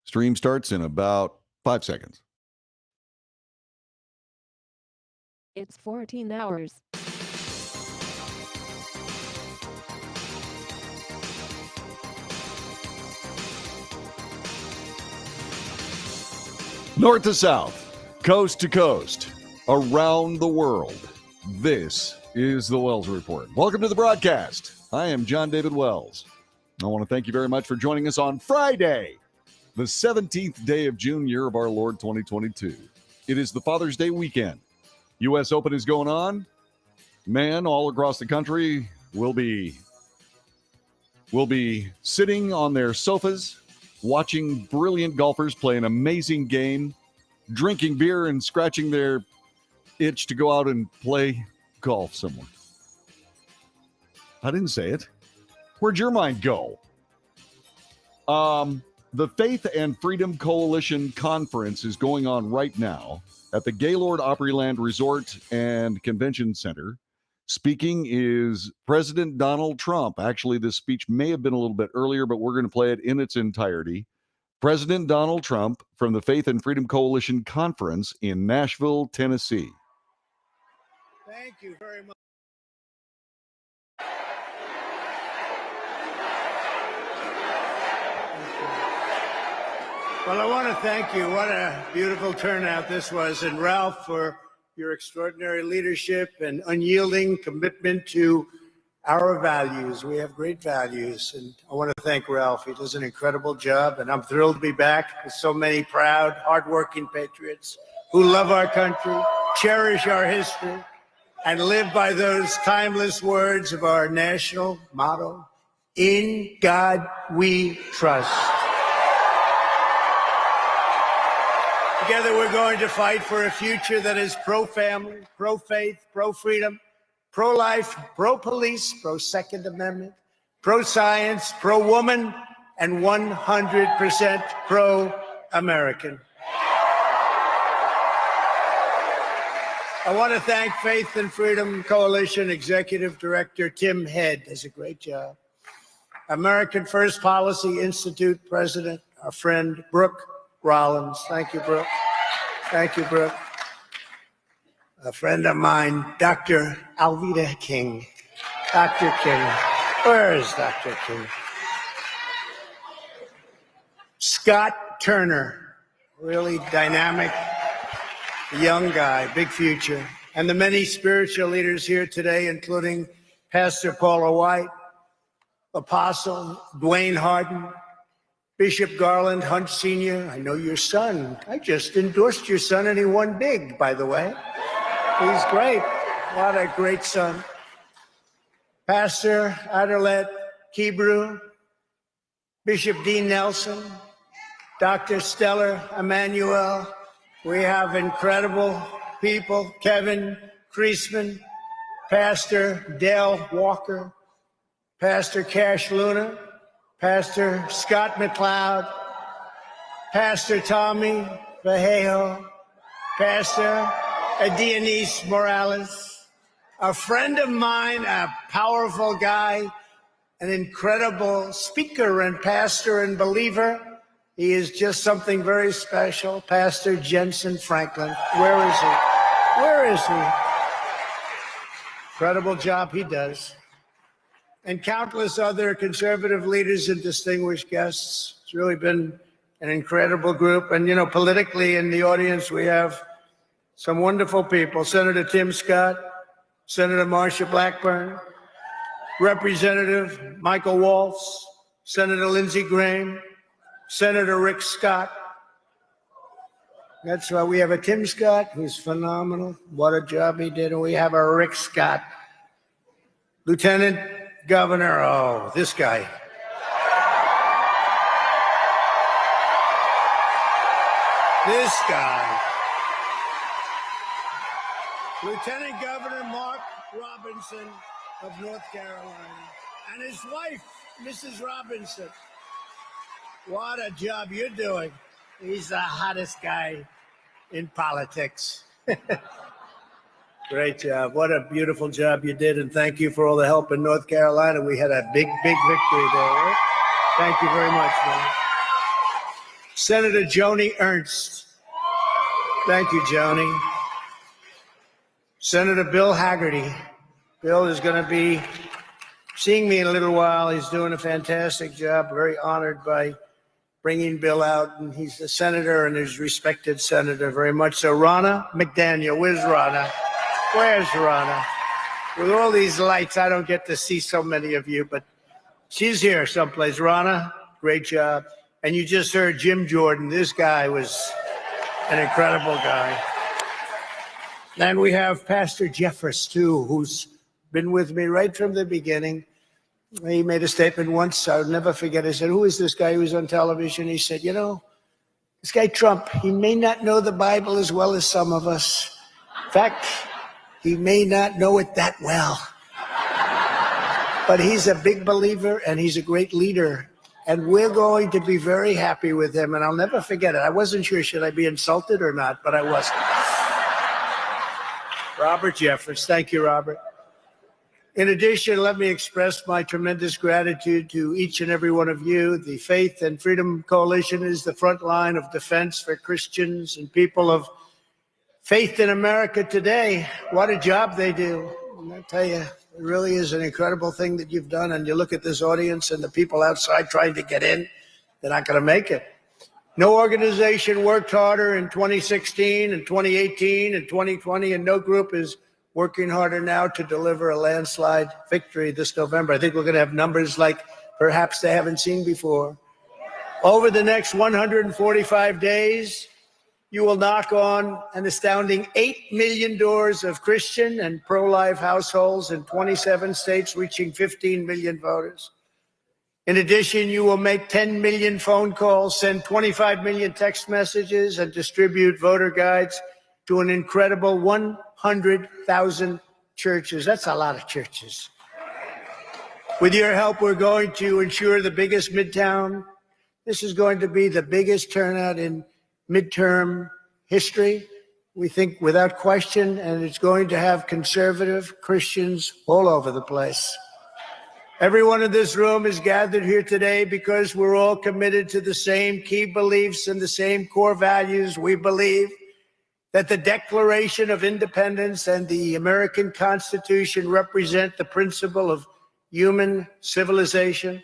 Stream starts in about 5 seconds. It's 14 hours. North to south, coast to coast, around the world. This is the Wells Report. Welcome to the broadcast. I am John David Wells. I want to thank you very much for joining us on Friday, the 17th day of June, year of our Lord 2022. It is the Father's Day weekend. U.S. Open is going on. Men all across the country will be sitting on their sofas, watching brilliant golfers play an amazing game, drinking beer and scratching their itch to go out and play golf somewhere. I didn't say it. Where'd your mind go? The Faith and Freedom Coalition Conference is going on right now at the Gaylord Opryland Resort and Convention Center. Speaking is President Donald Trump. Actually, this speech may have been a little bit earlier, but we're going to play it in its entirety. President Donald Trump from the Faith and Freedom Coalition Conference in Nashville, Tennessee. Thank you very much. Well, I want to thank you. What a beautiful turnout this was. And Ralph, for your extraordinary leadership and unyielding commitment to our values. We have great values. And I want to thank Ralph. He does an incredible job. And I'm thrilled to be back with so many proud, hardworking patriots who love our country, cherish our history, and live by those timeless words of our national motto, "In God we trust." Together we're going to fight for a future that is pro-family, pro-faith, pro-freedom, pro-life, pro-police, pro-Second Amendment, pro-science, pro-woman, and 100% pro-American. I want to thank Faith and Freedom Coalition Executive Director Tim Head. Does a great job. American First Policy Institute President, our friend Brooke Rollins. Thank you, Brooke. Thank you, Brooke. A friend of mine, Dr. Alveda King. Dr. King. Where is Dr. King? Scott Turner, really dynamic, young guy, big future. And the many spiritual leaders here today, including Pastor Paula White, Apostle Dwayne Harden, Bishop Garland Hunt Sr., I know your son. I just endorsed your son and he won big, by the way. He's great. What a great son. Pastor Adelet Kebrew, Bishop Dean Nelson, Dr. Stellar Emmanuel. We have incredible people. Kevin Kreisman, Pastor Dale Walker, Pastor Cash Luna, Pastor Scott McLeod, Pastor Tommy Vallejo, Pastor Dionise Morales, a friend of mine, a powerful guy, an incredible speaker and pastor and believer. He is just something very special. Pastor Jensen Franklin. Where is he? Where is he? Incredible job he does. And countless other conservative leaders and distinguished guests. It's really been an incredible group. And, you know, politically in the audience, we have some wonderful people. Senator Tim Scott, Senator Marsha Blackburn, Representative Michael Waltz, Senator Lindsey Graham, Senator Rick Scott. That's why we have a Tim Scott, who's phenomenal. What a job he did. And we have a Rick Scott. Lieutenant Governor, oh, this guy. This guy. Lieutenant Governor Mark Robinson of North Carolina. And his wife, Mrs. Robinson. What a job you're doing. He's the hottest guy in politics. Great job. What a beautiful job you did. And thank you for all the help in North Carolina. We had a big, big victory there. Right? Thank you very much, man. Senator Joni Ernst. Thank you, Joni. Senator Bill Haggerty. Bill is going to be seeing me in a little while. He's doing a fantastic job. Very honored by bringing Bill out. And he's a senator and is respected senator very much. So Ronna McDaniel, where's Ronna? Where's Ronna? With all these lights, I don't get to see so many of you, but she's here someplace. Ronna, great job. And you just heard Jim Jordan. This guy was an incredible guy. And we have Pastor Jeffress, too, who's been with me right from the beginning. He made a statement once, I'll never forget. I said, who is this guy who was on television? He said, you know, this guy Trump, he may not know the Bible as well as some of us. In fact, he may not know it that well. But he's a big believer and he's a great leader. And we're going to be very happy with him. And I'll never forget it. I wasn't sure, should I be insulted or not? But I wasn't. Robert Jeffress. Thank you, Robert. In addition, let me express my tremendous gratitude to each and every one of you. The Faith and Freedom Coalition is the front line of defense for Christians and people of faith in America today. What a job they do. And I tell you, it really is an incredible thing that you've done. And you look at this audience and the people outside trying to get in, they're not going to make it. No organization worked harder in 2016 and 2018 and 2020, and no group is working harder now to deliver a landslide victory this November. I think we're going to have numbers like perhaps they haven't seen before. Over the next 145 days, you will knock on an astounding 8 million doors of Christian and pro-life households in 27 states, reaching 15 million voters. In addition, you will make 10 million phone calls, send 25 million text messages, and distribute voter guides to an incredible 100,000 churches. That's a lot of churches. With your help, we're going to ensure the biggest midtown. This is going to be the biggest turnout in midterm history, we think, without question, and it's going to have conservative Christians all over the place. Everyone in this room is gathered here today because we're all committed to the same key beliefs and the same core values. We believe that the Declaration of Independence and the American Constitution represent the principle of human civilization.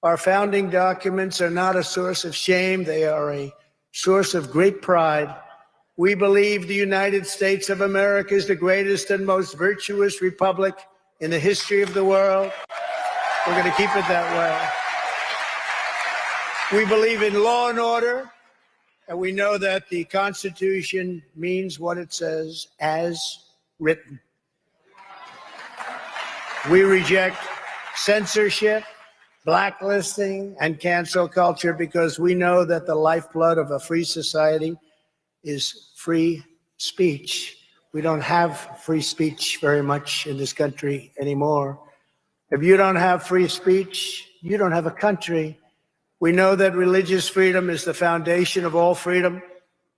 Our founding documents are not a source of shame. They are a source of great pride. We believe the United States of America is the greatest and most virtuous republic in the history of the world. We're going to keep it that way. We believe in law and order, and we know that the Constitution means what it says, as written. We reject censorship, blacklisting, and cancel culture because we know that the lifeblood of a free society is free speech. We don't have free speech very much in this country anymore. If you don't have free speech, you don't have a country. We know that religious freedom is the foundation of all freedom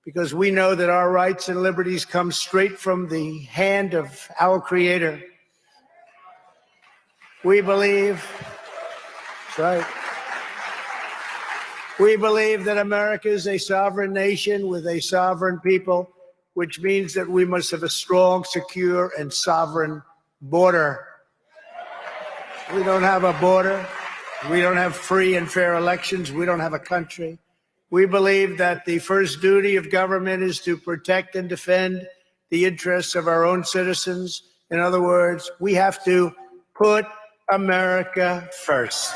because we know that our rights and liberties come straight from the hand of our Creator. We believe, that's right. We believe that America is a sovereign nation with a sovereign people, which means that we must have a strong, secure, and sovereign border. We don't have a border. We don't have free and fair elections. We don't have a country. We believe that the first duty of government is to protect and defend the interests of our own citizens. In other words, we have to put America first.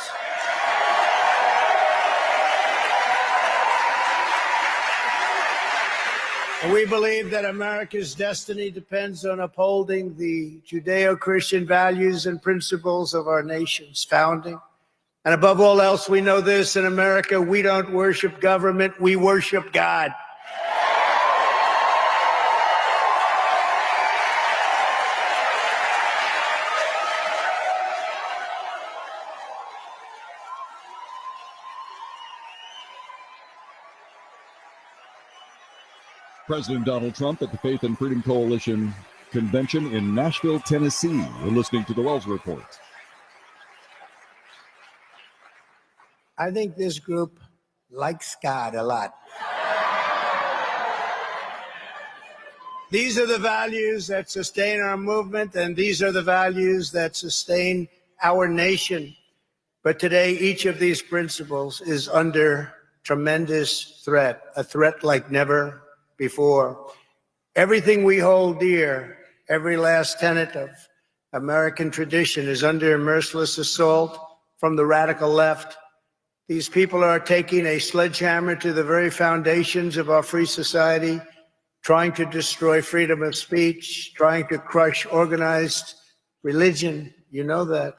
And we believe that America's destiny depends on upholding the Judeo-Christian values and principles of our nation's founding. And above all else, we know this: in America, we don't worship government, we worship God. President Donald Trump at the Faith and Freedom Coalition convention in Nashville, Tennessee. You're listening to the Wells Report. I think this group likes God a lot. These are the values that sustain our movement, and these are the values that sustain our nation. But today, each of these principles is under tremendous threat, a threat like never before. Everything we hold dear, every last tenet of American tradition is under merciless assault from the radical left. These people are taking a sledgehammer to the very foundations of our free society, trying to destroy freedom of speech, trying to crush organized religion, you know that,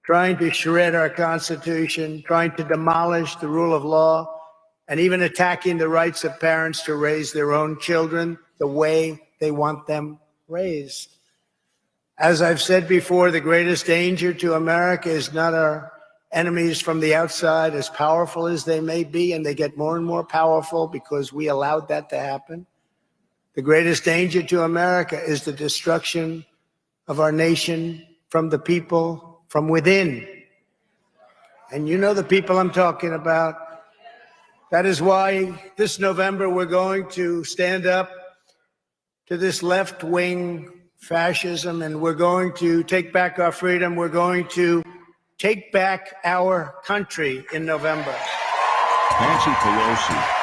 trying to shred our Constitution, trying to demolish the rule of law, and even attacking the rights of parents to raise their own children the way they want them raised. As I've said before, the greatest danger to America is not our enemies from the outside, as powerful as they may be, and they get more and more powerful because we allowed that to happen. The greatest danger to America is the destruction of our nation from the people from within. And you know the people I'm talking about. That is why this November we're going to stand up to this left-wing fascism, and we're going to take back our freedom. We're going to take back our country in November. Nancy Pelosi.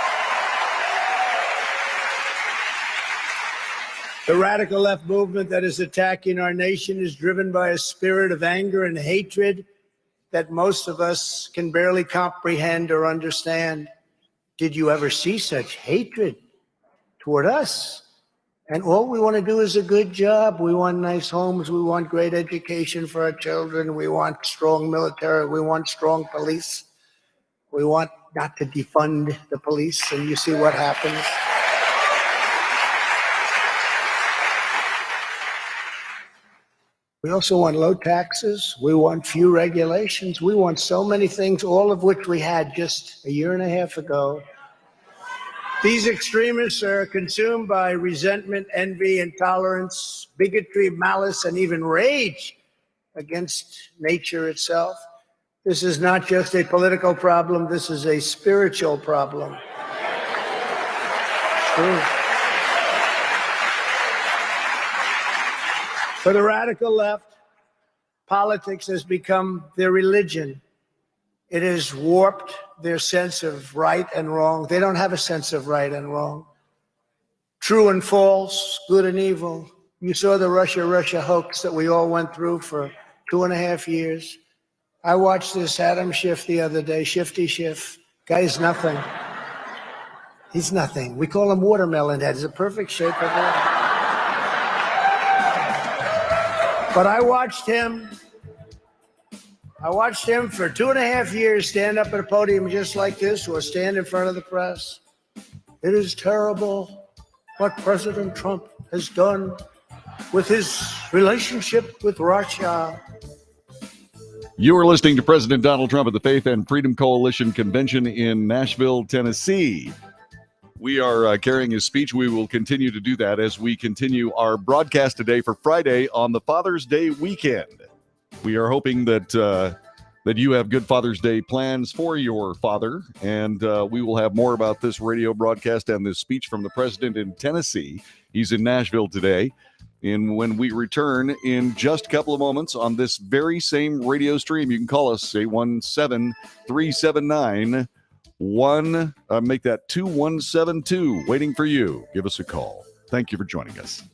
The radical left movement that is attacking our nation is driven by a spirit of anger and hatred that most of us can barely comprehend or understand. Did you ever see such hatred toward us? And all we want to do is a good job. We want nice homes. We want great education for our children. We want strong military. We want strong police. We want not to defund the police. And you see what happens. We also want low taxes. We want few regulations. We want so many things, all of which we had just a year and a half ago. These extremists are consumed by resentment, envy, intolerance, bigotry, malice, and even rage against nature itself. This is not just a political problem. This is a spiritual problem. It's true. For the radical left, politics has become their religion. It has warped their sense of right and wrong. They don't have a sense of right and wrong. True and false, good and evil. You saw the Russia hoax that we all went through for 2.5 years. I watched this Adam Schiff the other day, Shifty Schiff. Guy's nothing. He's nothing. We call him watermelon head. He's a perfect shape of water. But I watched him for 2.5 years stand up at a podium just like this or stand in front of the press. It is terrible what President Trump has done with his relationship with Russia. You are listening to President Donald Trump at the Faith and Freedom Coalition convention in Nashville, Tennessee. We are carrying his speech. We will continue to do that as we continue our broadcast today for Friday on the Father's Day weekend. We are hoping that you have good Father's Day plans for your father, and we will have more about this radio broadcast and this speech from the president in Tennessee. He's in Nashville today. And when we return in just a couple of moments on this very same radio stream, you can call us 817-379 make that 2172, waiting for you. Give us a call. Thank you for joining us.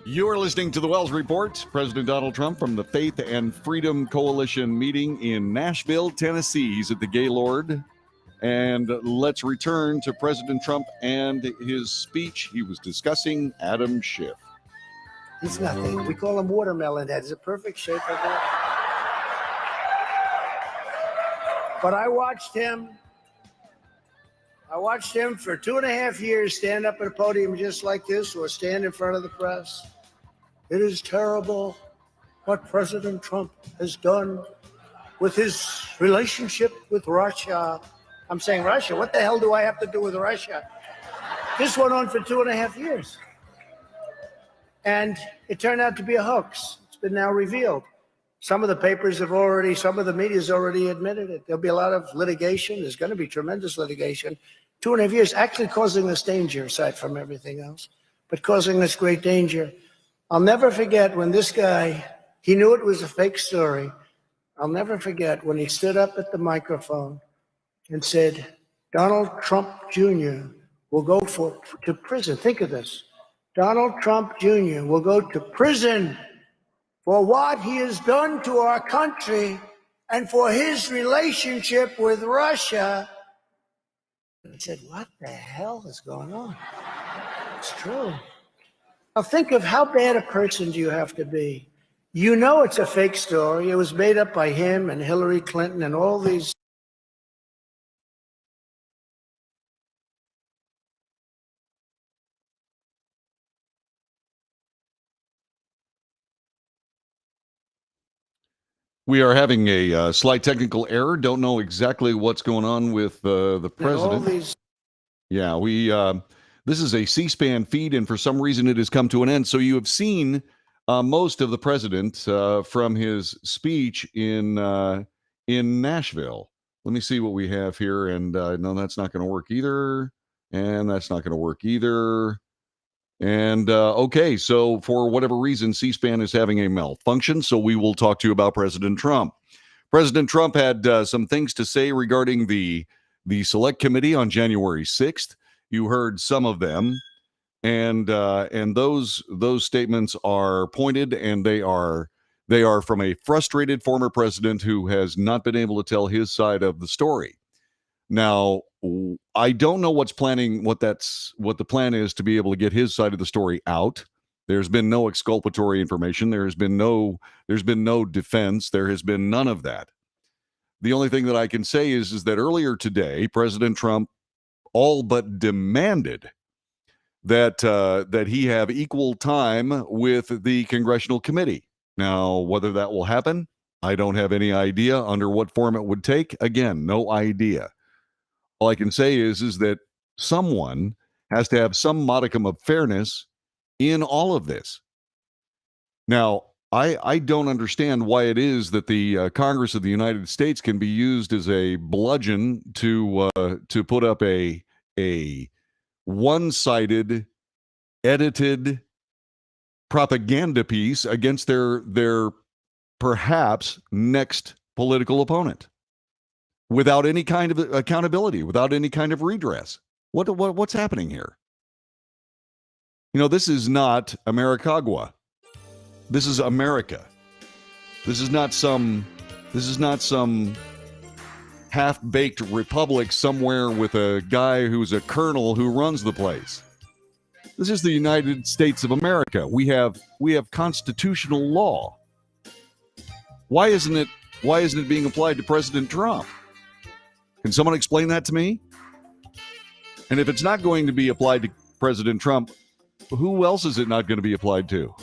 You are listening to the Wells Report. President Donald Trump from the Faith and Freedom Coalition meeting in Nashville, Tennessee. He's at the Gaylord. And let's return to President Trump and his speech. He was discussing Adam Schiff. He's nothing. We call him watermelon head. He's a perfect shape of that. But I watched him for 2.5 years stand up at a podium just like this or stand in front of the press. It is terrible what President Trump has done with his relationship with Russia. I'm saying Russia. What the hell do I have to do with Russia? This went on for 2.5 years. And it turned out to be a hoax. It's been now revealed. Some of the papers have already, some of the media has already admitted it. There'll be a lot of litigation. There's going to be tremendous litigation. 2.5 years actually causing us danger, aside from everything else, but causing us great danger. I'll never forget when this guy, he knew it was a fake story. I'll never forget when he stood up at the microphone and said, Donald Trump Jr. will go to prison. Think of this. Donald Trump Jr. will go to prison for what he has done to our country and for his relationship with Russia. I said, what the hell is going on? It's true. Now think of how bad a person do you have to be. You know it's a fake story. It was made up by him and Hillary Clinton and all these. We are having a slight technical error. Don't know exactly what's going on with the president. Yeah, this is a C-SPAN feed, and for some reason it has come to an end. So you have seen most of the president from his speech in Nashville. Let me see what we have here. And no, that's not going to work either. And that's not going to work either. And okay, so for whatever reason, C-SPAN is having a malfunction. So we will talk to you about President Trump. President Trump had some things to say regarding the Select Committee on January 6th. You heard some of them, and those statements are pointed, and they are from a frustrated former president who has not been able to tell his side of the story. Now, I don't know what the plan is to be able to get his side of the story out. There's been no exculpatory information. There's been no defense. There has been none of that. The only thing that I can say is that earlier today, President Trump all but demanded that he have equal time with the congressional committee. Now, whether that will happen, I don't have any idea under what form it would take. Again, no idea. All I can say is that someone has to have some modicum of fairness in all of this. Now, I don't understand why it is that the Congress of the United States can be used as a bludgeon to put up a one-sided, edited propaganda piece against their perhaps next political opponent, without any kind of accountability, without any kind of redress. What's happening here? You know, this is not Americagua. This is America. This is not some half-baked republic somewhere with a guy who's a colonel who runs the place. This is the United States of America. We have constitutional law. Why isn't it being applied to President Trump? Can someone explain that to me? And if it's not going to be applied to President Trump, who else is it not going to be applied to?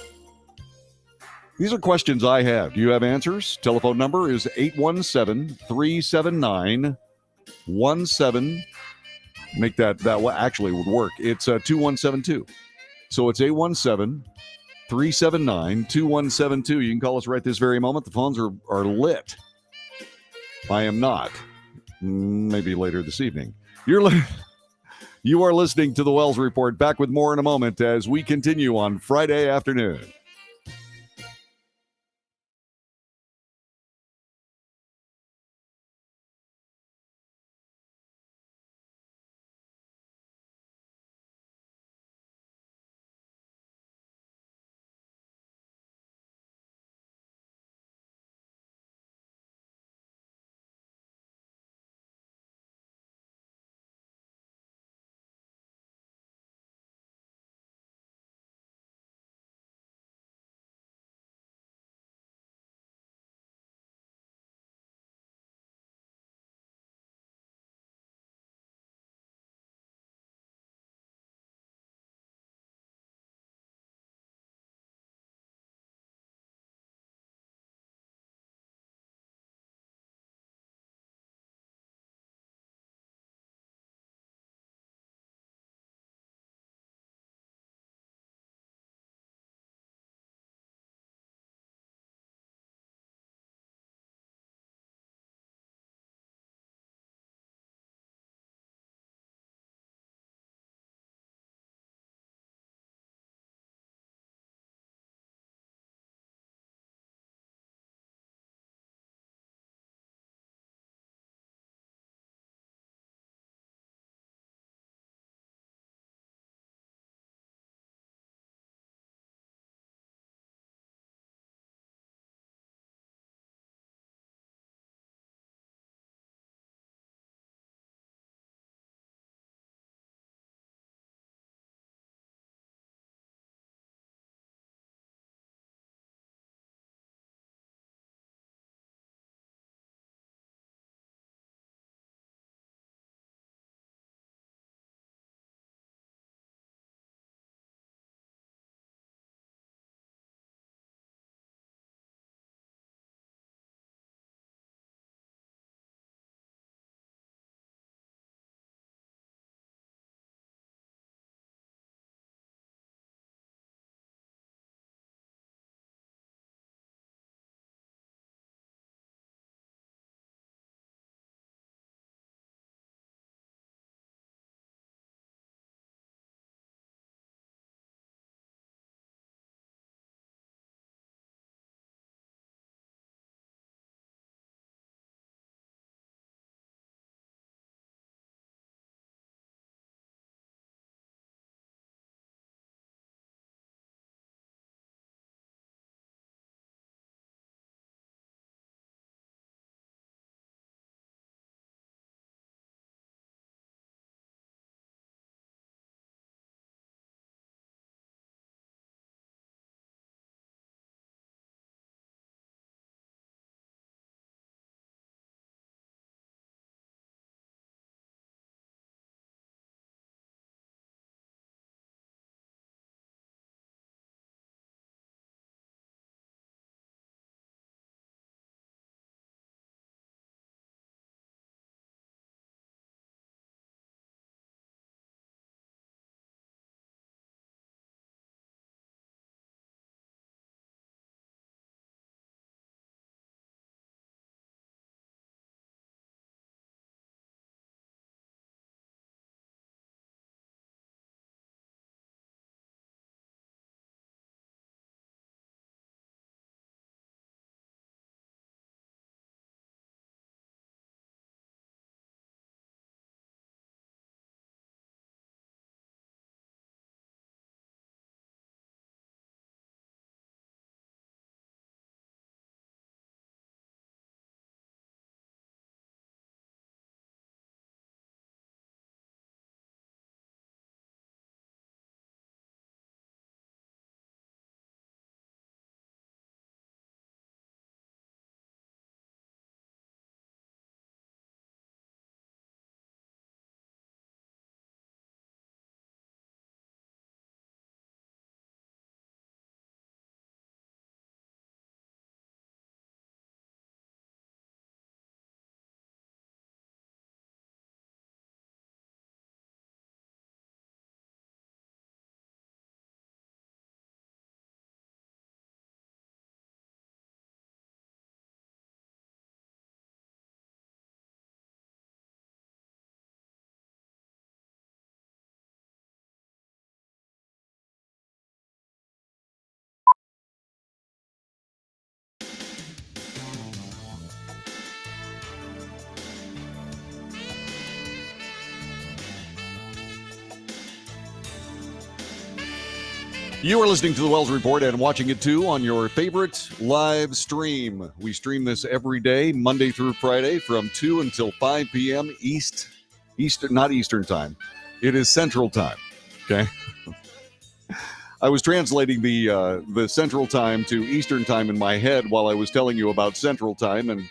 These are questions I have. Do you have answers? Telephone number is 817-379-17. Make that actually would work. It's 2172. So it's 817-379-2172. You can call us right this very moment. The phones are lit. I am not. Maybe later this evening. You are listening to the Wells Report. Back with more in a moment as we continue on Friday afternoon. You are listening to the Wells Report and watching it too on your favorite live stream. We stream this every day, Monday through Friday, from 2 until 5 p.m. Not Eastern time. It is Central time. Okay. I was translating the Central time to Eastern time in my head while I was telling you about Central time, and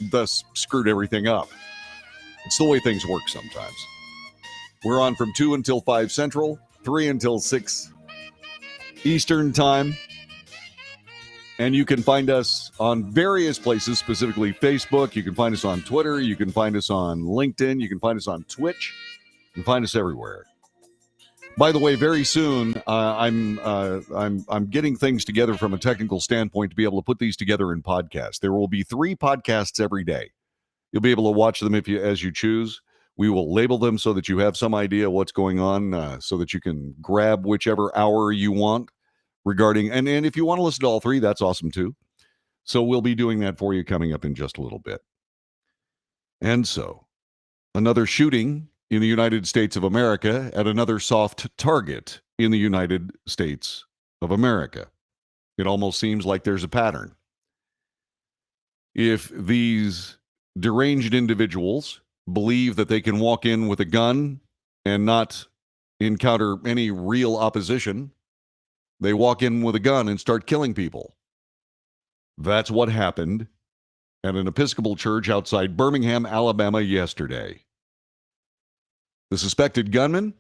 thus screwed everything up. It's the way things work sometimes. We're on from 2 until 5 Central, 3 until 6 Eastern time. And you can find us on various places, specifically Facebook. You can find us on Twitter. You can find us on LinkedIn. You can find us on Twitch. You can find us everywhere. By the way, very soon, I'm getting things together from a technical standpoint to be able to put these together in podcasts. There will be 3 podcasts every day. You'll be able to watch them as you choose. We will label them so that you have some idea what's going on, so that you can grab whichever hour you want regarding. And if you want to listen to all 3, that's awesome too. So we'll be doing that for you coming up in just a little bit. And so, another shooting in the United States of America at another soft target in the United States of America. It almost seems like there's a pattern. If these deranged individuals believe that they can walk in with a gun and not encounter any real opposition, they walk in with a gun and start killing people. That's what happened at an Episcopal church outside Birmingham, Alabama yesterday. The suspected gunman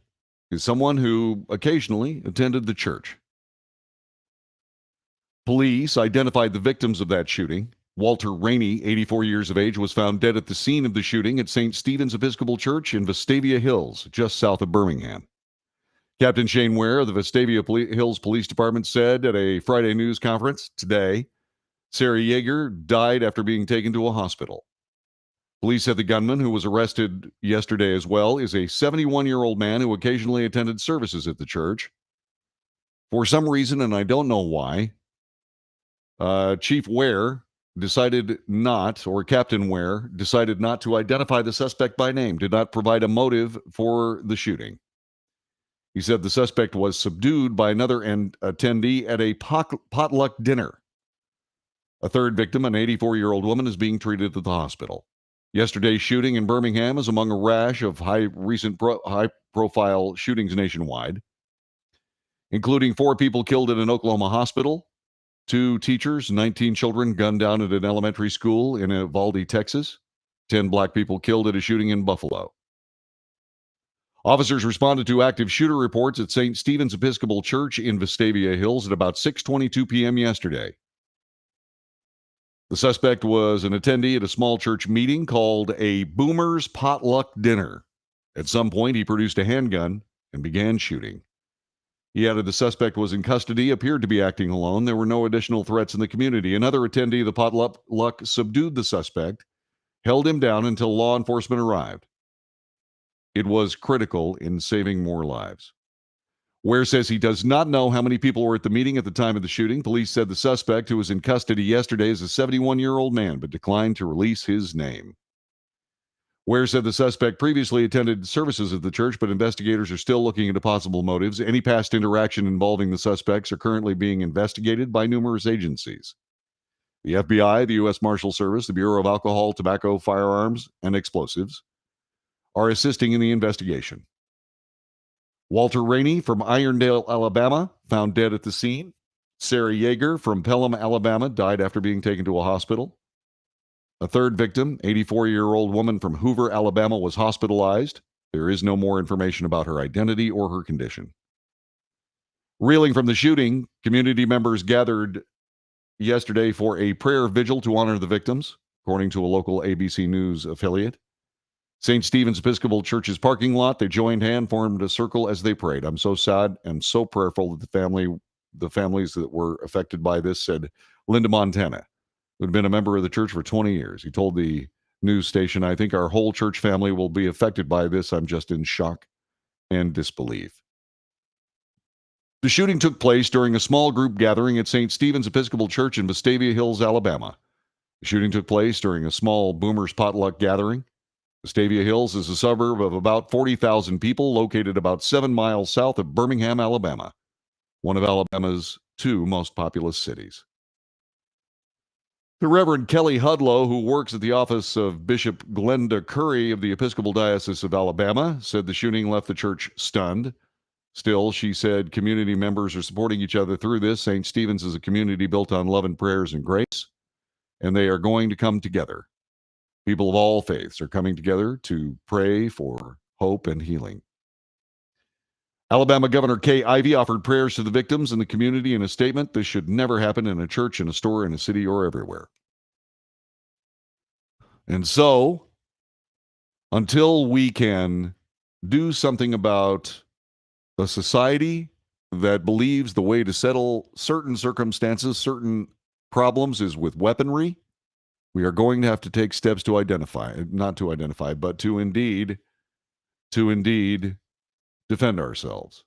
is someone who occasionally attended the church. Police identified the victims of that shooting. Walter Rainey, 84 years of age, was found dead at the scene of the shooting at St. Stephen's Episcopal Church in Vestavia Hills, just south of Birmingham. Captain Shane Ware of the Vestavia Hills Police Department said at a Friday news conference today, Sarah Yeager died after being taken to a hospital. Police said the gunman, who was arrested yesterday as well, is a 71-year-old man who occasionally attended services at the church. For some reason, and I don't know why, Chief Ware decided not, or Captain Ware decided not to identify the suspect by name, did not provide a motive for the shooting. He said the suspect was subdued by another attendee at a potluck dinner. A third victim, an 84-year-old woman, is being treated at the hospital. Yesterday's shooting in Birmingham is among a rash of high-profile shootings nationwide, including 4 people killed at an Oklahoma hospital, 2 teachers, 19 children gunned down at an elementary school in Uvalde, Texas, 10 black people killed at a shooting in Buffalo. Officers responded to active shooter reports at St. Stephen's Episcopal Church in Vestavia Hills at about 6:22 p.m. yesterday. The suspect was an attendee at a small church meeting called a Boomer's Potluck Dinner. At some point, he produced a handgun and began shooting. He added the suspect was in custody, appeared to be acting alone. There were no additional threats in the community. Another attendee of the potluck subdued the suspect, held him down until law enforcement arrived. It was critical in saving more lives. Ware says he does not know how many people were at the meeting at the time of the shooting. Police said the suspect, who was in custody yesterday, is a 71-year-old man, but declined to release his name. Ware said the suspect previously attended services at the church, but investigators are still looking into possible motives. Any past interaction involving the suspects are currently being investigated by numerous agencies. The FBI, the U.S. Marshal Service, the Bureau of Alcohol, Tobacco, Firearms, and Explosives are assisting in the investigation. Walter Rainey from Irondale, Alabama, found dead at the scene. Sarah Yeager from Pelham, Alabama, died after being taken to a hospital. A third victim, 84-year-old woman from Hoover, Alabama, was hospitalized. There is no more information about her identity or her condition. Reeling from the shooting, community members gathered yesterday for a prayer vigil to honor the victims, according to a local ABC News affiliate. St. Stephen's Episcopal Church's parking lot, they joined hand, formed a circle as they prayed. I'm so sad and so prayerful that the families that were affected by this, said Linda Montana, who had been a member of the church for 20 years. He told the news station, I think our whole church family will be affected by this. I'm just in shock and disbelief. The shooting took place during a small group gathering at St. Stephen's Episcopal Church in Vestavia Hills, Alabama. The shooting took place during a small Boomers potluck gathering. Vestavia Hills is a suburb of about 40,000 people located about 7 miles south of Birmingham, Alabama. one of Alabama's two most populous cities. The Reverend Kelly Hudlow, who works at the office of Bishop Glenda Curry of the Episcopal Diocese of Alabama, said the shooting left the church stunned. Still, she said community members are supporting each other through this. St. Stephen's is a community built on love and prayers and grace, and they are going to come together. People of all faiths are coming together to pray for hope and healing. Alabama Governor Kay Ivey offered prayers to the victims and the community in a statement. This should never happen in a church, in a store, in a city, or everywhere. And so, until we can do something about a society that believes the way to settle certain circumstances, certain problems is with weaponry, we are going to have to take steps to indeed defend ourselves.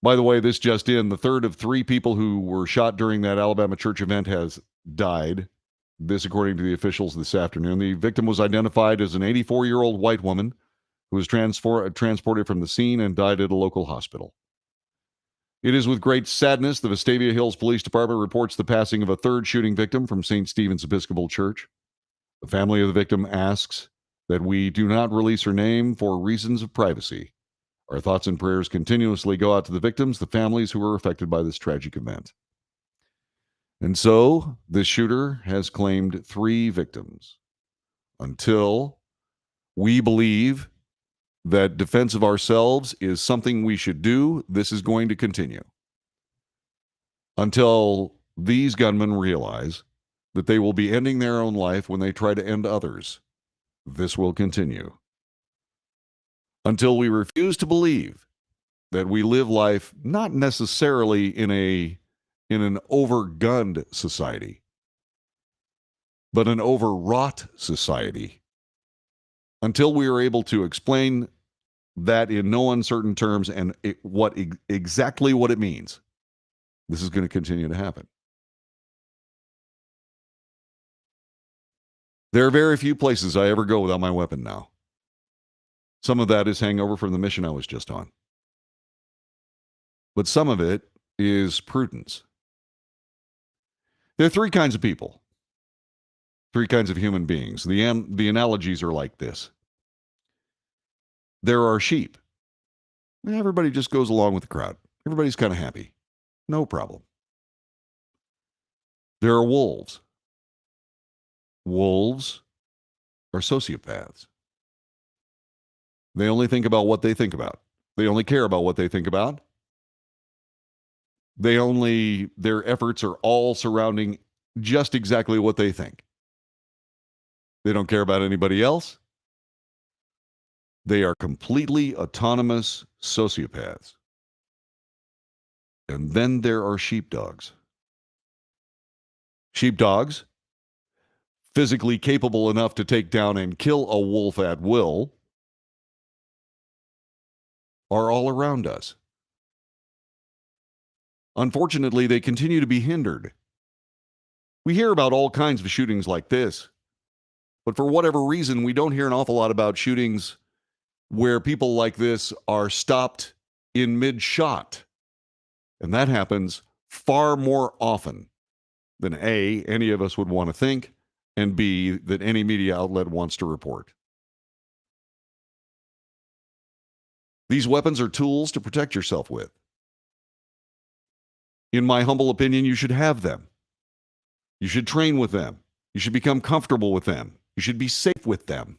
By the way, this just in, the third of three people who were shot during that Alabama church event has died. This, according to the officials this afternoon. The victim was identified as an 84-year-old white woman who was transported from the scene and died at a local hospital. It is with great sadness the Vestavia Hills Police Department reports the passing of a third shooting victim from St. Stephen's Episcopal Church. The family of the victim asks that we do not release her name for reasons of privacy. Our thoughts and prayers continuously go out to the victims, the families who were affected by this tragic event. And so, this shooter has claimed 3 victims. Until we believe that defense of ourselves is something we should do, this is going to continue. Until these gunmen realize that they will be ending their own life when they try to end others, this will continue. Until we refuse to believe that we live life not necessarily in an overgunned society, but an overwrought society. Until we are able to explain that in no uncertain terms and exactly what it means, this is going to continue to happen. There are very few places I ever go without my weapon now. Some of that is hangover from the mission I was just on. But some of it is prudence. There are 3 kinds of people, 3 kinds of human beings. The analogies are like this. There are sheep. Everybody just goes along with the crowd. Everybody's kind of happy. No problem. There are wolves. Wolves are sociopaths. They only think about what they think about. They only care about what they think about. Their efforts are all surrounding just exactly what they think. They don't care about anybody else. They are completely autonomous sociopaths. And then there are sheepdogs. Sheepdogs, physically capable enough to take down and kill a wolf at will, are all around us. Unfortunately, they continue to be hindered. We hear about all kinds of shootings like this, but for whatever reason, we don't hear an awful lot about shootings where people like this are stopped in mid-shot. And that happens far more often than A, any of us would want to think, and B, that any media outlet wants to report. These weapons are tools to protect yourself with. In my humble opinion, you should have them. You should train with them. You should become comfortable with them. You should be safe with them.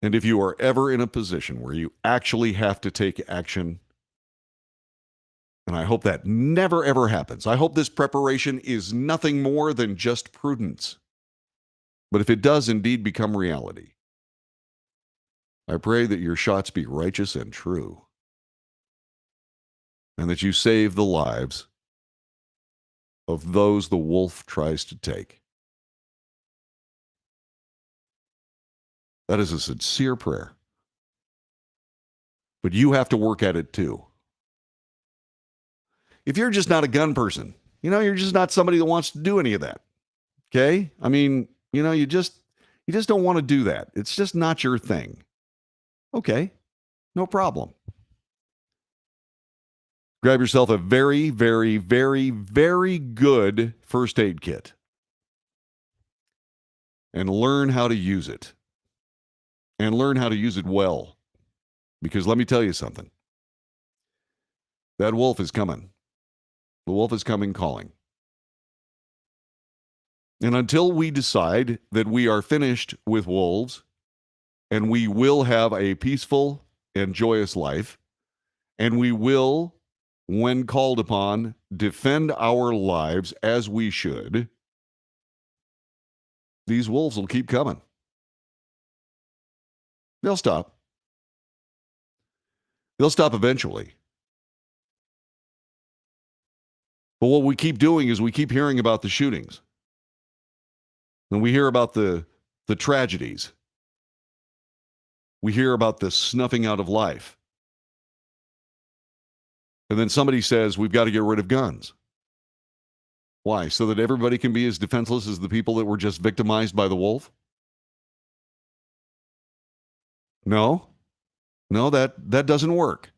And if you are ever in a position where you actually have to take action, and I hope that never ever happens. I hope this preparation is nothing more than just prudence. But if it does indeed become reality, I pray that your shots be righteous and true, and that you save the lives of those the wolf tries to take. That is a sincere prayer. But you have to work at it too. If you're just not a gun person, you're just not somebody that wants to do any of that. Okay? I mean, you just don't want to do that. It's just not your thing. Okay. No problem. Grab yourself a very, very, very, very good first aid kit and learn how to use it. And learn how to use it well. Because let me tell you something. That wolf is coming. The wolf is coming calling. And until we decide that we are finished with wolves and we will have a peaceful and joyous life, and we will, when called upon, defend our lives as we should, these wolves will keep coming. They'll stop. They'll stop eventually. But what we keep doing is we keep hearing about the shootings. And we hear about the tragedies. We hear about the snuffing out of life. And then somebody says, we've got to get rid of guns. Why? So that everybody can be as defenseless as the people that were just victimized by the wolf? No, that doesn't work.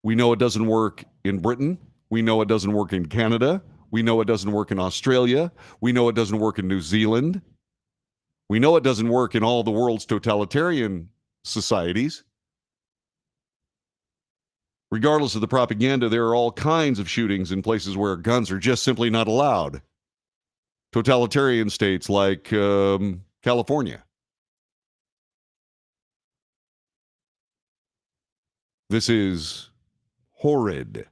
We know it doesn't work in Britain. We know it doesn't work in Canada. We know it doesn't work in Australia. We know it doesn't work in New Zealand. We know it doesn't work in all the world's totalitarian societies. Regardless of the propaganda, there are all kinds of shootings in places where guns are just simply not allowed. Totalitarian states like California. This is horrid.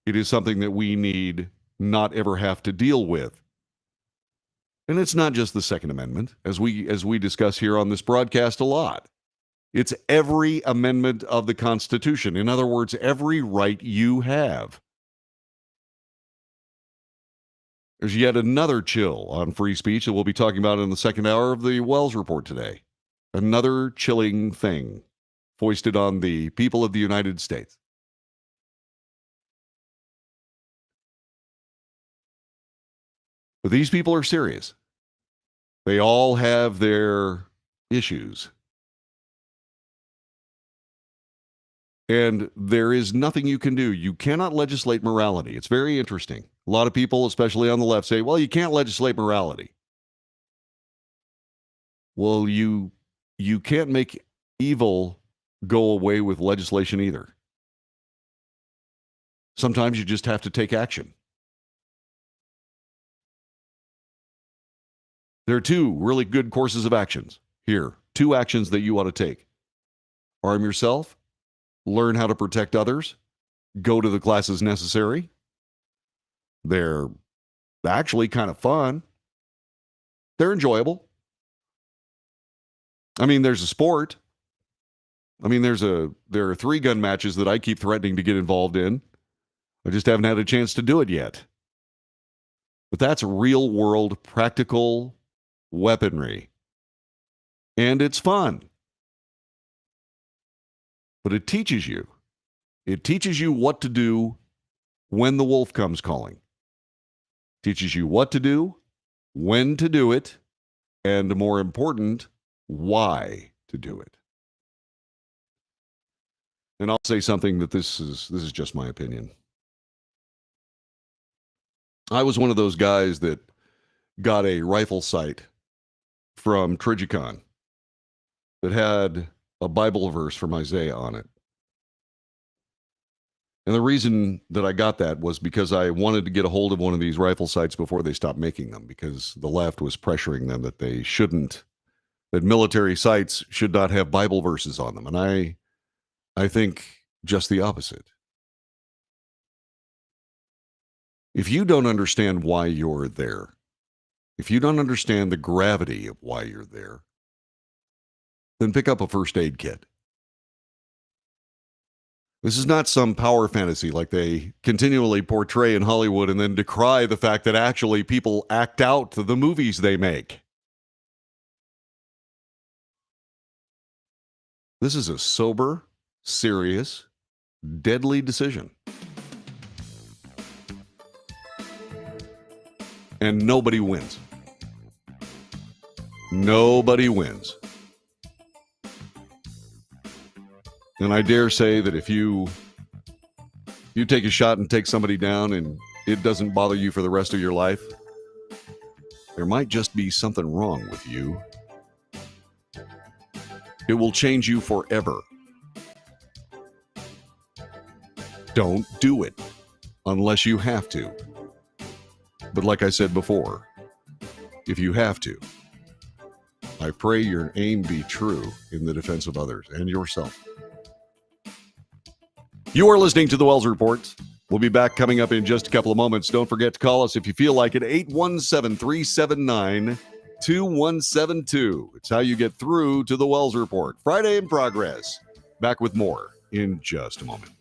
It is something that we need not ever have to deal with. And it's not just the Second Amendment, as we discuss here on this broadcast a lot. It's every amendment of the Constitution. In other words, every right you have. There's yet another chill on free speech that we'll be talking about in the second hour of the Wells Report today. Another chilling thing foisted on the people of the United States. But these people are serious. They all have their issues. And there is nothing you can do. You cannot legislate morality. It's very interesting. A lot of people, especially on the left, say, well, you can't legislate morality. Well, you can't make evil go away with legislation either. Sometimes you just have to take action. There are two really good courses of actions here. Two actions that you ought to take. Arm yourself. Learn how to protect others. Go to the classes necessary. They're actually kind of fun. They're enjoyable. I mean, there's a sport. I mean, there are 3-gun matches that I keep threatening to get involved in. I just haven't had a chance to do it yet. But that's real world, practical weaponry. And it's fun. But it teaches you. It teaches you what to do when the wolf comes calling. Teaches you what to do, when to do it, and more important, why to do it. And I'll say something that this is just my opinion. I was one of those guys that got a rifle sight from Trigicon that had a Bible verse from Isaiah on it. And the reason that I got that was because I wanted to get a hold of one of these rifle sights before they stopped making them, because the left was pressuring them that they shouldn't, that military sights should not have Bible verses on them. And I think just the opposite. If you don't understand why you're there, if you don't understand the gravity of why you're there, then pick up a first aid kit. This is not some power fantasy like they continually portray in Hollywood and then decry the fact that actually people act out the movies they make. This is a sober, serious, deadly decision. And nobody wins. Nobody wins. And I dare say that if you take a shot and take somebody down and it doesn't bother you for the rest of your life, there might just be something wrong with you. It will change you forever. Don't do it unless you have to. But like I said before, if you have to, I pray your aim be true in the defense of others and yourself. You are listening to the Wells Report. We'll be back coming up in just a couple of moments. Don't forget to call us if you feel like it, 817-379-2172. It's how you get through to the Wells Report. Friday in progress. Back with more in just a moment.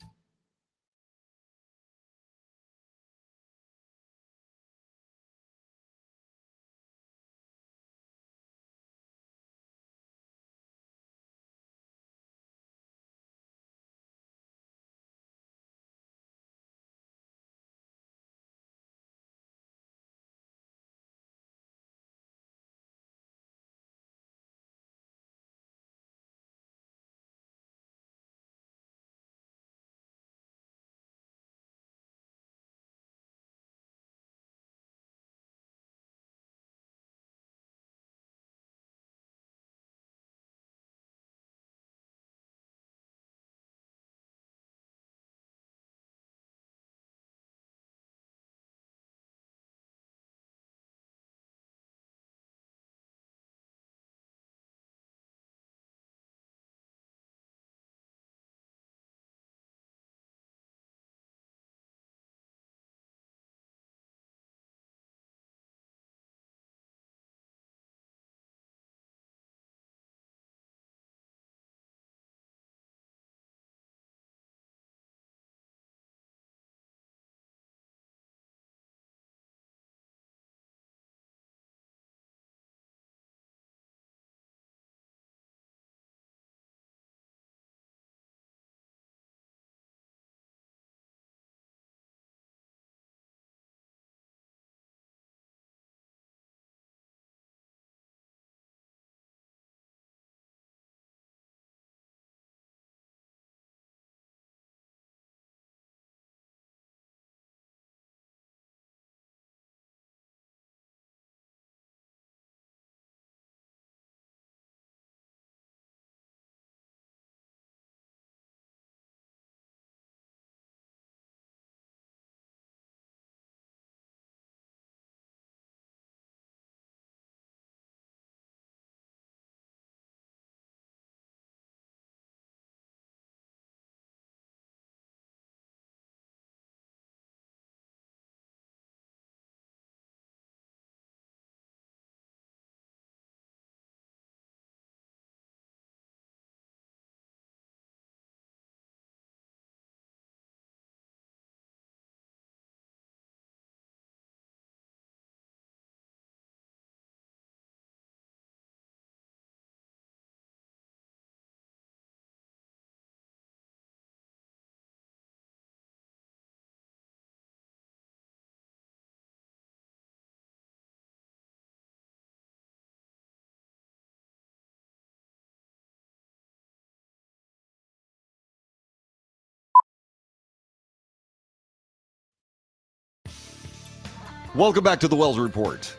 Welcome back to the Wells Report.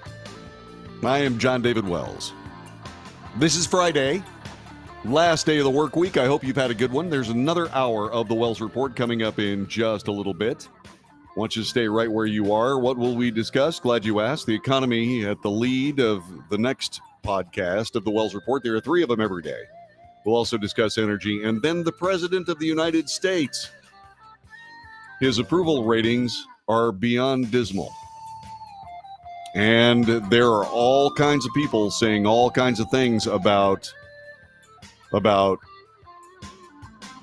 I am John David Wells. This is Friday, last day of the work week. I hope you've had a good one. There's another hour of the Wells Report coming up in just a little bit. Want you to stay right where you are. What will we discuss? Glad you asked. The economy at the lead of the next podcast of the Wells Report. There are 3 of them every day. We'll also discuss energy. And then the President of the United States. His approval ratings are beyond dismal. And there are all kinds of people saying all kinds of things about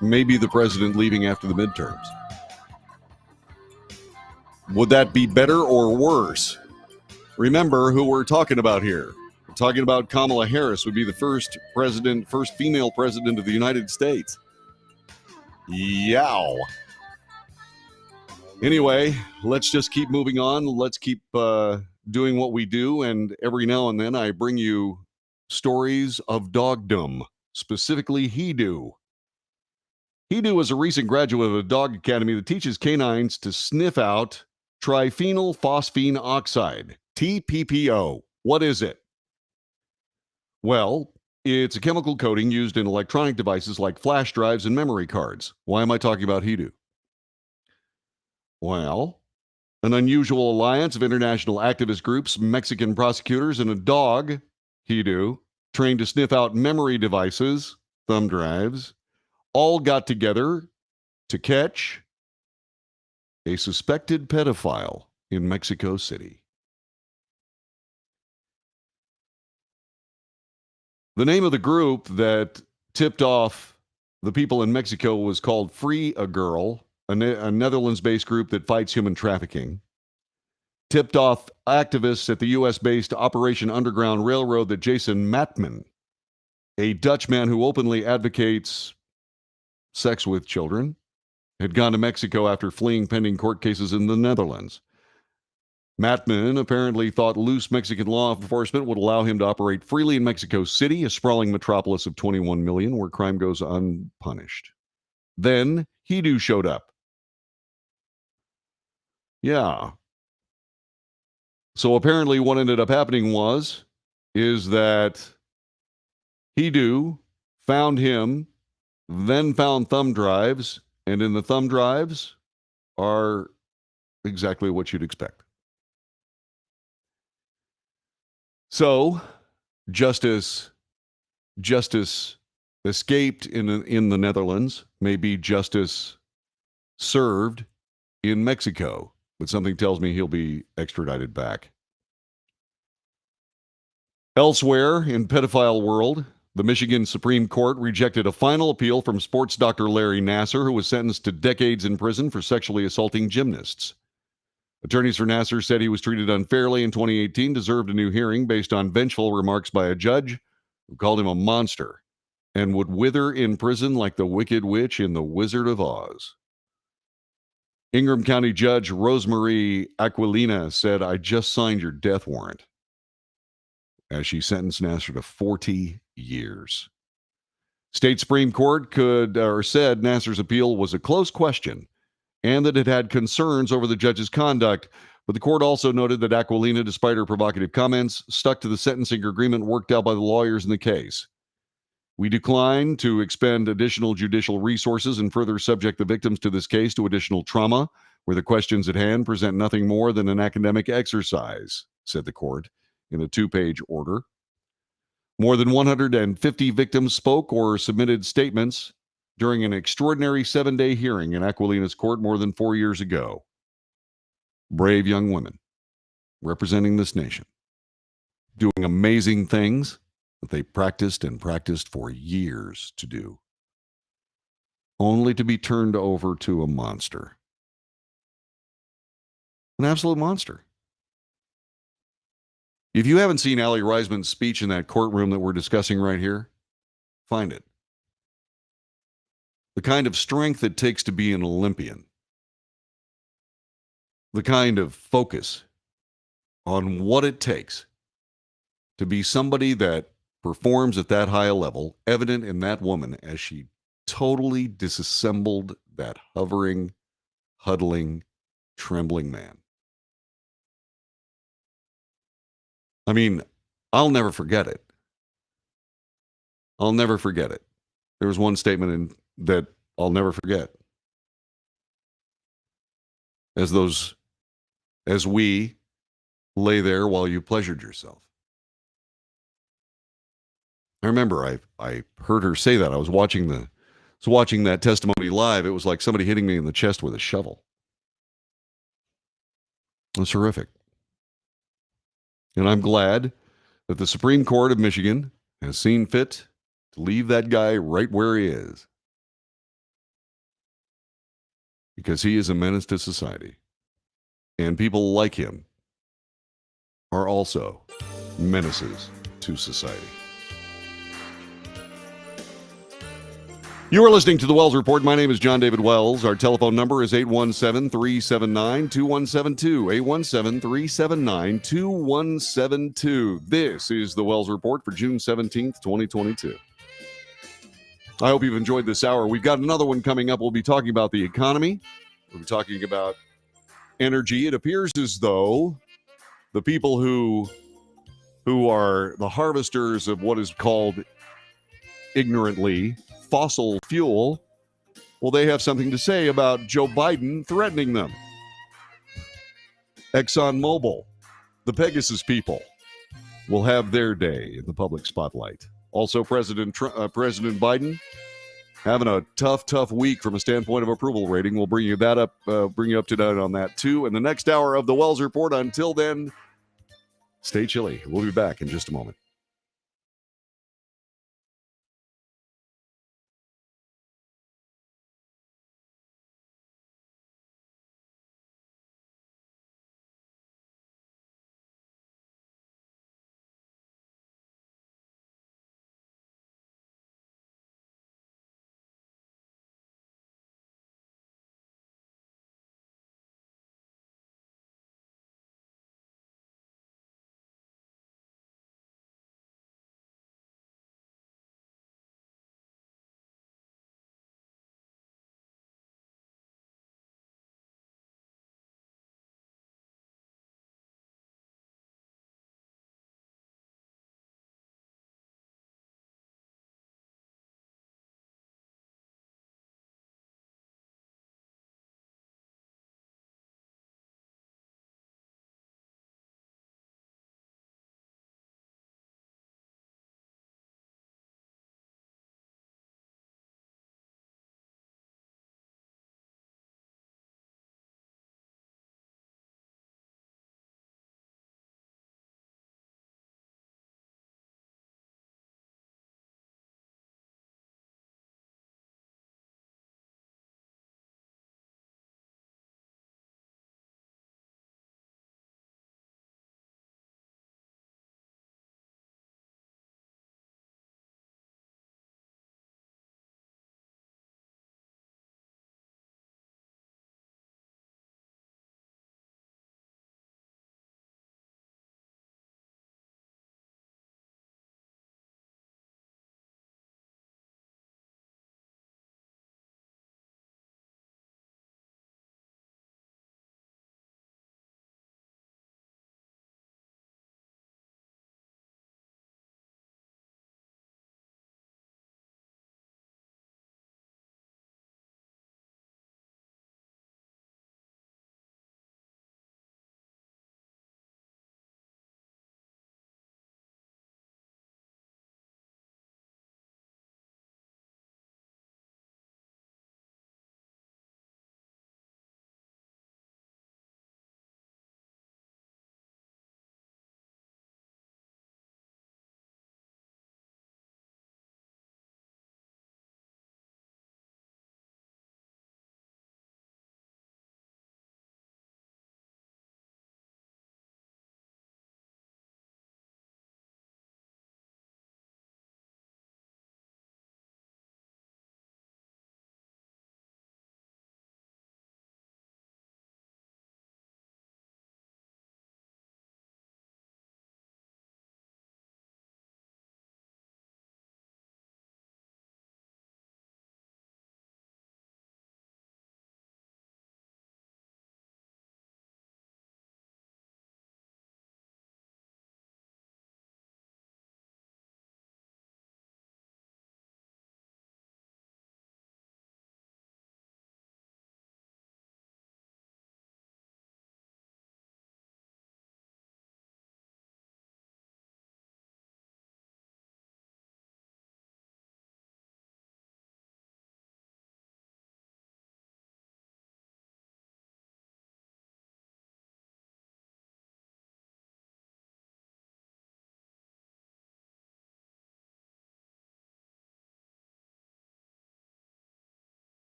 maybe the president leaving after the midterms. Would that be better or worse? Remember who we're talking about here. We're talking about Kamala Harris would be the first female president of the United States. Yow. Anyway, let's just keep moving on. Let's keep doing what we do, and every now and then I bring you stories of dogdom, specifically he-do. Hidu is a recent graduate of a dog academy that teaches canines to sniff out triphenyl phosphine oxide, TPPO. What is it? Well, it's a chemical coating used in electronic devices like flash drives and memory cards. Why am I talking about Hidu? Well, an unusual alliance of international activist groups, Mexican prosecutors, and a dog, Hidu, trained to sniff out memory devices, thumb drives, all got together to catch a suspected pedophile in Mexico City. The name of the group that tipped off the people in Mexico was called Free a Girl, a Netherlands-based group that fights human trafficking. Tipped off activists at the U.S.-based Operation Underground Railroad that Jason Matman, a Dutchman who openly advocates sex with children, had gone to Mexico after fleeing pending court cases in the Netherlands. Matman apparently thought loose Mexican law enforcement would allow him to operate freely in Mexico City, a sprawling metropolis of 21 million where crime goes unpunished. Then Hidu showed up. Yeah. So apparently what ended up happening is that Hidu found him, then found thumb drives, and in the thumb drives are exactly what you'd expect. So, justice escaped in the Netherlands, maybe justice served in Mexico, but something tells me he'll be extradited back. Elsewhere in pedophile world, the Michigan Supreme Court rejected a final appeal from sports doctor Larry Nassar, who was sentenced to decades in prison for sexually assaulting gymnasts. Attorneys for Nassar said he was treated unfairly in 2018, deserved a new hearing based on vengeful remarks by a judge who called him a monster and would wither in prison like the Wicked Witch in The Wizard of Oz. Ingham County Judge Rosemarie Aquilina said, "I just signed your death warrant," as she sentenced Nassar to 40 years. State Supreme Court said Nassar's appeal was a close question and that it had concerns over the judge's conduct. But the court also noted that Aquilina, despite her provocative comments, stuck to the sentencing agreement worked out by the lawyers in the case. "We decline to expend additional judicial resources and further subject the victims to this case to additional trauma, where the questions at hand present nothing more than an academic exercise," said the court in a 2-page order. More than 150 victims spoke or submitted statements during an extraordinary 7-day hearing in Aquilina's court more than 4 years ago. Brave young women representing this nation, doing amazing things that they practiced for years to do, only to be turned over to a monster. An absolute monster. If you haven't seen Allie Reisman's speech in that courtroom that we're discussing right here, find it. The kind of strength it takes to be an Olympian. The kind of focus on what it takes to be somebody that performs at that high a level, evident in that woman as she totally disassembled that hovering, huddling, trembling man. I mean, I'll never forget it. I'll never forget it. There was one statement that I'll never forget. As we lay there while you pleasured yourself. I remember I heard her say that. I was watching that testimony live. It was like somebody hitting me in the chest with a shovel. It was horrific. And I'm glad that the Supreme Court of Michigan has seen fit to leave that guy right where he is. Because he is a menace to society. And people like him are also menaces to society. You are listening to The Wells Report. My name is John David Wells. Our telephone number is 817-379-2172. 817-379-2172. This is The Wells Report for June 17th, 2022. I hope you've enjoyed this hour. We've got another one coming up. We'll be talking about the economy. We'll be talking about energy. It appears as though the people who are the harvesters of what is called ignorantly fossil fuel, well, they have something to say about Joe Biden threatening them. ExxonMobil, the Pegasus people, will have their day in the public spotlight. Also, President Biden having a tough week from a standpoint of approval rating. We'll bring you up to date on that too in the next hour of the Wells Report. Until then, stay chilly. We'll be back in just a moment.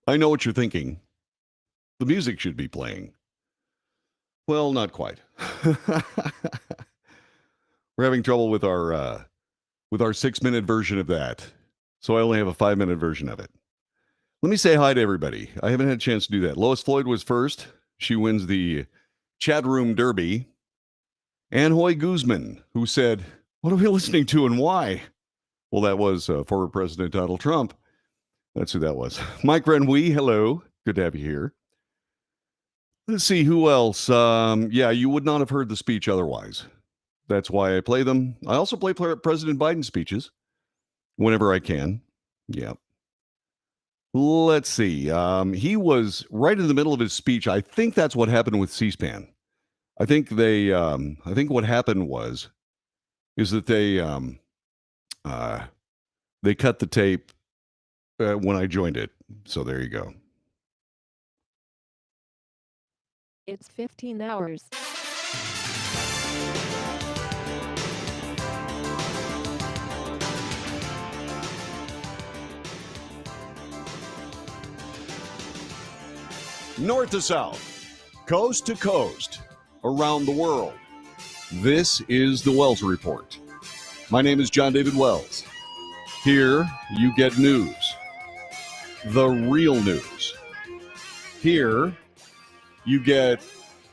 I know what you're thinking. The music should be playing. Well, not quite. We're having trouble with our 6-minute version of that. So I only have a 5-minute version of it. Let me say hi to everybody. I haven't had a chance to do that. Lois Floyd was first. She wins the chat room derby. Ann Hoy Guzman, who said, "What are we listening to and why?" Well, that was former President Donald Trump. That's who that was. Mike Renwee, hello. Good to have you here. Let's see, who else? Yeah, you would not have heard the speech otherwise. That's why I play them. I also play President Biden speeches whenever I can. Yeah. Let's see. He was right in the middle of his speech. I think that's what happened with C-SPAN. I think what happened is that they cut the tape when I joined it. So there you go. It's 15 hours. North to south, coast to coast, around the world. This is the Wells Report. My name is John David Wells. Here you get news, the real news. Here you get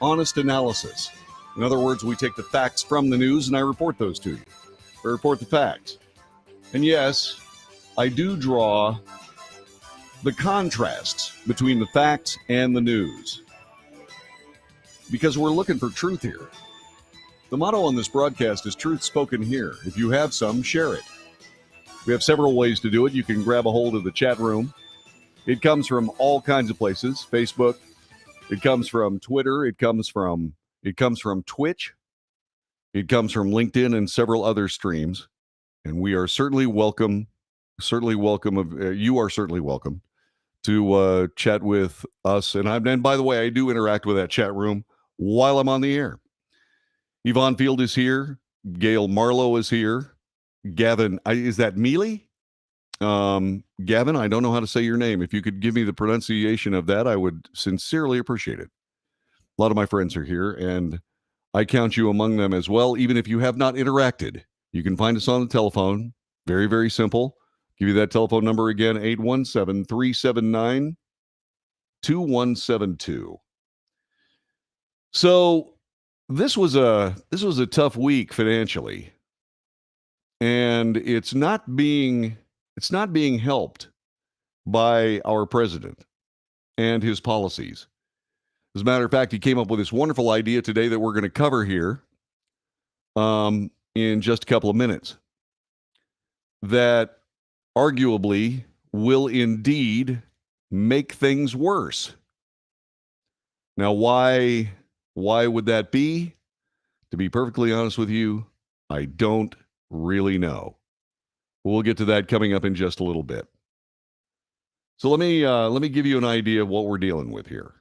honest analysis. In other words, we take the facts from the news and I report those to you. I report the facts. And yes, I do draw the contrasts between the facts and the news, because we're looking for truth here. The motto on this broadcast is truth spoken here. If you have some, share it. We have several ways to do it. You can grab a hold of the chat room. It comes from all kinds of places. Facebook. It comes from Twitter. It comes from Twitch. It comes from LinkedIn and several other streams. And we are certainly welcome. You are certainly welcome to chat with us. And by the way, I do interact with that chat room while I'm on the air. Yvonne Field is here. Gail Marlowe is here. Gavin, is that Mealy? Gavin, I don't know how to say your name. If you could give me the pronunciation of that, I would sincerely appreciate it. A lot of my friends are here, and I count you among them as well, even if you have not interacted. You can find us on the telephone. Very, very simple. Give you that telephone number again, 817-379-2172. So this was a tough week financially, and it's not being helped by our president and his policies. As a matter of fact, he came up with this wonderful idea today that we're going to cover here in just a couple of minutes, that arguably will indeed make things worse. Now, why would that be? To be perfectly honest with you, I don't really know. We'll get to that coming up in just a little bit. So let me give you an idea of what we're dealing with here.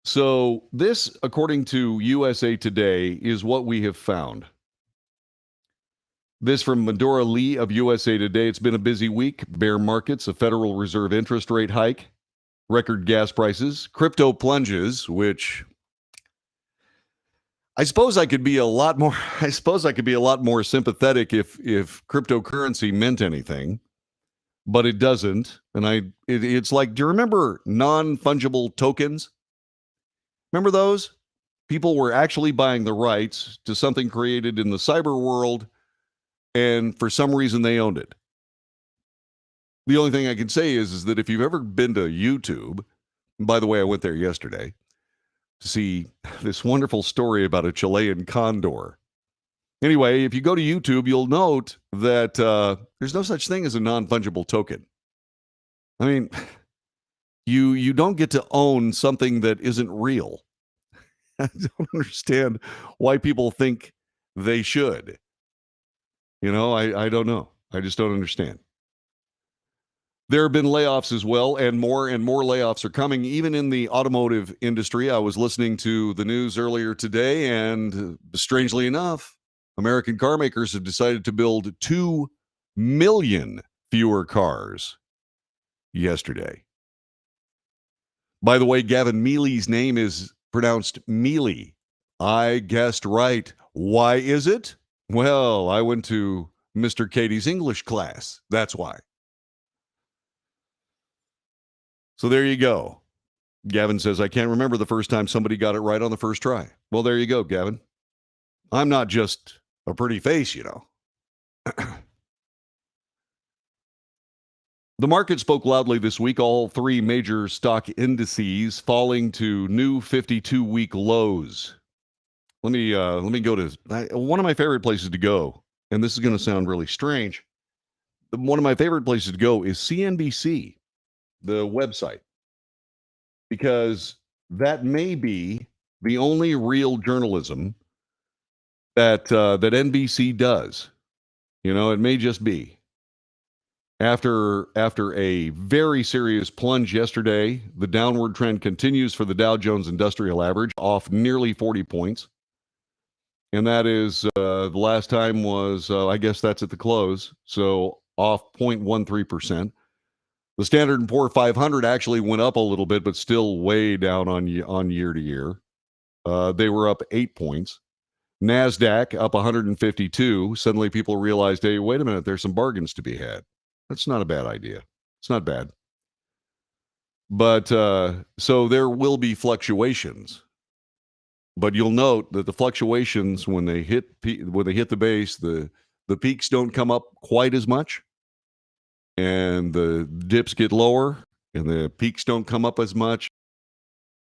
So this, according to USA Today, is what we have found. This from Medora Lee of USA Today. It's been a busy week. Bear markets, a Federal Reserve interest rate hike, record gas prices, crypto plunges, which I suppose I could be a lot more sympathetic if cryptocurrency meant anything, but it doesn't. And it's like, do you remember non-fungible tokens? Remember those? People were actually buying the rights to something created in the cyber world, and for some reason they owned it. The only thing I can say is that if you've ever been to YouTube, and by the way, I went there yesterday to see this wonderful story about a Chilean condor. Anyway, if you go to YouTube, you'll note that there's no such thing as a non-fungible token. I mean, you don't get to own something that isn't real. I don't understand why people think they should. You know, I don't know. I just don't understand. There have been layoffs as well, and more layoffs are coming, even in the automotive industry. I was listening to the news earlier today, and strangely enough, American car makers have decided to build 2 million fewer cars yesterday. By the way, Gavin Mealy's name is pronounced Mealy. I guessed right. Why is it? Well, I went to Mr. Katie's English class. That's why. So there you go. Gavin says, I can't remember the first time somebody got it right on the first try. Well, there you go, Gavin. I'm not just a pretty face, you know. The market spoke loudly this week, all three major stock indices falling to new 52-week lows. Let me go to one of my favorite places to go, and this is going to sound really strange. One of my favorite places to go is CNBC, the website, because that may be the only real journalism that NBC does. You know, it may just be. After a very serious plunge yesterday, the downward trend continues for the Dow Jones Industrial Average, off nearly 40 points. And that is, the last time was, I guess that's at the close, so off 0.13%. The Standard & Poor 500 actually went up a little bit, but still way down on year to year. They were up 8 points. NASDAQ up 152. Suddenly people realized, hey, wait a minute, there's some bargains to be had. That's not a bad idea. It's not bad. But so there will be fluctuations. But you'll note that the fluctuations, when they hit the base, the peaks don't come up quite as much, and the dips get lower, and the peaks don't come up as much,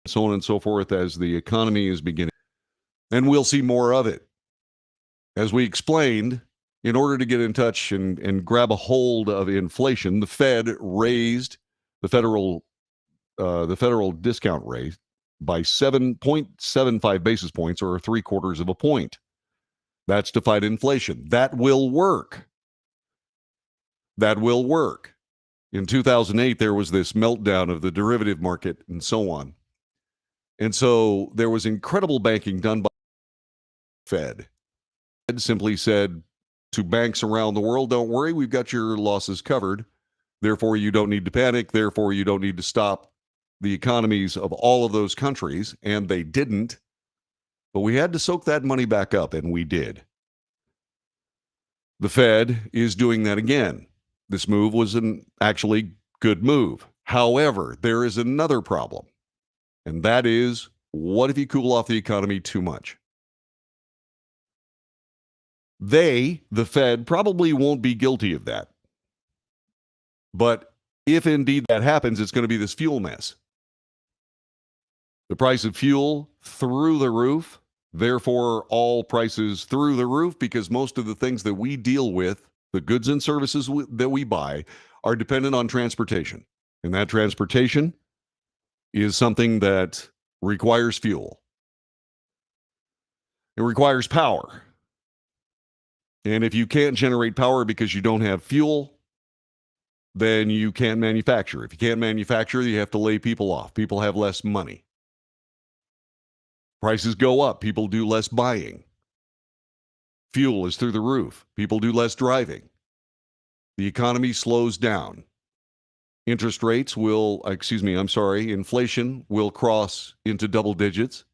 so on and so forth, as the economy is beginning. And we'll see more of it. As we explained, in order to get in touch and grab a hold of inflation, the Fed raised the federal discount rate by 7.75 basis points, or 0.75 of a point. That's to fight inflation. That will work. That will work. In 2008, there was this meltdown of the derivative market and so on. And so there was incredible banking done by the Fed. Fed simply said to banks around the world, don't worry, we've got your losses covered. Therefore, you don't need to panic. Therefore, you don't need to stop the economies of all of those countries. And they didn't. But we had to soak that money back up, and we did. The Fed is doing that again. This move was an actually good move. However, there is another problem. And that is, what if you cool off the economy too much? The Fed, probably won't be guilty of that. But if indeed that happens, it's going to be this fuel mess. The price of fuel through the roof, therefore all prices through the roof, because most of the things that we deal with, the goods and services that we buy, are dependent on transportation. And that transportation is something that requires fuel. It requires power. And if you can't generate power because you don't have fuel, then you can't manufacture. If you can't manufacture, you have to lay people off. People have less money. Prices go up. People do less buying. Fuel is through the roof. People do less driving. The economy slows down. Inflation will cross into double digits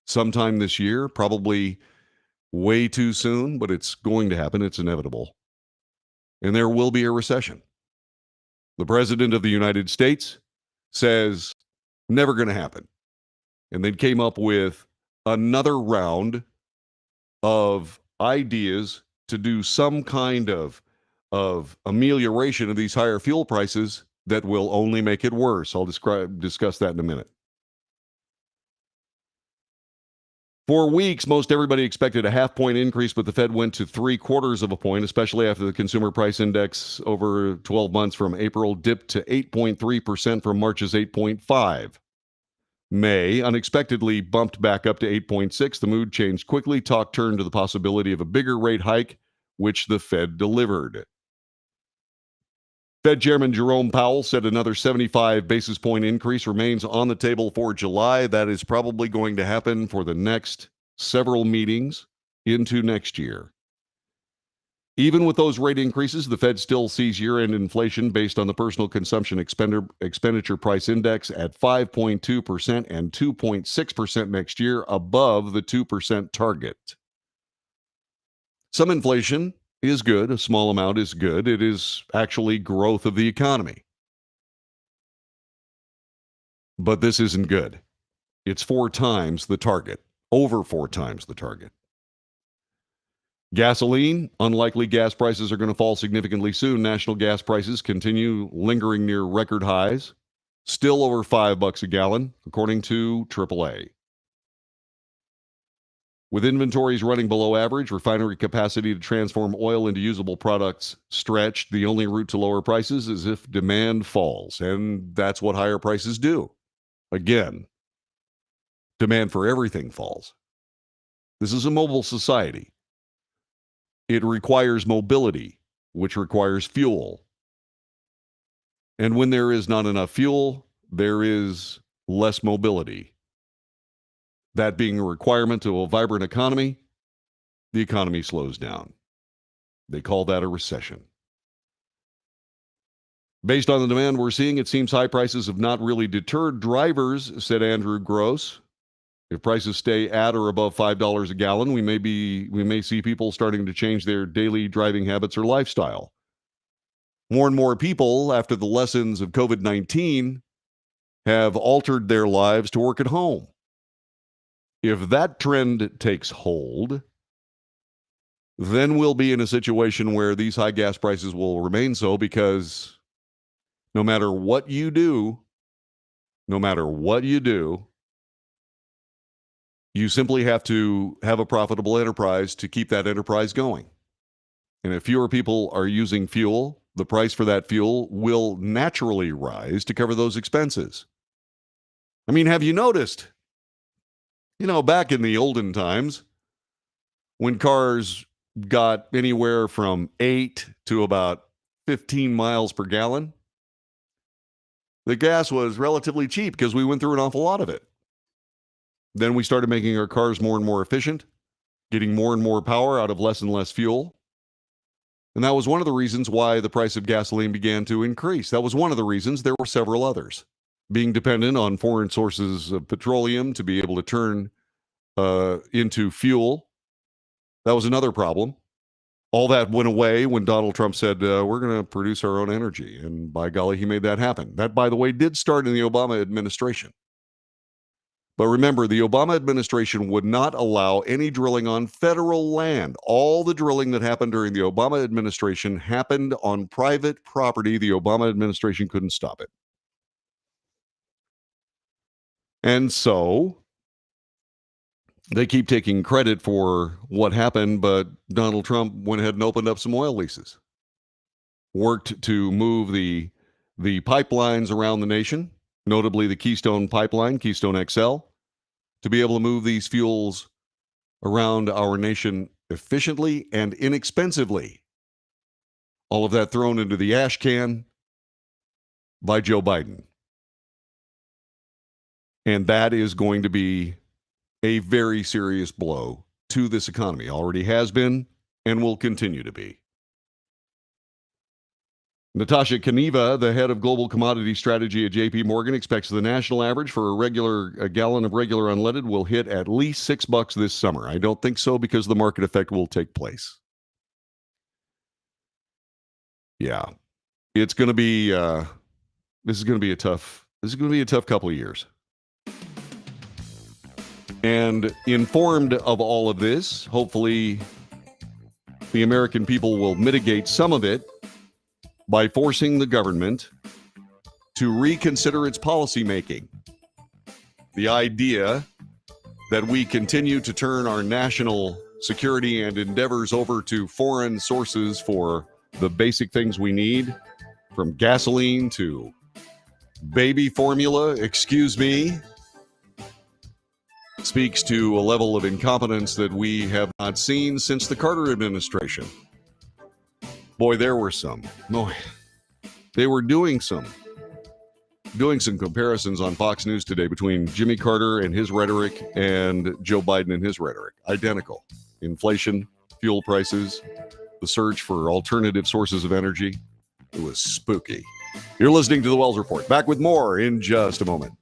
sometime this year, probably way too soon, but it's going to happen. It's inevitable. And there will be a recession. The President of the United States says, never going to happen. And then came up with another round of ideas to do some kind of amelioration of these higher fuel prices that will only make it worse. I'll discuss that in a minute. For weeks, most everybody expected a half-point increase, but the Fed went to 0.75 of a point, especially after the consumer price index over 12 months from April dipped to 8.3% from March's 8.5. May unexpectedly bumped back up to 8.6. The mood changed quickly. Talk turned to the possibility of a bigger rate hike, which the Fed delivered. Fed Chairman Jerome Powell said another 75 basis point increase remains on the table for July. That is probably going to happen for the next several meetings into next year. Even with those rate increases, the Fed still sees year-end inflation based on the personal consumption expenditure price index at 5.2% and 2.6% next year, above the 2% target. Some inflation is good. A small amount is good. It is actually growth of the economy. But this isn't good. It's 4 times the target, over 4 times the target. Gasoline, unlikely gas prices are going to fall significantly soon. National gas prices continue lingering near record highs, still over $5 a gallon, according to AAA. With inventories running below average, refinery capacity to transform oil into usable products stretched, the only route to lower prices is if demand falls. And that's what higher prices do. Again, demand for everything falls. This is a mobile society. It requires mobility, which requires fuel. And when there is not enough fuel, there is less mobility. That being a requirement of a vibrant economy, the economy slows down. They call that a recession. Based on the demand we're seeing, it seems high prices have not really deterred drivers, said Andrew Gross. If prices stay at or above $5 a gallon, we may see people starting to change their daily driving habits or lifestyle. More and more people, after the lessons of COVID-19, have altered their lives to work at home. If that trend takes hold, then we'll be in a situation where these high gas prices will remain so, because no matter what you do, you simply have to have a profitable enterprise to keep that enterprise going. And if fewer people are using fuel, the price for that fuel will naturally rise to cover those expenses. I mean, have you noticed? Back in the olden times, when cars got anywhere from 8 to about 15 miles per gallon, the gas was relatively cheap because we went through an awful lot of it. Then we started making our cars more and more efficient, getting more and more power out of less and less fuel. And that was one of the reasons why the price of gasoline began to increase. That was one of the reasons. There were several others. Being dependent on foreign sources of petroleum to be able to turn into fuel, that was another problem. All that went away when Donald Trump said, we're going to produce our own energy. And by golly, he made that happen. That, by the way, did start in the Obama administration. But remember, the Obama administration would not allow any drilling on federal land. All the drilling that happened during the Obama administration happened on private property. The Obama administration couldn't stop it. And so they keep taking credit for what happened, but Donald Trump went ahead and opened up some oil leases, worked to move the pipelines around the nation, notably the Keystone Pipeline, Keystone XL, to be able to move these fuels around our nation efficiently and inexpensively. All of that thrown into the ash can by Joe Biden. And that is going to be a very serious blow to this economy. Already has been and will continue to be. Natasha Kaneva, the head of global commodity strategy at JP Morgan, expects the national average for a gallon of regular unleaded will hit at least $6 this summer. I don't think so, because the market effect will take place. Yeah, it's going to be this is going to be a tough couple of years. And informed of all of this, hopefully the American people will mitigate some of it by forcing the government to reconsider its policymaking. The idea that we continue to turn our national security and endeavors over to foreign sources for the basic things we need, from gasoline to baby formula, speaks to a level of incompetence that we have not seen since the Carter administration. Boy, there were some. Boy, they were doing some comparisons on Fox News today between Jimmy Carter and his rhetoric and Joe Biden and his rhetoric. Identical. Inflation, fuel prices, the search for alternative sources of energy. It was spooky. You're listening to the Wells Report. Back with more in just a moment.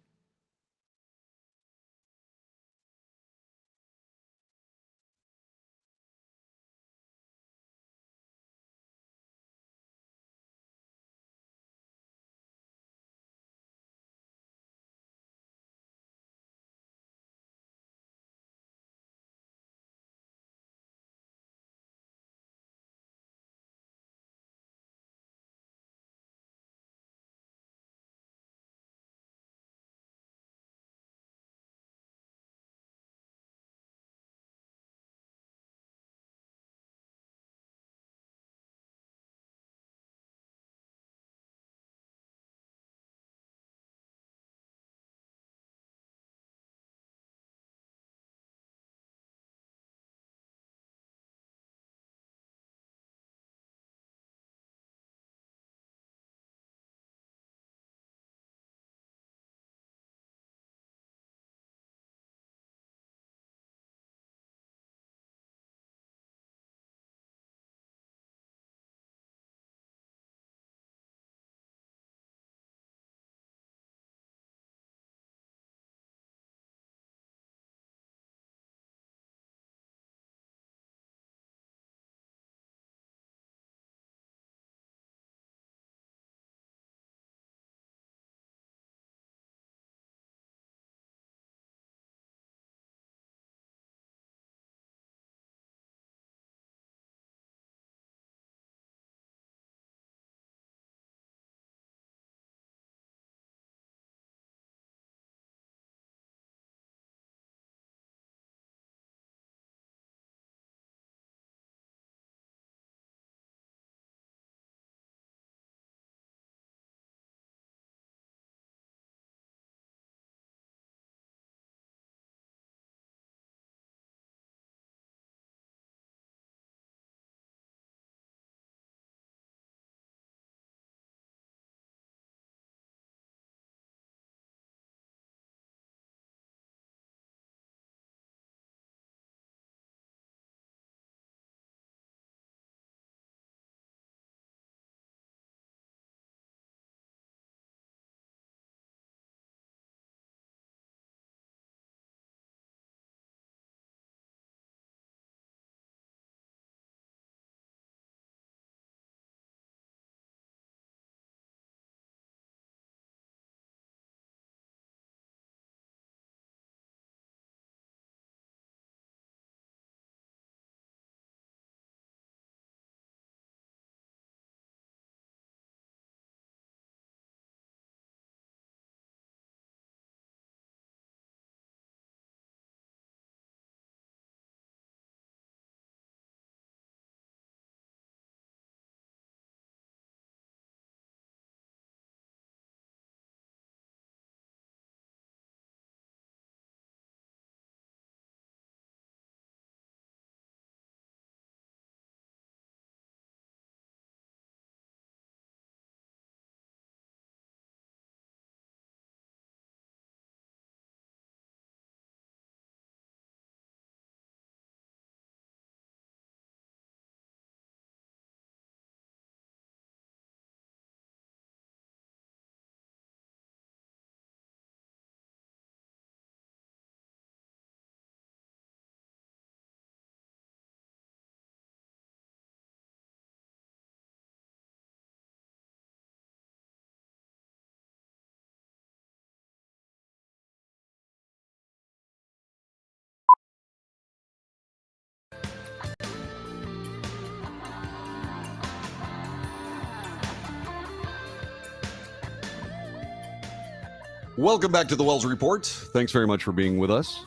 Welcome back to the Wells Report. Thanks very much for being with us.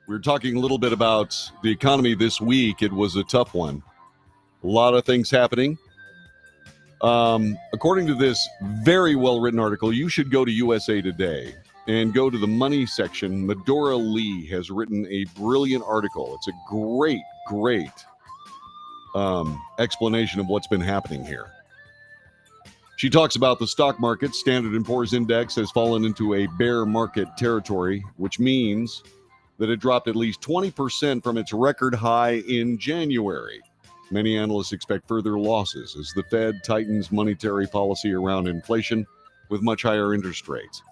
We were talking a little bit about the economy this week. It was a tough one. A lot of things happening. According to this very well-written article, you should go to USA Today and go to the money section. Medora Lee has written a brilliant article. It's a great explanation of what's been happening here. She talks about the stock market. Standard & Poor's Index has fallen into a bear market territory, which means that it dropped at least 20% from its record high in January. Many analysts expect further losses as the Fed tightens monetary policy around inflation with much higher interest rates.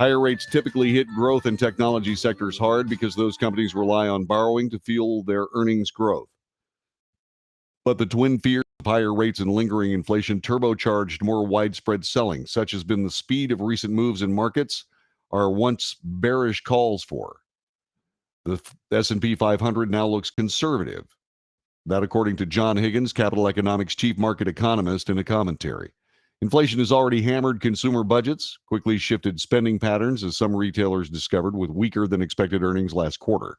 Higher rates typically hit growth and technology sectors hard because those companies rely on borrowing to fuel their earnings growth. But the twin fears of higher rates and lingering inflation turbocharged more widespread selling, such has been the speed of recent moves in markets are once bearish calls for. The S&P 500 now looks conservative. That according to John Higgins, Capital Economics chief market economist, in a commentary. Inflation has already hammered consumer budgets, quickly shifted spending patterns as some retailers discovered with weaker than expected earnings last quarter.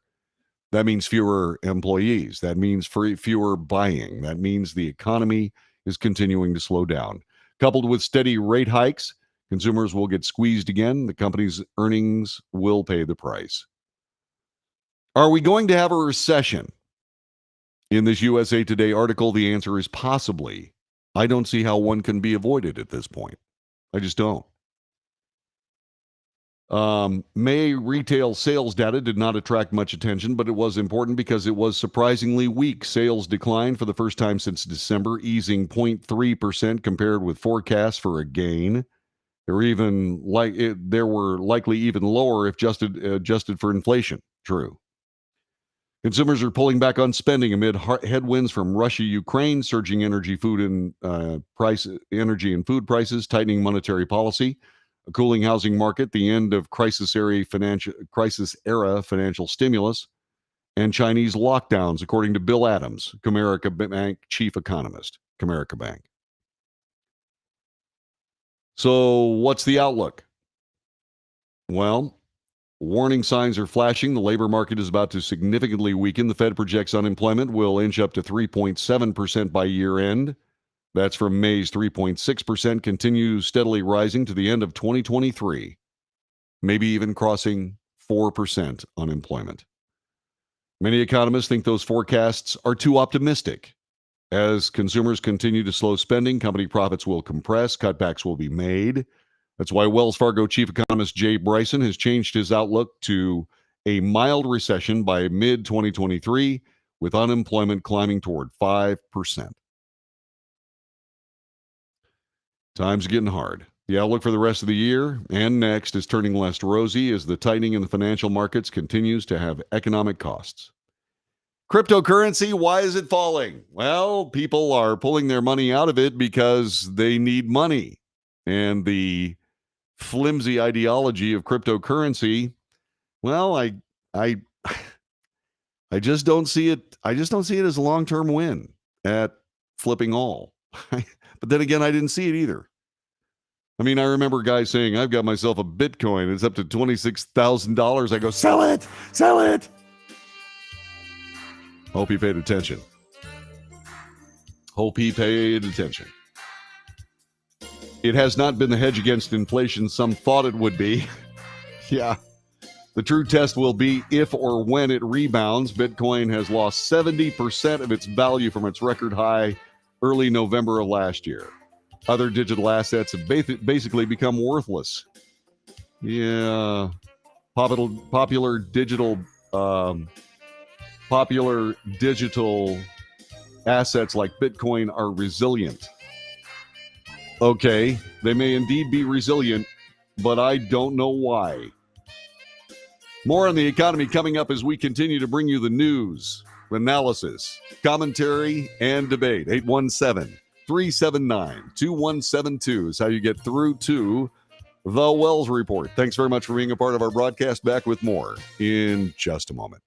That means fewer employees. That means fewer buying. That means the economy is continuing to slow down. Coupled with steady rate hikes, consumers will get squeezed again. The company's earnings will pay the price. Are we going to have a recession? In this USA Today article, the answer is possibly. I don't see how one can be avoided at this point. I just don't. May retail sales data did not attract much attention, but it was important because it was surprisingly weak. Sales declined for the first time since December, easing 0.3% compared with forecasts for a gain. There were likely even lower if adjusted for inflation. True. Consumers are pulling back on spending amid headwinds from Russia, Ukraine, surging energy and food prices, tightening monetary policy, a cooling housing market, the end of crisis-era financial stimulus, and Chinese lockdowns, according to Bill Adams, Comerica Bank chief economist, Comerica Bank. So, what's the outlook? Well, warning signs are flashing. The labor market is about to significantly weaken. The Fed projects unemployment will inch up to 3.7% by year end. That's from May's 3.6%, continues steadily rising to the end of 2023, maybe even crossing 4% unemployment. Many economists think those forecasts are too optimistic. As consumers continue to slow spending, company profits will compress, cutbacks will be made. That's why Wells Fargo chief economist Jay Bryson has changed his outlook to a mild recession by mid-2023, with unemployment climbing toward 5%. Times are getting hard. The outlook for the rest of the year and next is turning less rosy as the tightening in the financial markets continues to have economic costs. Cryptocurrency, why is it falling? Well, people are pulling their money out of it because they need money. And the flimsy ideology of cryptocurrency, well, I just don't see it. I just don't see it as a long-term win at flipping all. But then again, I didn't see it either. I mean, I remember guys saying, I've got myself a Bitcoin. It's up to $26,000. I go, sell it, sell it. Hope he paid attention. It has not been the hedge against inflation some thought it would be. Yeah. The true test will be if or when it rebounds. Bitcoin has lost 70% of its value from its record high early November of last year. Other digital assets have basically become worthless. Yeah. Popular digital assets like Bitcoin are resilient. Okay, they may indeed be resilient, but I don't know why. More on the economy coming up as we continue to bring you the news, analysis, commentary, and debate. 817-379-2172 is how you get through to The Wells Report. Thanks very much for being a part of our broadcast. Back with more in just a moment.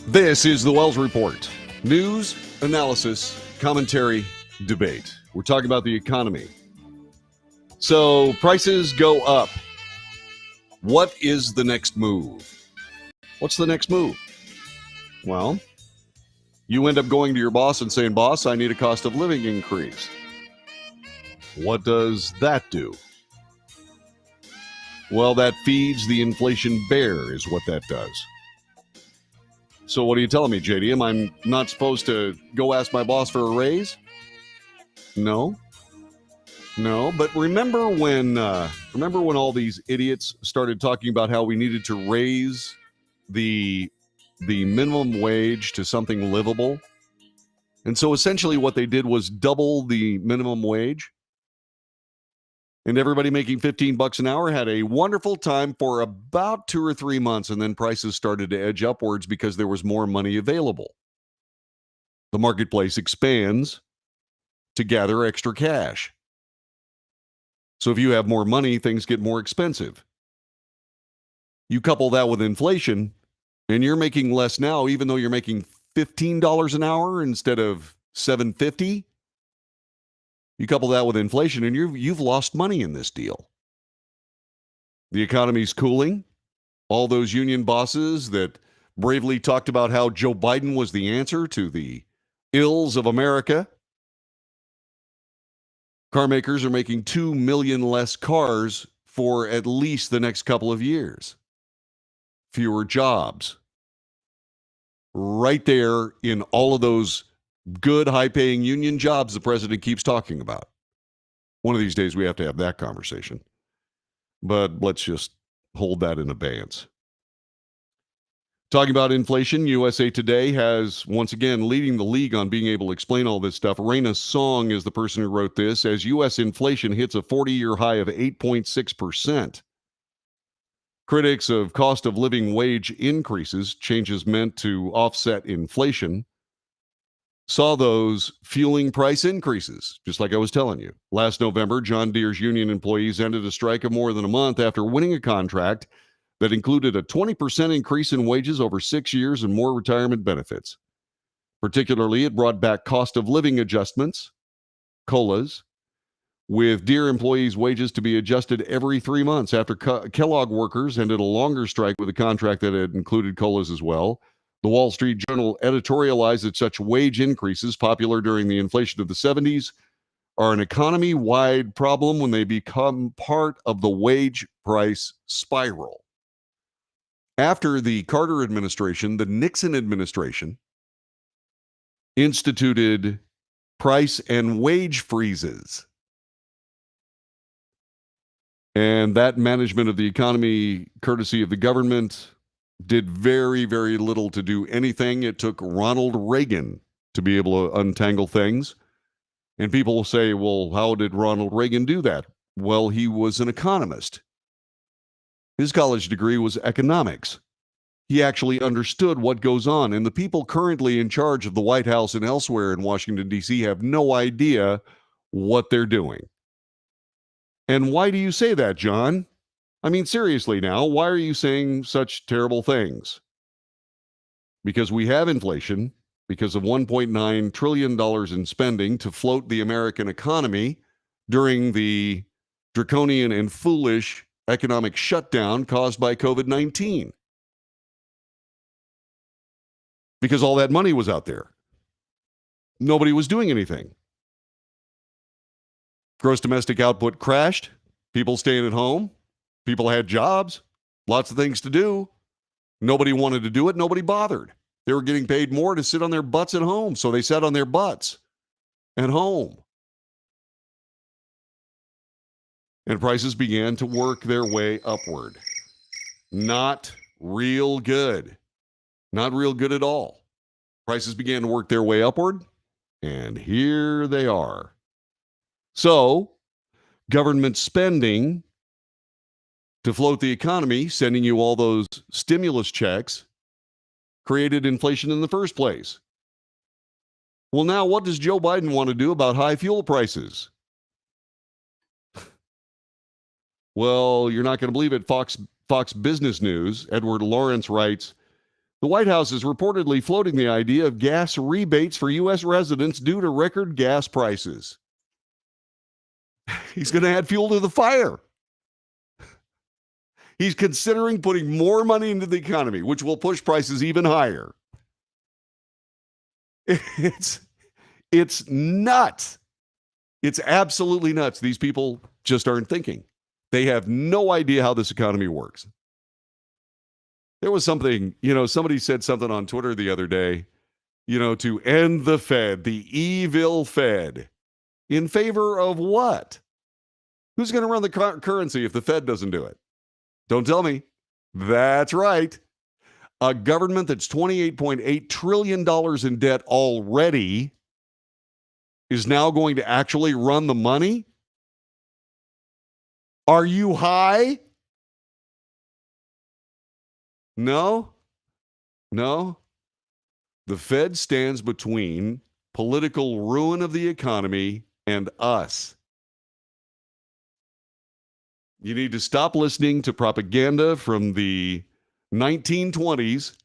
This is the Wells Report. News, analysis, commentary, debate. We're talking about the economy. So prices go up. What is the next move? What's the next move? Well, you end up going to your boss and saying, boss, I need a cost of living increase. What does that do? Well, that feeds the inflation bear is what that does. So what are you telling me, JD? Am I not supposed to go ask my boss for a raise? No, but remember when all these idiots started talking about how we needed to raise the minimum wage to something livable? And so essentially what they did was double the minimum wage. And everybody making $15 an hour had a wonderful time for about 2 or 3 months, and then prices started to edge upwards because there was more money available. The marketplace expands to gather extra cash. So if you have more money, things get more expensive. You couple that with inflation, and you're making less now, even though you're making $15 an hour instead of $7.50. You couple that with inflation, and you've lost money in this deal. The economy's cooling. All those union bosses that bravely talked about how Joe Biden was the answer to the ills of America. Car makers are making 2 million less cars for at least the next couple of years. Fewer jobs. Right there in all of those good, high-paying union jobs the president keeps talking about. One of these days we have to have that conversation. But let's just hold that in abeyance. Talking about inflation, USA Today has, once again, leading the league on being able to explain all this stuff. Raina Song is the person who wrote this, as U.S. inflation hits a 40-year high of 8.6%. Critics of cost of living wage increases, changes meant to offset inflation, saw those fueling price increases, just like I was telling you. Last November, John Deere's union employees ended a strike of more than a month after winning a contract that included a 20% increase in wages over 6 years and more retirement benefits. Particularly, it brought back cost of living adjustments, COLAs, with Deere employees' wages to be adjusted every 3 months. After Kellogg workers ended a longer strike with a contract that had included COLAs as well. The Wall Street Journal editorialized that such wage increases, popular during the inflation of the 70s, are an economy-wide problem when they become part of the wage price spiral. After the Carter administration, the Nixon administration instituted price and wage freezes. And that management of the economy, courtesy of the government, did very, very little to do anything. It took Ronald Reagan to be able to untangle things. And people will say, well, how did Ronald Reagan do that? Well, he was an economist. His college degree was economics. He actually understood what goes on. And the people currently in charge of the White House and elsewhere in Washington, D.C. have no idea what they're doing. And why do you say that, John? I mean, seriously now, why are you saying such terrible things? Because we have inflation, because of $1.9 trillion in spending to float the American economy during the draconian and foolish economic shutdown caused by COVID-19. Because all that money was out there. Nobody was doing anything. Gross domestic output crashed. People staying at home. People had jobs, lots of things to do. Nobody wanted to do it. Nobody bothered. They were getting paid more to sit on their butts at home, so they sat on their butts at home. And prices began to work their way upward. Not real good. Not real good at all. Prices began to work their way upward, and here they are. So, government spending to float the economy, sending you all those stimulus checks, created inflation in the first place. Well, now what does Joe Biden want to do about high fuel prices? Well, you're not going to believe it. Fox Business News, Edward Lawrence writes, The White House is reportedly floating the idea of gas rebates for U.S. residents due to record gas prices. He's going to add fuel to the fire. He's considering putting more money into the economy, which will push prices even higher. It's nuts. It's absolutely nuts. These people just aren't thinking. They have no idea how this economy works. There was something, somebody said something on Twitter the other day, to end the Fed, the evil Fed. In favor of what? Who's going to run the currency if the Fed doesn't do it? Don't tell me. That's right. A government that's $28.8 trillion in debt already is now going to actually run the money? Are you high? No. The Fed stands between political ruin of the economy and us. You need to stop listening to propaganda from the 1920s.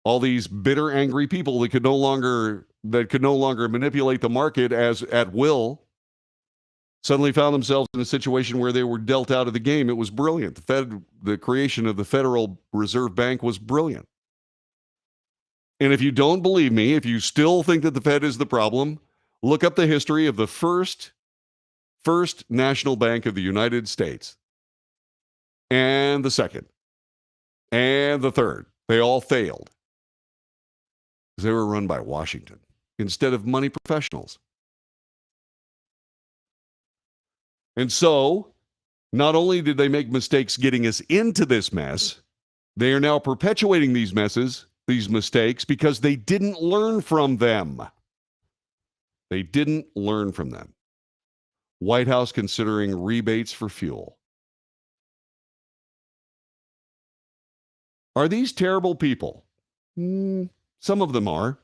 All these bitter, angry people that could no longer manipulate the market as at will suddenly found themselves in a situation where they were dealt out of the game. It was brilliant. The creation of the Federal Reserve Bank was brilliant. And if you don't believe me, if you still think that the Fed is the problem, look up the history of the first national bank of the United States, and the second, and the third. They all failed because they were run by Washington instead of money professionals. And so, not only did they make mistakes getting us into this mess, they are now perpetuating these mistakes, because they didn't learn from them. They didn't learn from them. White House considering rebates for fuel. Are these terrible people? Some of them are.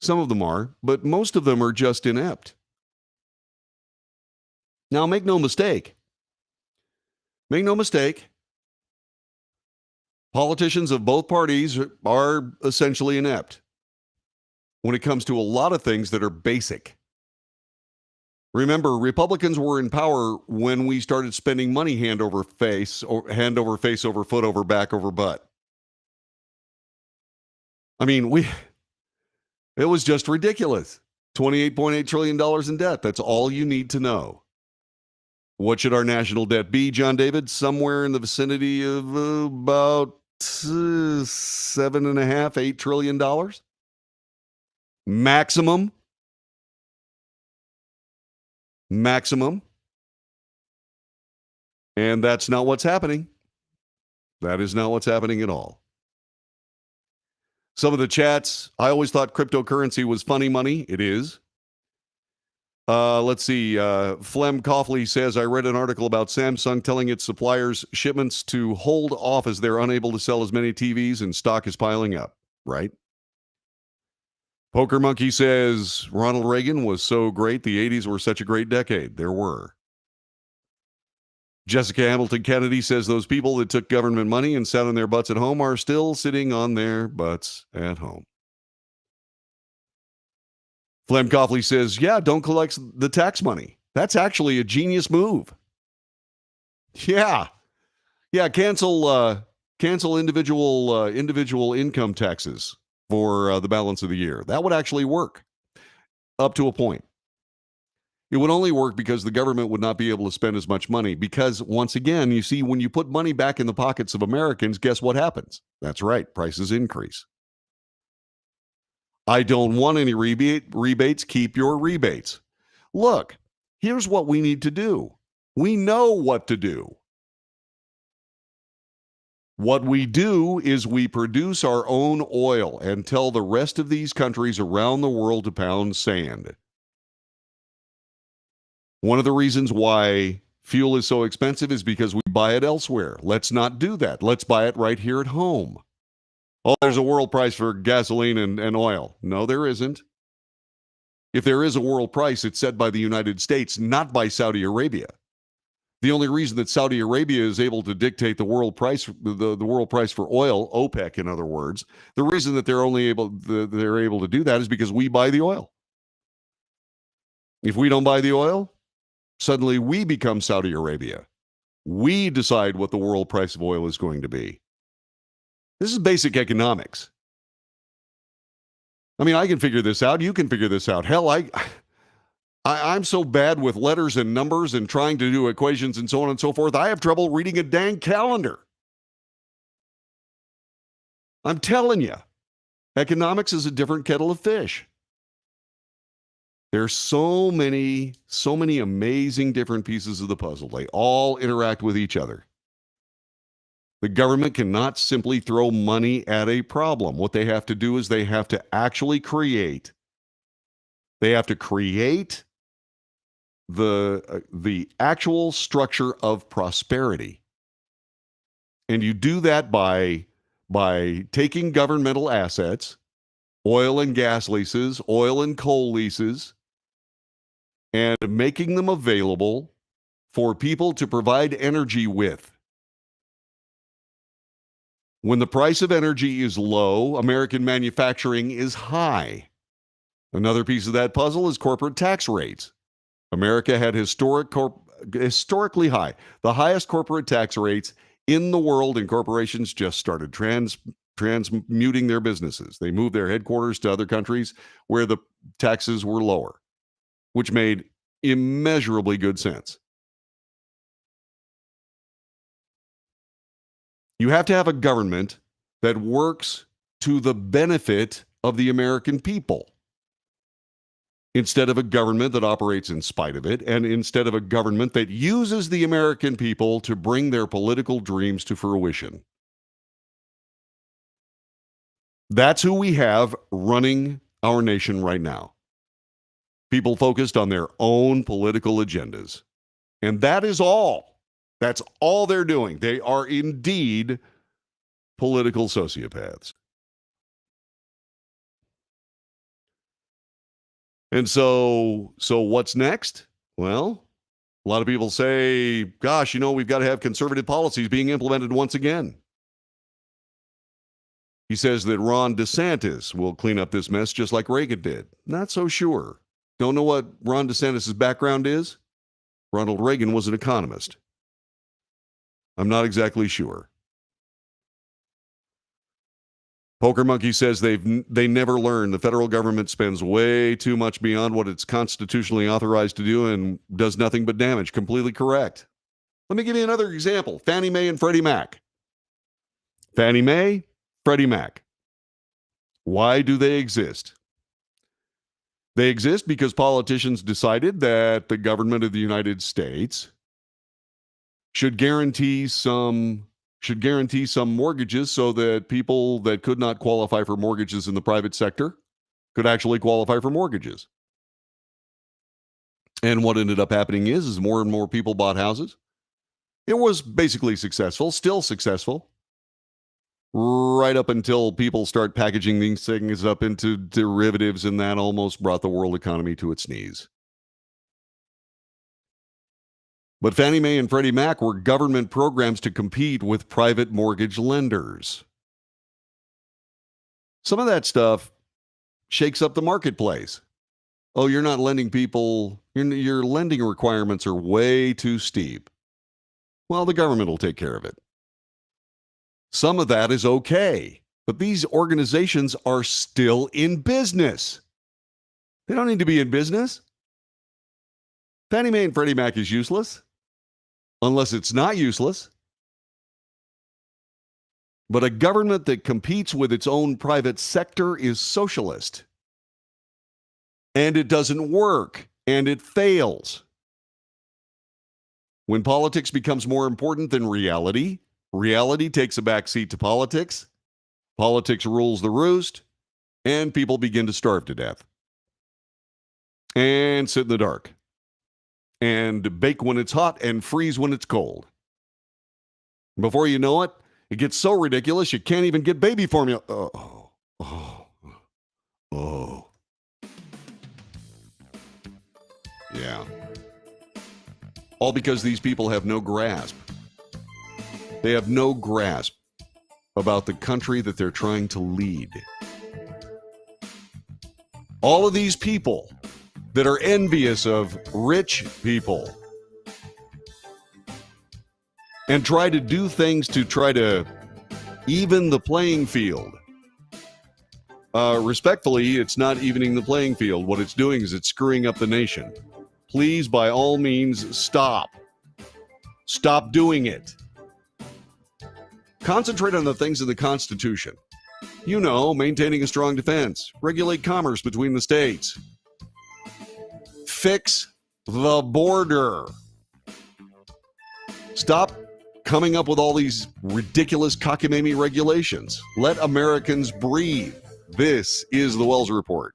Some of them are, but most of them are just inept. Now, make no mistake. Make no mistake. Politicians of both parties are essentially inept when it comes to a lot of things that are basic. Remember, Republicans were in power when we started spending money hand over face, over foot, over back, over butt. I mean, it was just ridiculous. $28.8 trillion in debt. That's all you need to know. What should our national debt be, John David? Somewhere in the vicinity of about $7.5–8 trillion? Maximum. And that's not what's happening. That is not what's happening at all. Some of the chats, I always thought cryptocurrency was funny money. It is. Let's see. Flem Coughley says, I read an article about Samsung telling its suppliers shipments to hold off as they're unable to sell as many TVs and stock is piling up. Right? Poker Monkey says, Ronald Reagan was so great. The 80s were such a great decade. There were. Jessica Hamilton Kennedy says those people that took government money and sat on their butts at home are still sitting on their butts at home. Flem Coughley says, yeah, don't collect the tax money. That's actually a genius move. Yeah, cancel individual income taxes for the balance of the year. That would actually work up to a point. It would only work because the government would not be able to spend as much money because, once again, you see, when you put money back in the pockets of Americans, guess what happens? That's right, prices increase. I don't want any rebates. Keep your rebates. Look, here's what we need to do. We know what to do. What we do is we produce our own oil and tell the rest of these countries around the world to pound sand. One of the reasons why fuel is so expensive is because we buy it elsewhere. Let's not do that. Let's buy it right here at home. Oh, there's a world price for gasoline and oil. No, there isn't. If there is a world price, it's set by the United States, not by Saudi Arabia. The only reason that Saudi Arabia is able to dictate the world price, the world price for oil, OPEC, in other words, the reason that they're able to do that is because we buy the oil. If we don't buy the oil, suddenly we become Saudi Arabia. We decide what the world price of oil is going to be. This is basic economics. I mean, I can figure this out. You can figure this out. Hell, I'm so bad with letters and numbers and trying to do equations and so on and so forth, I have trouble reading a dang calendar. I'm telling you, economics is a different kettle of fish. There's so many amazing different pieces of the puzzle. They all interact with each other. The government cannot simply throw money at a problem. What they have to do is they have to actually create. They have to create the actual structure of prosperity. And you do that by taking governmental assets, oil and gas leases, oil and coal leases, and making them available for people to provide energy with. When the price of energy is low, American manufacturing is high. Another piece of that puzzle is corporate tax rates. America had historically high, the highest corporate tax rates in the world, and corporations just started transmuting their businesses. They moved their headquarters to other countries where the taxes were lower, which made immeasurably good sense. You have to have a government that works to the benefit of the American people, instead of a government that operates in spite of it, and instead of a government that uses the American people to bring their political dreams to fruition. That's who we have running our nation right now. People focused on their own political agendas. And that is all. That's all they're doing. They are indeed political sociopaths. And so what's next? Well, a lot of people say, gosh, we've got to have conservative policies being implemented once again. He says that Ron DeSantis will clean up this mess just like Reagan did. Not so sure. Don't know what Ron DeSantis' background is? Ronald Reagan was an economist. I'm not exactly sure. Poker Monkey says they never learn. The federal government spends way too much beyond what it's constitutionally authorized to do and does nothing but damage. Completely correct. Let me give you another example. Fannie Mae and Freddie Mac. Fannie Mae, Freddie Mac. Why do they exist? They exist because politicians decided that the government of the United States should guarantee some mortgages so that people that could not qualify for mortgages in the private sector could actually qualify for mortgages. And what ended up happening is more and more people bought houses. It was basically successful, still successful, right up until people start packaging these things up into derivatives, and that almost brought the world economy to its knees. But Fannie Mae and Freddie Mac were government programs to compete with private mortgage lenders. Some of that stuff shakes up the marketplace. Oh, you're not lending people, your lending requirements are way too steep. Well, the government will take care of it. Some of that is okay, but these organizations are still in business. They don't need to be in business. Fannie Mae and Freddie Mac is useless, unless it's not useless. But a government that competes with its own private sector is socialist. And it doesn't work, and it fails. When politics becomes more important than reality, reality takes a backseat to politics, politics rules the roost, and people begin to starve to death. And sit in the dark. And bake when it's hot and freeze when it's cold. Before you know it, it gets so ridiculous you can't even get baby formula. Yeah. All because these people have no grasp. They have no grasp about the country that they're trying to lead. All of these people that are envious of rich people and try to do things to try to even the playing field. Respectfully, it's not evening the playing field. What it's doing is it's screwing up the nation. Please, by all means, stop. Stop doing it. Concentrate on the things in the Constitution. You know, maintaining a strong defense, regulate commerce between the states, fix the border. Stop coming up with all these ridiculous cockamamie regulations. Let Americans breathe. This is the Wells Report.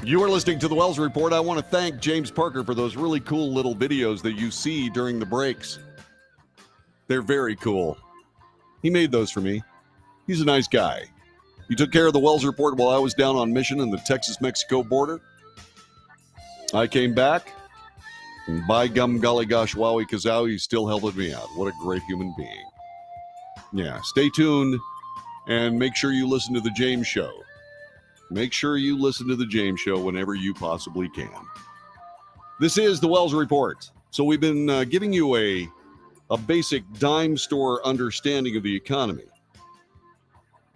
You are listening to the Wells Report. I want to thank James Parker for those really cool little videos that you see during the breaks. They're very cool. He made those for me. He's a nice guy. He took care of the Wells Report while I was down on mission in the Texas-Mexico border. I came back, and by gum golly gosh wowie kazow, he's still helping me out. What a great human being. Yeah, stay tuned and make sure you listen to the James Show. Make sure you listen to the James Show whenever you possibly can. This is the Wells Report. So we've been giving you a basic dime store understanding of the economy.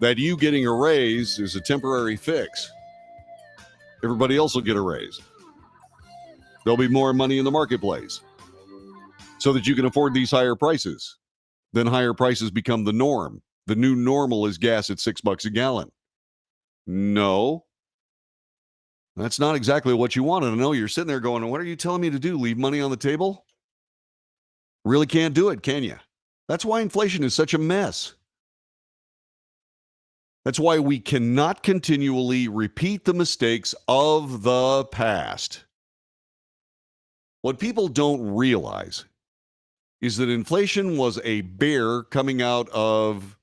That you getting a raise is a temporary fix. Everybody else will get a raise. There'll be more money in the marketplace so that you can afford these higher prices. then higher prices become the norm. The new normal is gas at $6 a gallon. No, that's not exactly what you wanted to know. You're sitting there going, what are you telling me to do? Leave money on the table? Really can't do it, can you? That's why inflation is such a mess. That's why we cannot continually repeat the mistakes of the past. What people don't realize is that inflation was a bear coming out of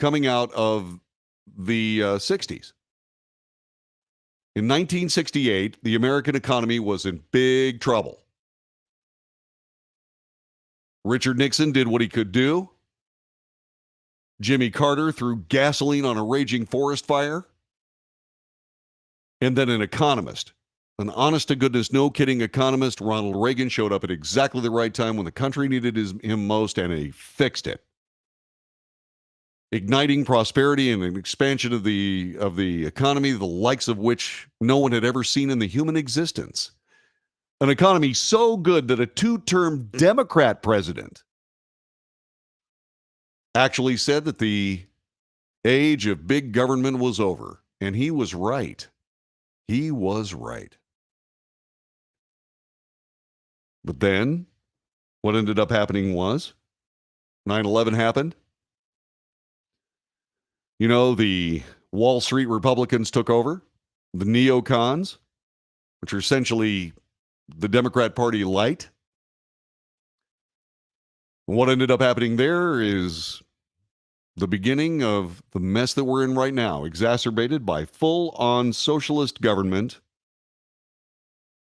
the 60s. In 1968, the American economy was in big trouble. Richard Nixon did what he could do. Jimmy Carter threw gasoline on a raging forest fire. And then an economist, an honest-to-goodness, no-kidding economist, Ronald Reagan, showed up at exactly the right time when the country needed him most, and he fixed it. Igniting prosperity and an expansion of the economy, the likes of which no one had ever seen in the human existence. An economy so good that a two-term Democrat president actually said that the age of big government was over. And he was right. He was right. But then, what ended up happening was 9/11 happened. You know, the Wall Street Republicans took over, the neocons, which are essentially the Democrat Party light. What ended up happening there is the beginning of the mess that we're in right now, exacerbated by full-on socialist government.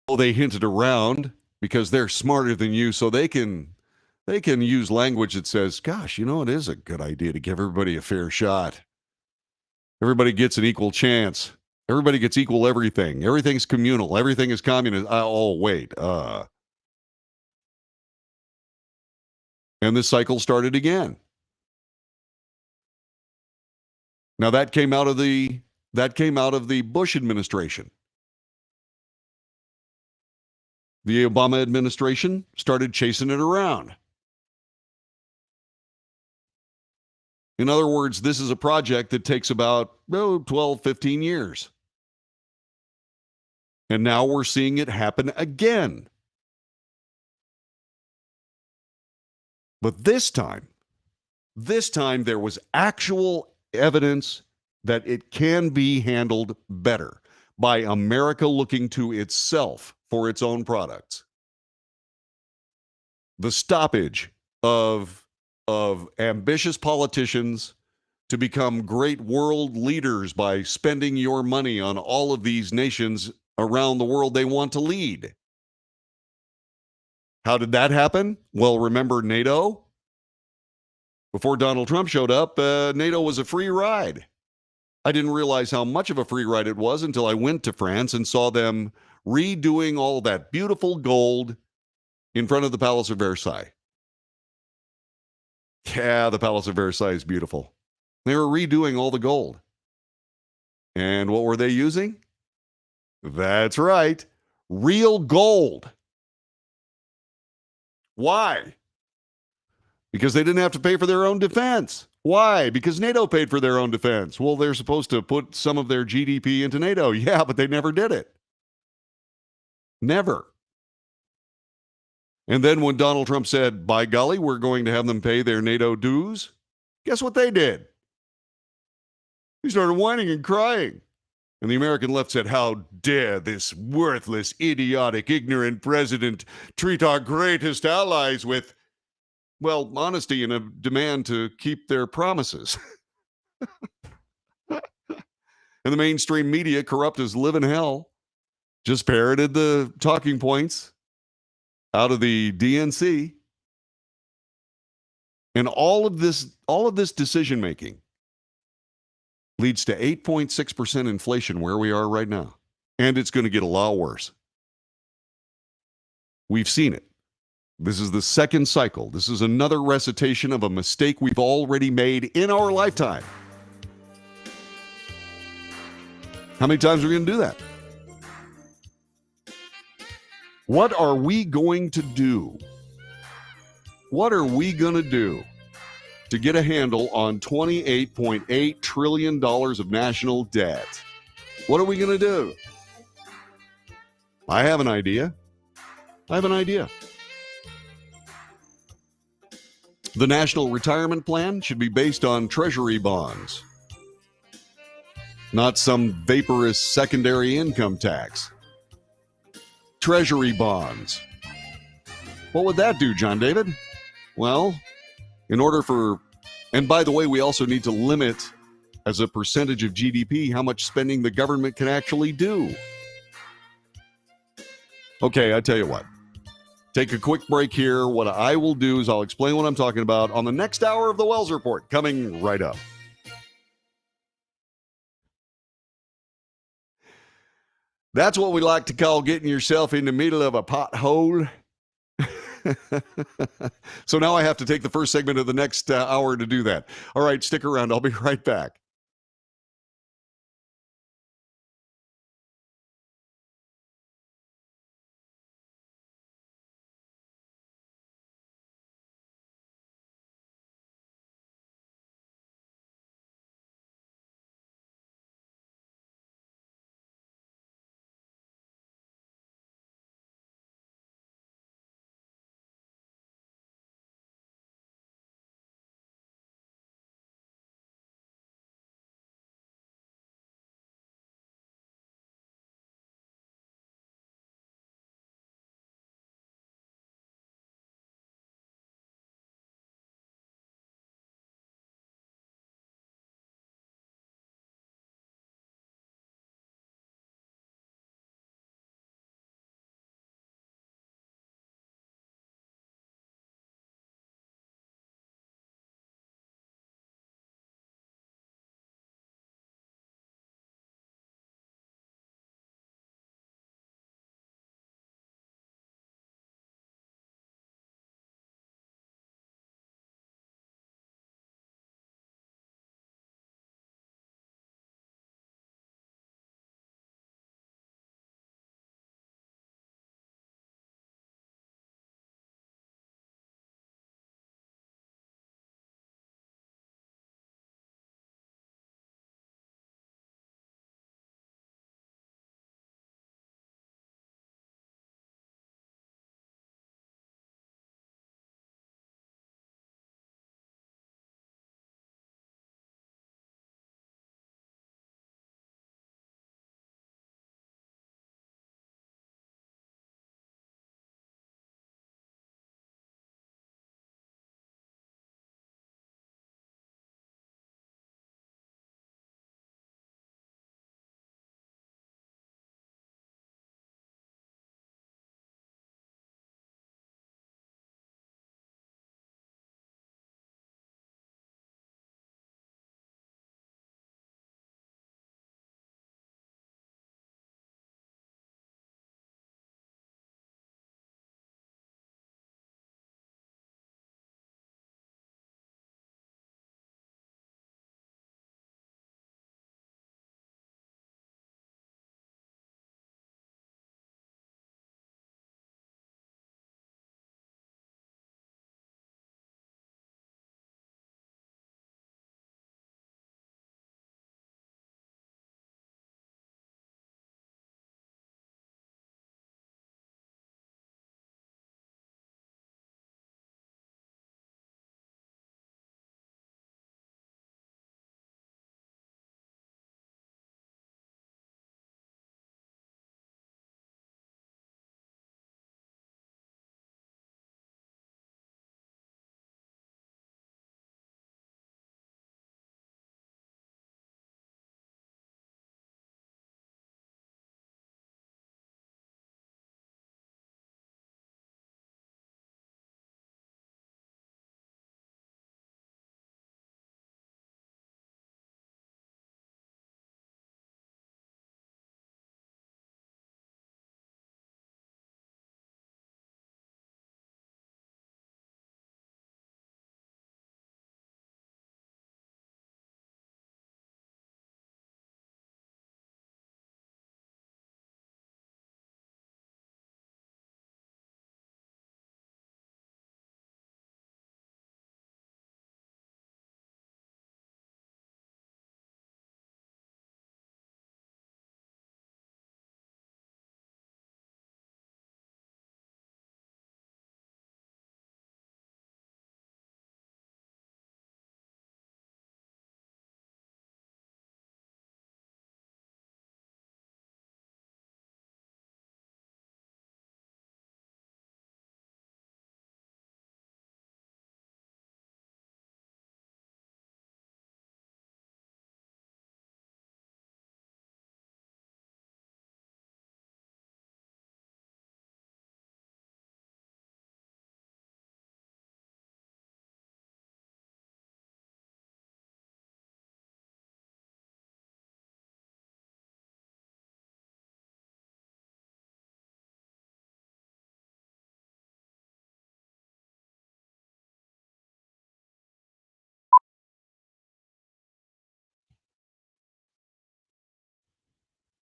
Oh, they hinted around because they're smarter than you, so they can use language that says, gosh, you know, it is a good idea to give everybody a fair shot. Everybody gets an equal chance. Everybody gets equal everything. Everything's communal. Everything is communist. And this cycle started again. Now that came out of the Bush administration. The Obama administration started chasing it around. In other words, this is a project that takes about 12, 15 years. And now we're seeing it happen again. But this time there was actual evidence that it can be handled better by America looking to itself for its own products. The stoppage of ambitious politicians to become great world leaders by spending your money on all of these nations around the world they want to lead. How did that happen? Well, remember NATO? Before Donald Trump showed up, NATO was a free ride. I didn't realize how much of a free ride it was until I went to France and saw them redoing all that beautiful gold in front of the Palace of Versailles. Yeah, the Palace of Versailles is beautiful. They were redoing all the gold. And what were they using? That's right, real gold. Why? Because they didn't have to pay for their own defense. Why? Because NATO paid for their own defense. Well, they're supposed to put some of their GDP into NATO. Yeah, but they never did it. Never. And then when Donald Trump said, by golly, we're going to have them pay their NATO dues, guess what they did? They started whining and crying. And the American left said, how dare this worthless, idiotic, ignorant president treat our greatest allies with, well, honesty and a demand to keep their promises. And the mainstream media, corrupt as living hell, just parroted the talking points out of the DNC. And all of this decision making leads to 8.6% inflation where we are right now. And it's going to get a lot worse. We've seen it. This is the second cycle. This is another recitation of a mistake we've already made in our lifetime. How many times are we going to do that? What are we going to do? What are we going to do to get a handle on $28.8 trillion of national debt. What are we going to do? I have an idea. The national retirement plan should be based on treasury bonds, not some vaporous secondary income tax. Treasury bonds. What would that do, John David? Well, in order for, and by the way, we also need to limit as a percentage of GDP how much spending the government can actually do. Okay, I tell you what. Take a quick break here. What I will do is I'll explain what I'm talking about on the next hour of the Wells Report, coming right up. That's what we like to call getting yourself in the middle of a pothole. So now I have to take the first segment of the next hour to do that. All right, stick around. I'll be right back.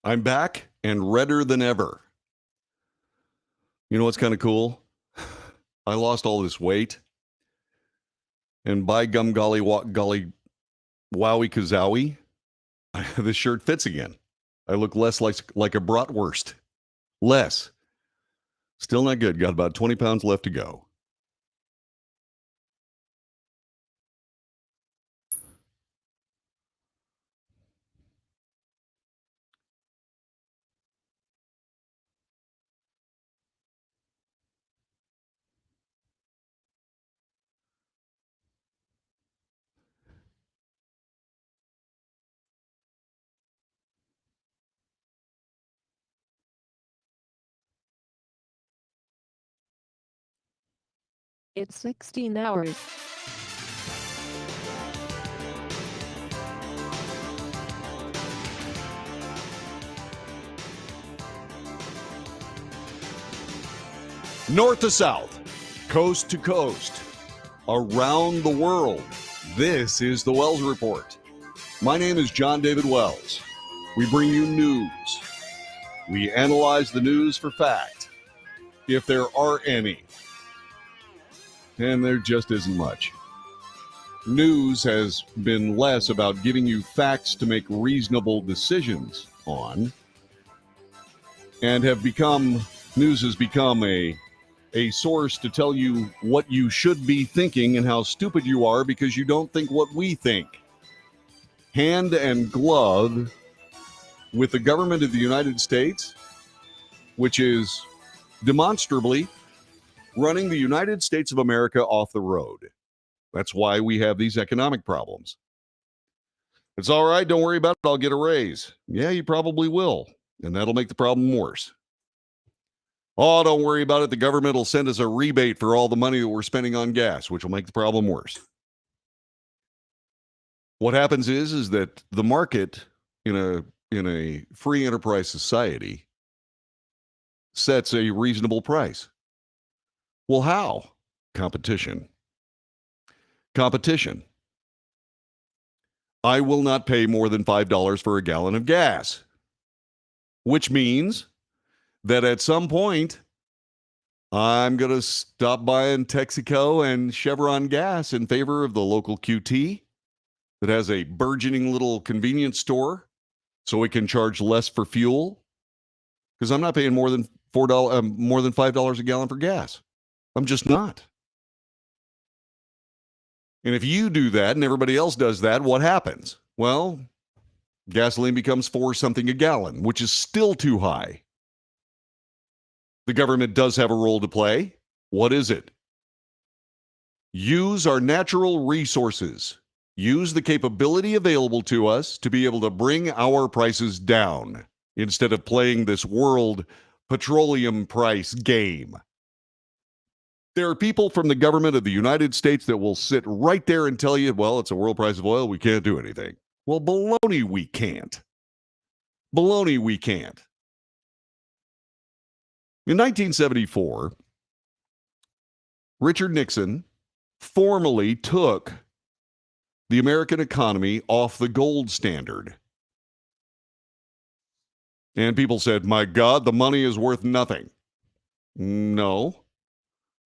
I'm back and redder than ever. You know what's kind of cool? I lost all this weight. And by gum golly, golly, wowie kazowie, this shirt fits again. I look less like a bratwurst. Less. Still not good. Got about 20 pounds left to go. It's 16 hours. North to south, coast to coast, around the world. This is the Wells Report. My name is John David Wells. We bring you news. We analyze the news for fact, if there are any. And there just isn't much. News has been less about giving you facts to make reasonable decisions on, and news has become a source to tell you what you should be thinking and how stupid you are because you don't think what we think. Hand and glove with the government of the United States, which is demonstrably running the United States of America off the road. That's why we have these economic problems. It's all right, don't worry about it, I'll get a raise. Yeah, you probably will, and that'll make the problem worse. Oh, don't worry about it. The government will send us a rebate for all the money that we're spending on gas, which will make the problem worse. What happens is that the market in a free enterprise society sets a reasonable price. Well, how? Competition. Competition. I will not pay more than $5 for a gallon of gas, which means that at some point, I'm going to stop buying Texaco and Chevron gas in favor of the local QT that has a burgeoning little convenience store so it can charge less for fuel, because I'm not paying more than $5 a gallon for gas. I'm just not. And if you do that and everybody else does that, what happens? Well, gasoline becomes $4 something a gallon, which is still too high. The government does have a role to play. What is it? Use our natural resources. Use the capability available to us to be able to bring our prices down instead of playing this world petroleum price game. There are people from the government of the United States that will sit right there and tell you, well, it's a world price of oil, we can't do anything. Well, baloney, we can't. Baloney, we can't. In 1974, Richard Nixon formally took the American economy off the gold standard. And people said, my God, the money is worth nothing. No.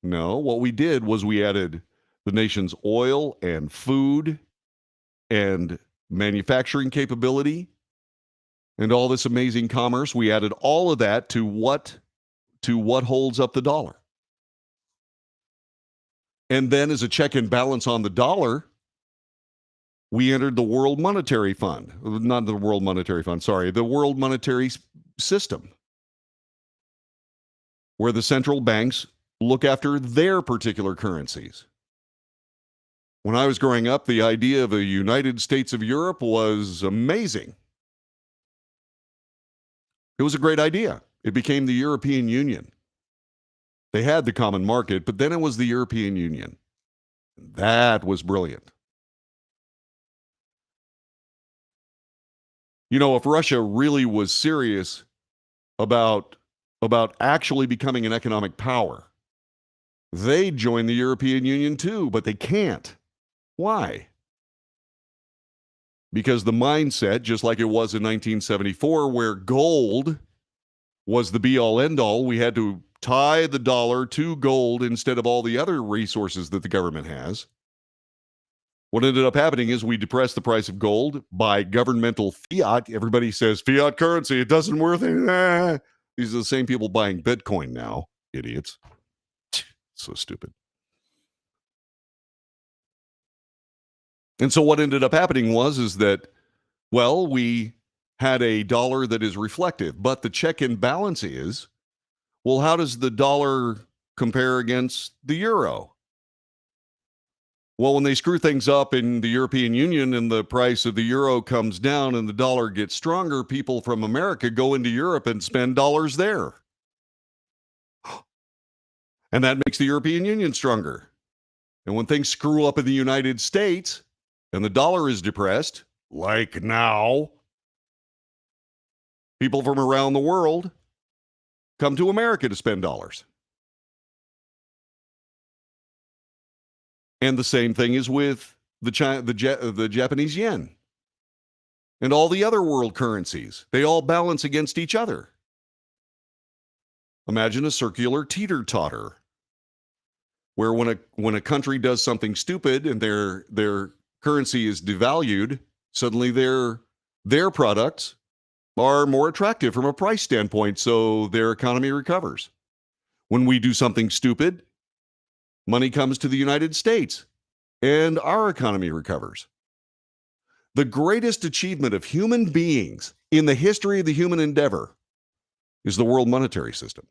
What we did was we added the nation's oil and food and manufacturing capability and all this amazing commerce. We added all of that to what holds up the dollar. And then as a check and balance on the dollar, we entered the World Monetary Fund. Not the World Monetary Fund, sorry, the World Monetary System, where the central banks look after their particular currencies. When I was growing up, the idea of a United States of Europe was amazing. It was a great idea. It became the European Union. They had the common market, but then it was the European Union. That was brilliant. You know, if Russia really was serious about actually becoming an economic power, they'd join the European Union too, but they can't. Why? because the mindset, just like it was in 1974, where gold was the be-all, end-all, we had to tie the dollar to gold instead of all the other resources that the government has. What ended up happening is we depressed the price of gold by governmental fiat. Everybody says fiat currency, it doesn't worth it. These are the same people buying Bitcoin now, idiots. So stupid. And so what ended up happening is that, well, we had a dollar that is reflective, but the check and balance is, well, how does the dollar compare against the euro? Well, when they screw things up in the European Union and the price of the euro comes down and the dollar gets stronger, people from America go into Europe and spend dollars there. And that makes the European Union stronger. And when things screw up in the United States and the dollar is depressed, like now, people from around the world come to America to spend dollars. And the same thing is with the Japanese yen and all the other world currencies. They all balance against each other. Imagine a circular teeter-totter, where when a country does something stupid and their currency is devalued, suddenly their products are more attractive from a price standpoint, so their economy recovers. When we do something stupid, money comes to the United States, and our economy recovers. The greatest achievement of human beings in the history of the human endeavor is the world monetary system.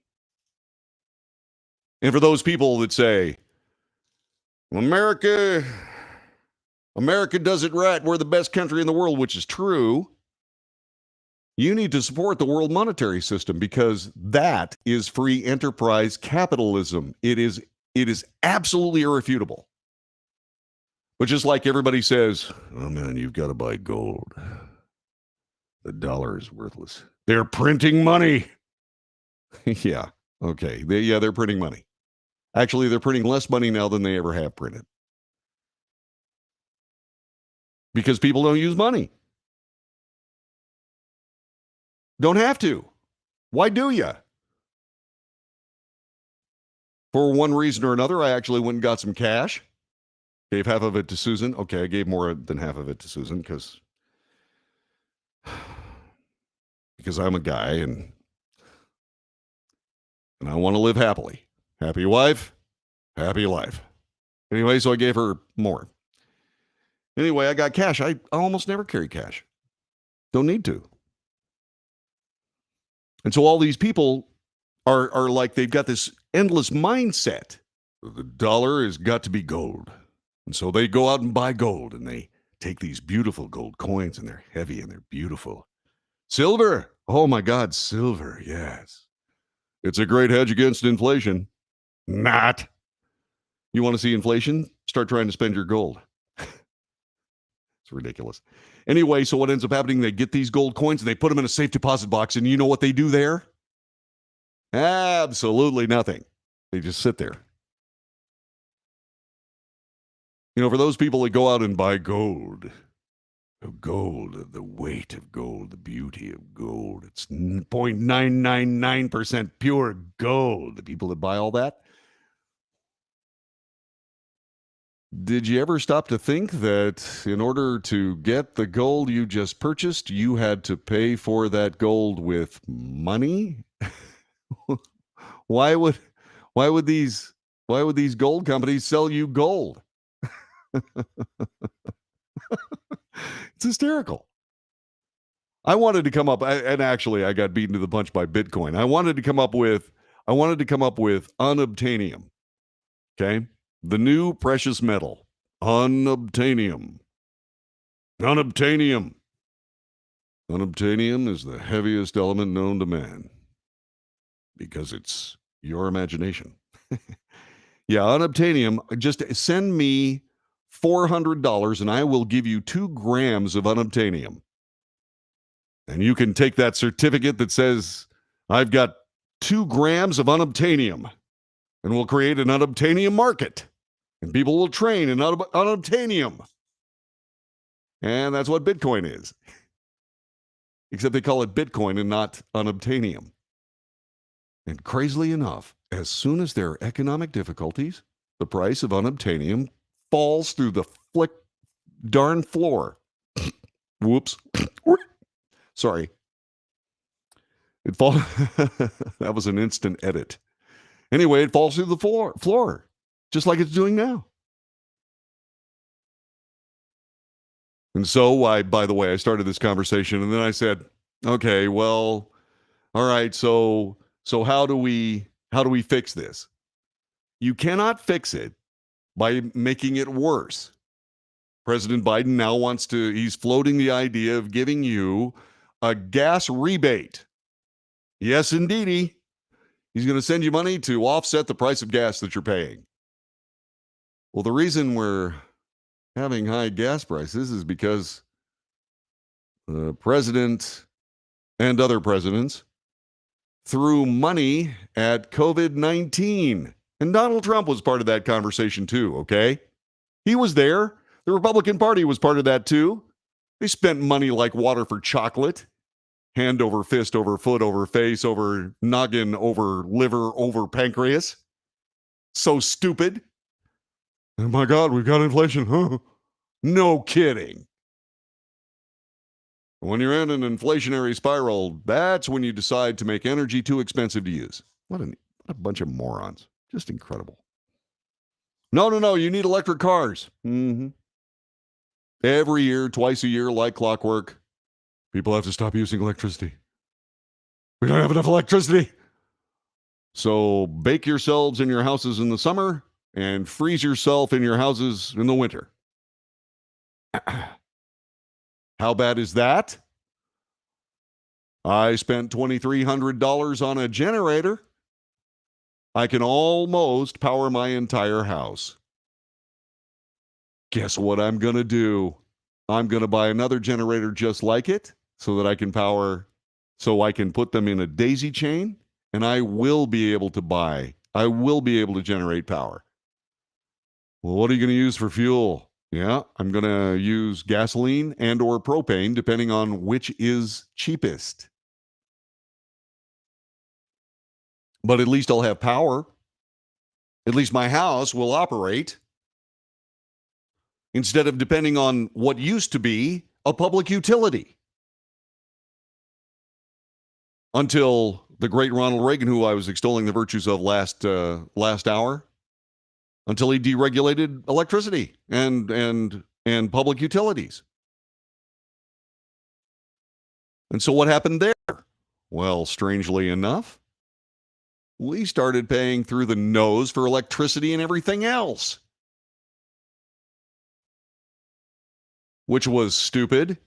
And for those people that say, America does it right, we're the best country in the world, which is true, you need to support the world monetary system because that is free enterprise capitalism. It is absolutely irrefutable. But just like everybody says, oh man, you've got to buy gold. The dollar is worthless. They're printing money. Yeah, okay. They're printing money. Actually, they're printing less money now than they ever have printed. Because people don't use money. Don't have to. Why do you? For one reason or another, I actually went and got some cash. Gave half of it to Susan. Okay, I gave more than half of it to Susan because I'm a guy and I want to live happily. Happy wife, happy life. Anyway, so I gave her more. Anyway, I got cash. I almost never carry cash. Don't need to. And so all these people are like, they've got this endless mindset. The dollar has got to be gold. And so they go out and buy gold, and they take these beautiful gold coins, and they're heavy and they're beautiful. Silver. Oh my God, silver. Yes. It's a great hedge against inflation. Not. You want to see inflation? Start trying to spend your gold. It's ridiculous. Anyway, so what ends up happening, they get these gold coins and they put them in a safe deposit box, and you know what they do there? Absolutely nothing. They just sit there. You know, for those people that go out and buy gold, the weight of gold, the beauty of gold, it's 0.999% pure gold. The people that buy all that. Did you ever stop to think that in order to get the gold you just purchased, you had to pay for that gold with money? Why would these gold companies sell you gold? It's hysterical. I wanted to come up, and actually I got beaten to the punch by Bitcoin. I wanted to come up with unobtainium. Okay? The new precious metal, unobtainium. Unobtainium. Unobtainium is the heaviest element known to man because it's your imagination. Yeah, unobtainium, just send me $400 and I will give you 2 grams of unobtainium. And you can take that certificate that says, I've got 2 grams of unobtainium, and we'll create an unobtainium market. And people will train in unobtainium. And that's what Bitcoin is. Except they call it Bitcoin and not unobtainium. And crazily enough, as soon as there are economic difficulties, the price of unobtainium falls through the darn floor. Whoops. Sorry. That was an instant edit. Anyway, it falls through the floor, just like it's doing now. And so, by the way, I started this conversation, and then I said, okay, well, all right, so how do we fix this? You cannot fix it by making it worse. President Biden now he's floating the idea of giving you a gas rebate. Yes, indeedy. He's going to send you money to offset the price of gas that you're paying. Well, the reason we're having high gas prices is because the president and other presidents threw money at COVID-19. And Donald Trump was part of that conversation too, okay? He was there. The Republican Party was part of that too. They spent money like water for chocolate. Hand over fist, over foot, over face, over noggin, over liver, over pancreas. So stupid. Oh my God, we've got inflation. Huh? No kidding. When you're in an inflationary spiral, that's when you decide to make energy too expensive to use. What a bunch of morons. Just incredible. No, you need electric cars. Mm-hmm. Every year, twice a year, like clockwork, people have to stop using electricity. We don't have enough electricity. So bake yourselves in your houses in the summer and freeze yourself in your houses in the winter. How bad is that? I spent $2,300 on a generator. I can almost power my entire house. Guess what I'm going to do? I'm going to buy another generator just like it so that I can put them in a daisy chain, and I will be able to generate power. Well, what are you going to use for fuel? Yeah, I'm going to use gasoline and or propane, depending on which is cheapest. But at least I'll have power. At least my house will operate instead of depending on what used to be a public utility. Until the great Ronald Reagan, who I was extolling the virtues of last hour, until he deregulated electricity and public utilities. And so what happened there? Well, strangely enough, we started paying through the nose for electricity and everything else, which was stupid.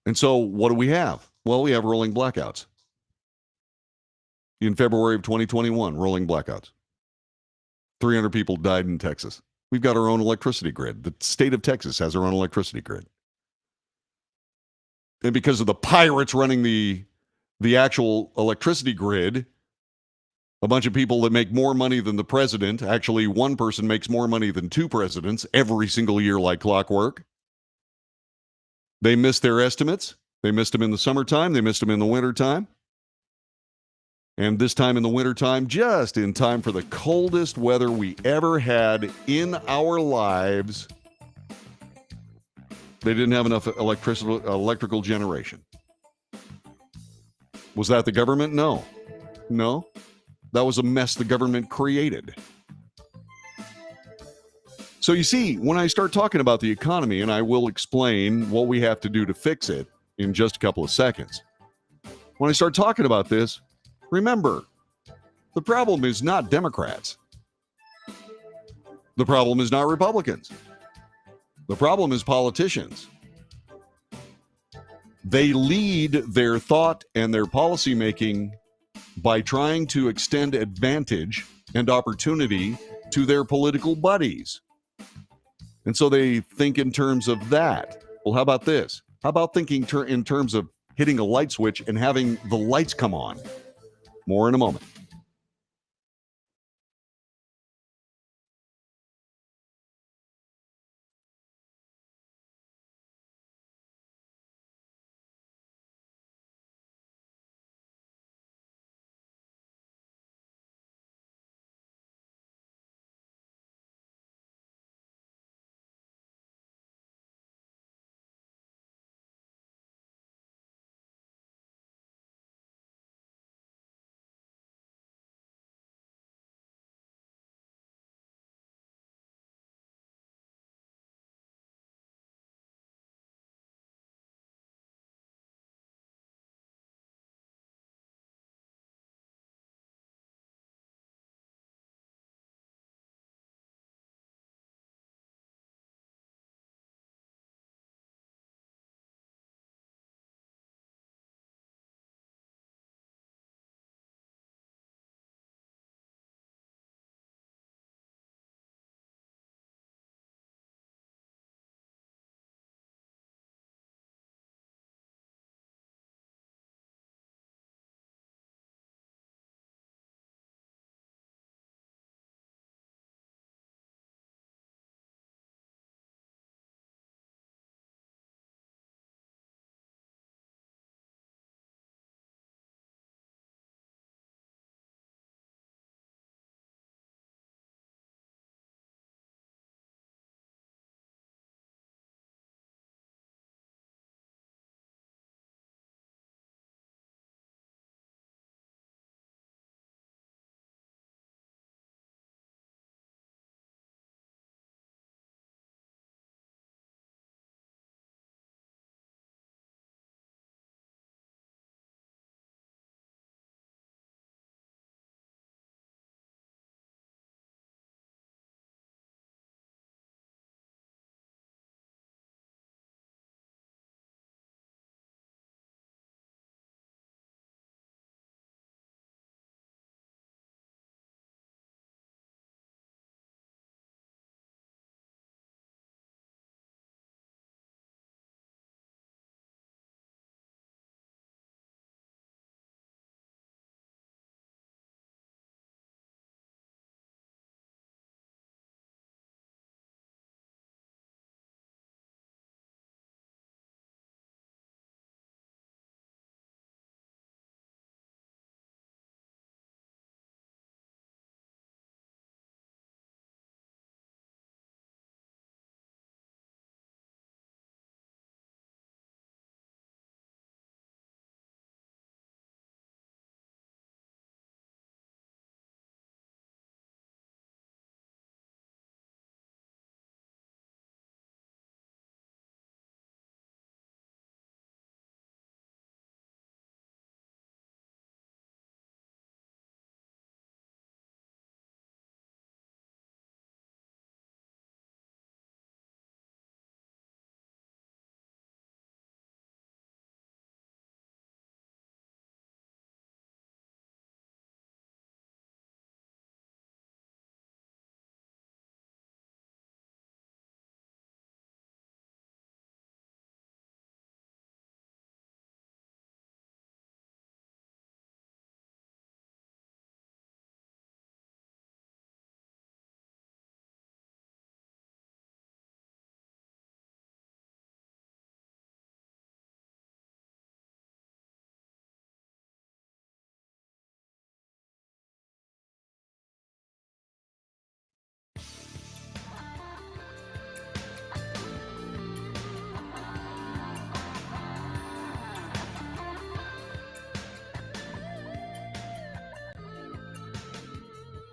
And so what do we have? Well, we have rolling blackouts. In February of 2021, rolling blackouts. 300 people died in Texas. We've got our own electricity grid. The state of Texas has our own electricity grid. And because of the pirates running the actual electricity grid, a bunch of people that make more money than the president, actually one person makes more money than two presidents every single year like clockwork. They missed their estimates. They missed them in the summertime. They missed them in the wintertime. And this time in the wintertime, just in time for the coldest weather we ever had in our lives, they didn't have enough electrical generation. Was that the government? No. That was a mess the government created. So you see, when I start talking about the economy, and I will explain what we have to do to fix it in just a couple of seconds. When I start talking about this, remember, the problem is not Democrats. The problem is not Republicans. The problem is politicians. They lead their thought and their policymaking by trying to extend advantage and opportunity to their political buddies. And so they think in terms of that. Well, how about this? How about thinking in terms of hitting a light switch and having the lights come on? More in a moment.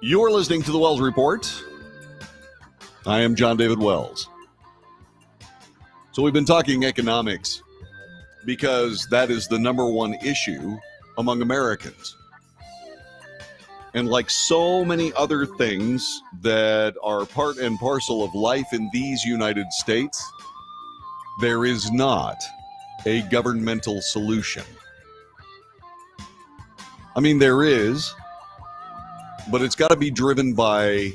You're listening to the Wells Report. I am John David Wells. So we've been talking economics because that is the number one issue among Americans. And like so many other things that are part and parcel of life in these United States, there is not a governmental solution. I mean, there is, but it's got to be driven by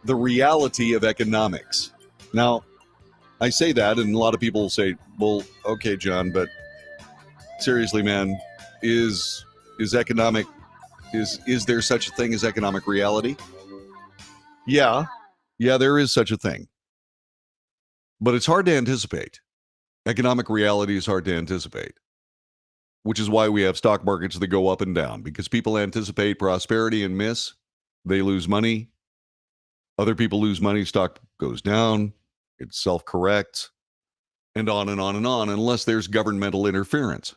the reality of economics. Now, I say that, and a lot of people will say, well, okay, John, but seriously, man, is there such a thing as economic reality? Yeah, there is such a thing. But it's hard to anticipate. Economic reality is hard to anticipate, which is why we have stock markets that go up and down, because people anticipate prosperity and miss. They lose money. Other people lose money. Stock goes down. It self-corrects, and on and on and on, unless there's governmental interference.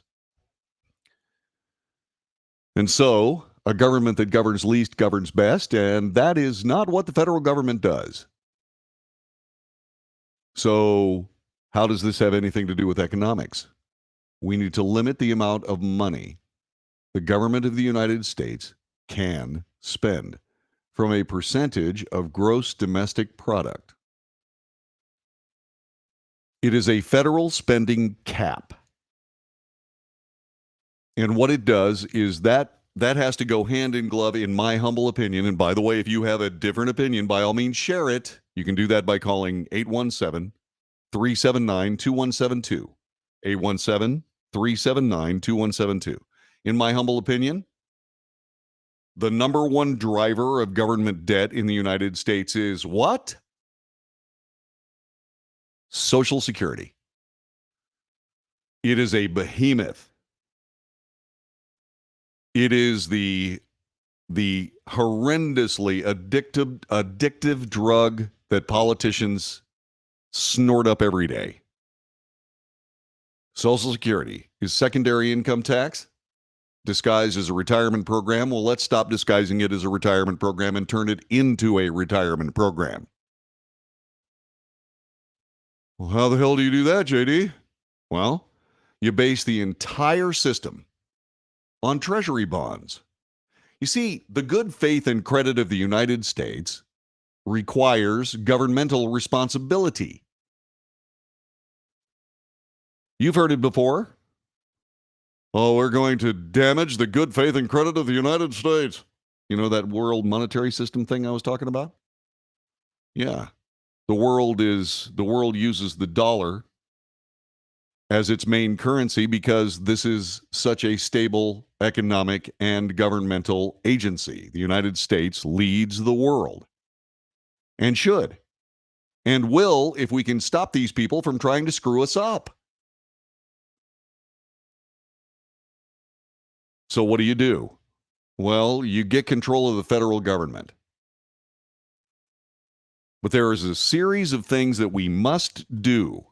And so, a government that governs least governs best, and that is not what the federal government does. So, how does this have anything to do with economics? We need to limit the amount of money the government of the United States can spend from a percentage of gross domestic product. It is a federal spending cap. And what it does is that has to go hand in glove, in my humble opinion. And by the way, if you have a different opinion, by all means, share it. You can do that by calling 817-379-2172. 817-379-2172. In my humble opinion, the number one driver of government debt in the United States is what? Social Security. It is a behemoth. It is the horrendously addictive drug that politicians snort up every day. Social Security is secondary income tax disguised as a retirement program. Well, let's stop disguising it as a retirement program and turn it into a retirement program. Well, how the hell do you do that, JD? Well, you base the entire system on treasury bonds. You see, the good faith and credit of the United States requires governmental responsibility. You've heard it before. Oh, we're going to damage the good faith and credit of the United States. You know that world monetary system thing I was talking about? Yeah. The world uses the dollar as its main currency because this is such a stable economic and governmental agency. The United States leads the world and should and will if we can stop these people from trying to screw us up. So what do? Well, you get control of the federal government. But there is a series of things that we must do.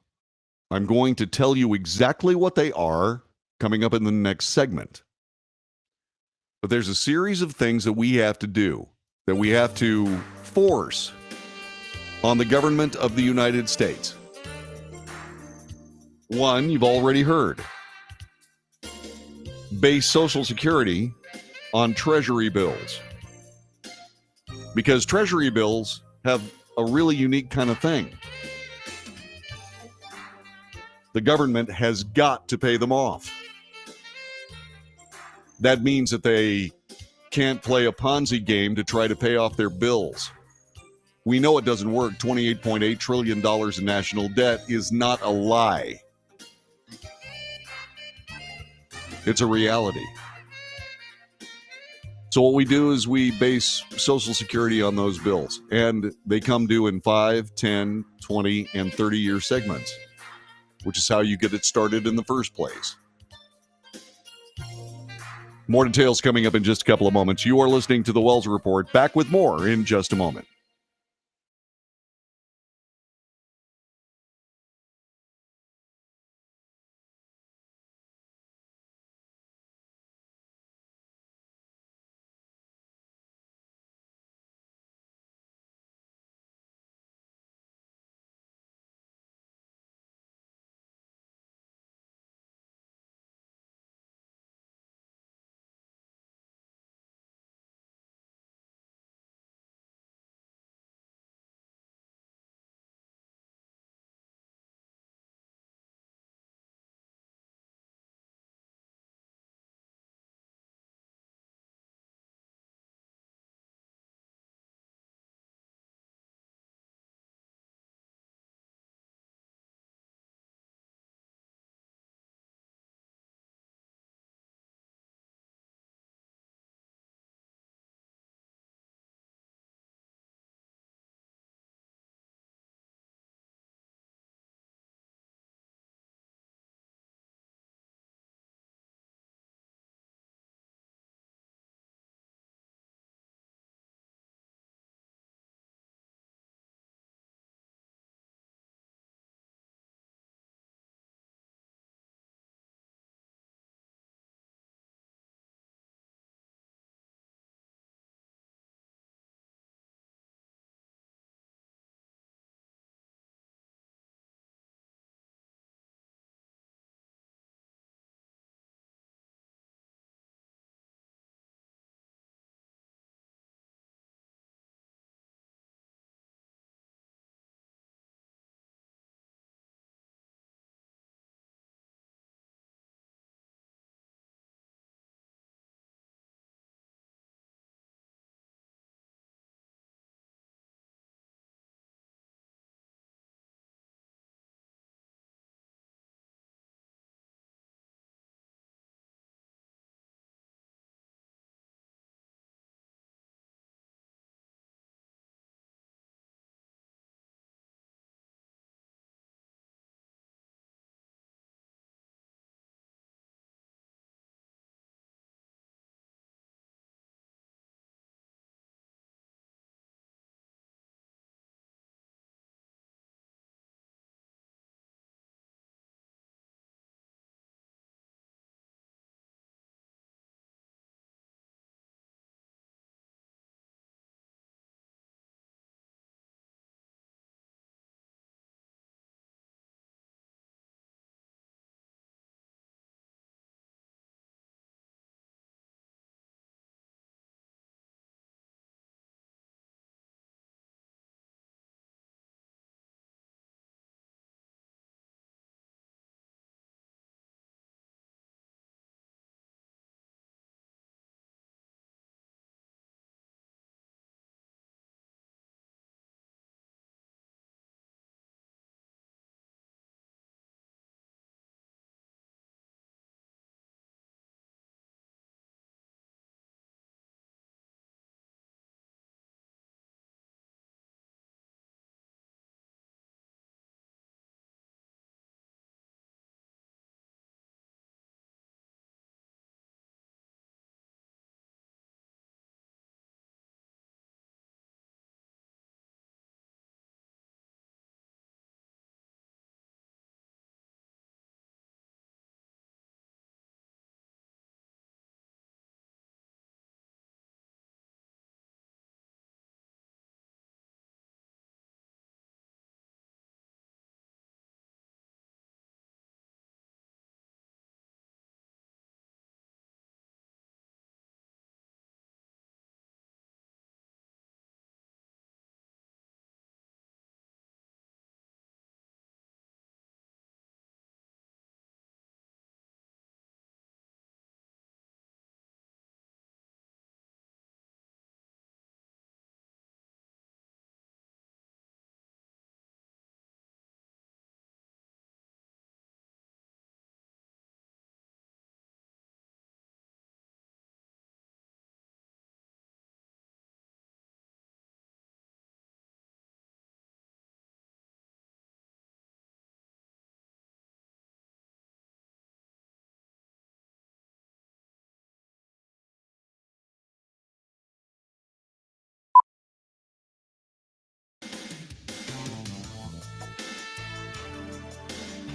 I'm going to tell you exactly what they are coming up in the next segment. But there's a series of things that we have to do, that we have to force on the government of the United States. One, you've already heard. Base Social Security on Treasury bills. Because Treasury bills have a really unique kind of thing. The government has got to pay them off. That means that they can't play a Ponzi game to try to pay off their bills. We know it doesn't work. $28.8 trillion in national debt is not a lie. It's a reality. So what we do is we base Social Security on those bills, and they come due in 5, 10, 20, and 30-year segments, which is how you get it started in the first place. More details coming up in just a couple of moments. You are listening to the Wells Report. Back with more in just a moment.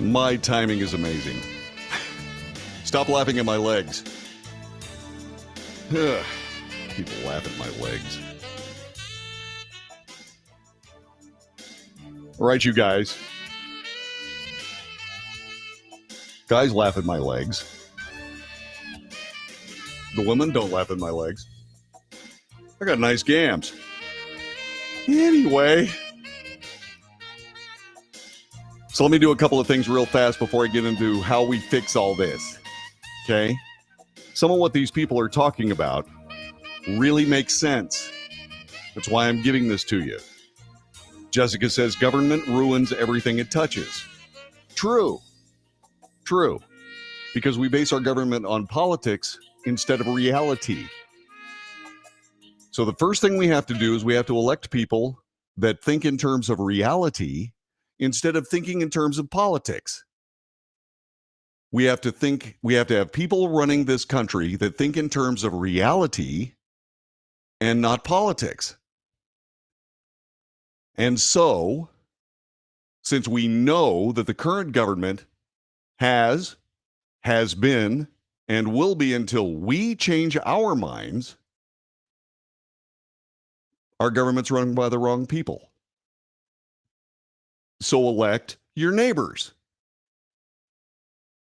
My timing is amazing. Stop laughing at my legs. People laugh at my legs. All right, you guys. Guys laugh at my legs. The women don't laugh at my legs. I got nice gams. Anyway. So let me do a couple of things real fast before I get into how we fix all this. Okay? Some of what these people are talking about really makes sense. That's why I'm giving this to you. Jessica says government ruins everything it touches. True. True. Because we base our government on politics instead of reality. So the first thing we have to do is we have to elect people that think in terms of reality instead of thinking in terms of politics. We have to have people running this country that think in terms of reality and not politics. And so, since we know that the current government has been, and will be until we change our minds, our government's run by the wrong people. So elect your neighbors.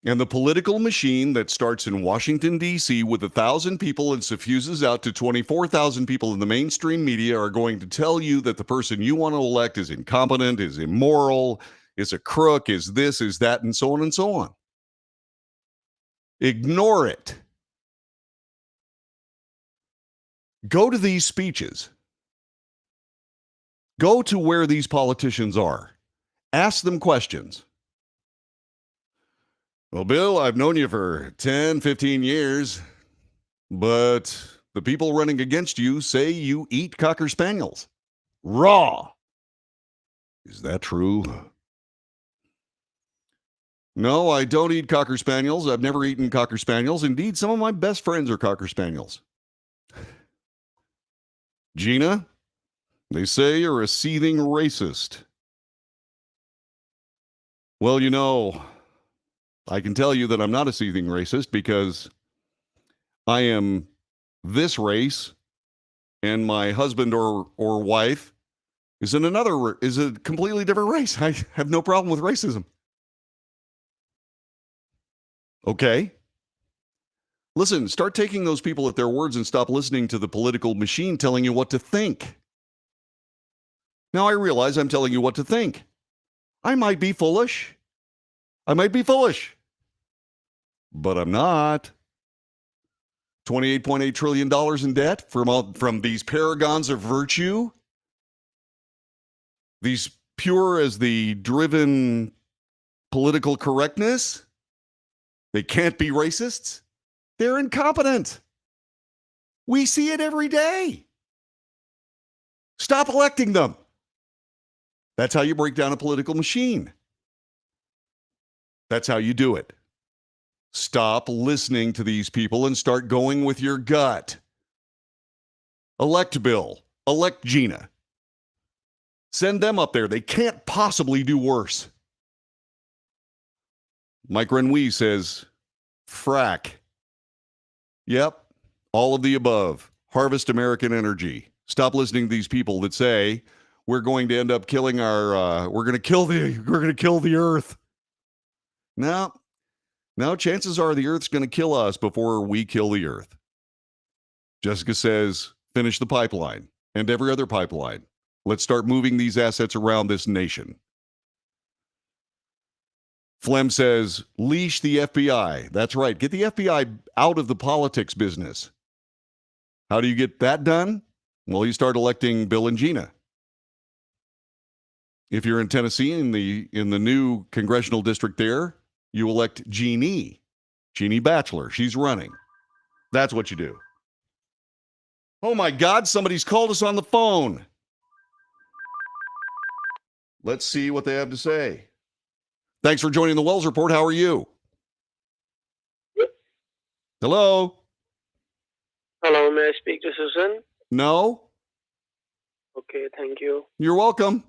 And the political machine that starts in Washington, D.C. with 1,000 people and suffuses out to 24,000 people in the mainstream media are going to tell you that the person you want to elect is incompetent, is immoral, is a crook, is this, is that, and so on and so on. Ignore it. Go to these speeches. Go to where these politicians are. Ask them questions. Well, Bill, I've known you for 10, 15 years, but the people running against you say you eat Cocker Spaniels. Raw. Is that true? No, I don't eat Cocker Spaniels. I've never eaten Cocker Spaniels. Indeed, some of my best friends are Cocker Spaniels. Gina, they say you're a seething racist. Well, you know, I can tell you that I'm not a seething racist because I am this race and my husband or wife is a completely different race. I have no problem with racism. Okay. Listen, start taking those people at their words and stop listening to the political machine telling you what to think. Now I realize I'm telling you what to think. I might be foolish. But I'm not. $28.8 trillion in debt from these paragons of virtue. These pure as the driven political correctness. They can't be racists. They're incompetent. We see it every day. Stop electing them. That's how you break down a political machine. That's how you do it. Stop listening to these people and start going with your gut. Elect Bill. Elect Gina. Send them up there. They can't possibly do worse. Mike Renouille says, frack. Yep, all of the above. Harvest American energy. Stop listening to these people that say we're going to end up killing we're going to kill the earth. No, chances are the earth's going to kill us before we kill the earth. Jessica says, finish the pipeline and every other pipeline. Let's start moving these assets around this nation. Flem says, leash the FBI. That's right. Get the FBI out of the politics business. How do you get that done? Well, you start electing Bill and Gina. If you're in Tennessee, in the new congressional district there, you elect Jeannie Batchelor. She's running. That's what you do. Oh my God, somebody's called us on the phone. Let's see what they have to say. Thanks for joining the Wells Report. How are you? Hello? Hello, may I speak to Susan? No? Okay, thank you. You're welcome.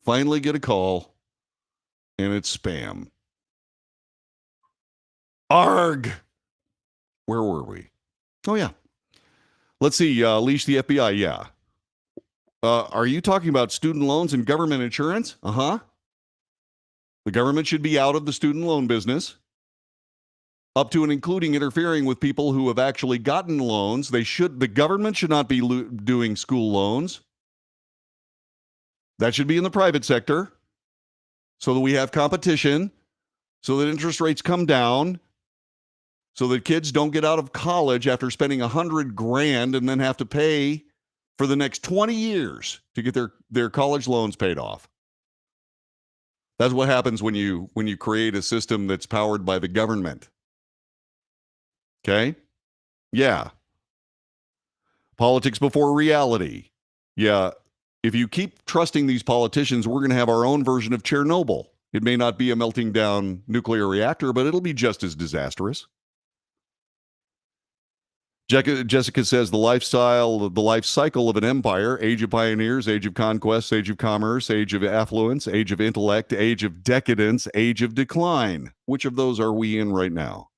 Finally get a call. and it's spam. Arg! Where were we? Oh, yeah. Let's see. Leash the FBI. Yeah. Are you talking about student loans and government insurance? Uh-huh. The government should be out of the student loan business, up to and including interfering with people who have actually gotten loans. The government should not be doing school loans. That should be in the private sector so that we have competition, so that interest rates come down, so that kids don't get out of college after spending $100,000 and then have to pay for the next 20 years to get their college loans paid off. That's what happens when you create a system that's powered by the government. Okay? Yeah. Politics before reality. Yeah. If you keep trusting these politicians, we're going to have our own version of Chernobyl. It may not be a melting down nuclear reactor, but it'll be just as disastrous. Jessica says the life cycle of an empire: age of pioneers, age of conquest, age of commerce, age of affluence, age of intellect, age of decadence, age of decline. Which of those are we in right now?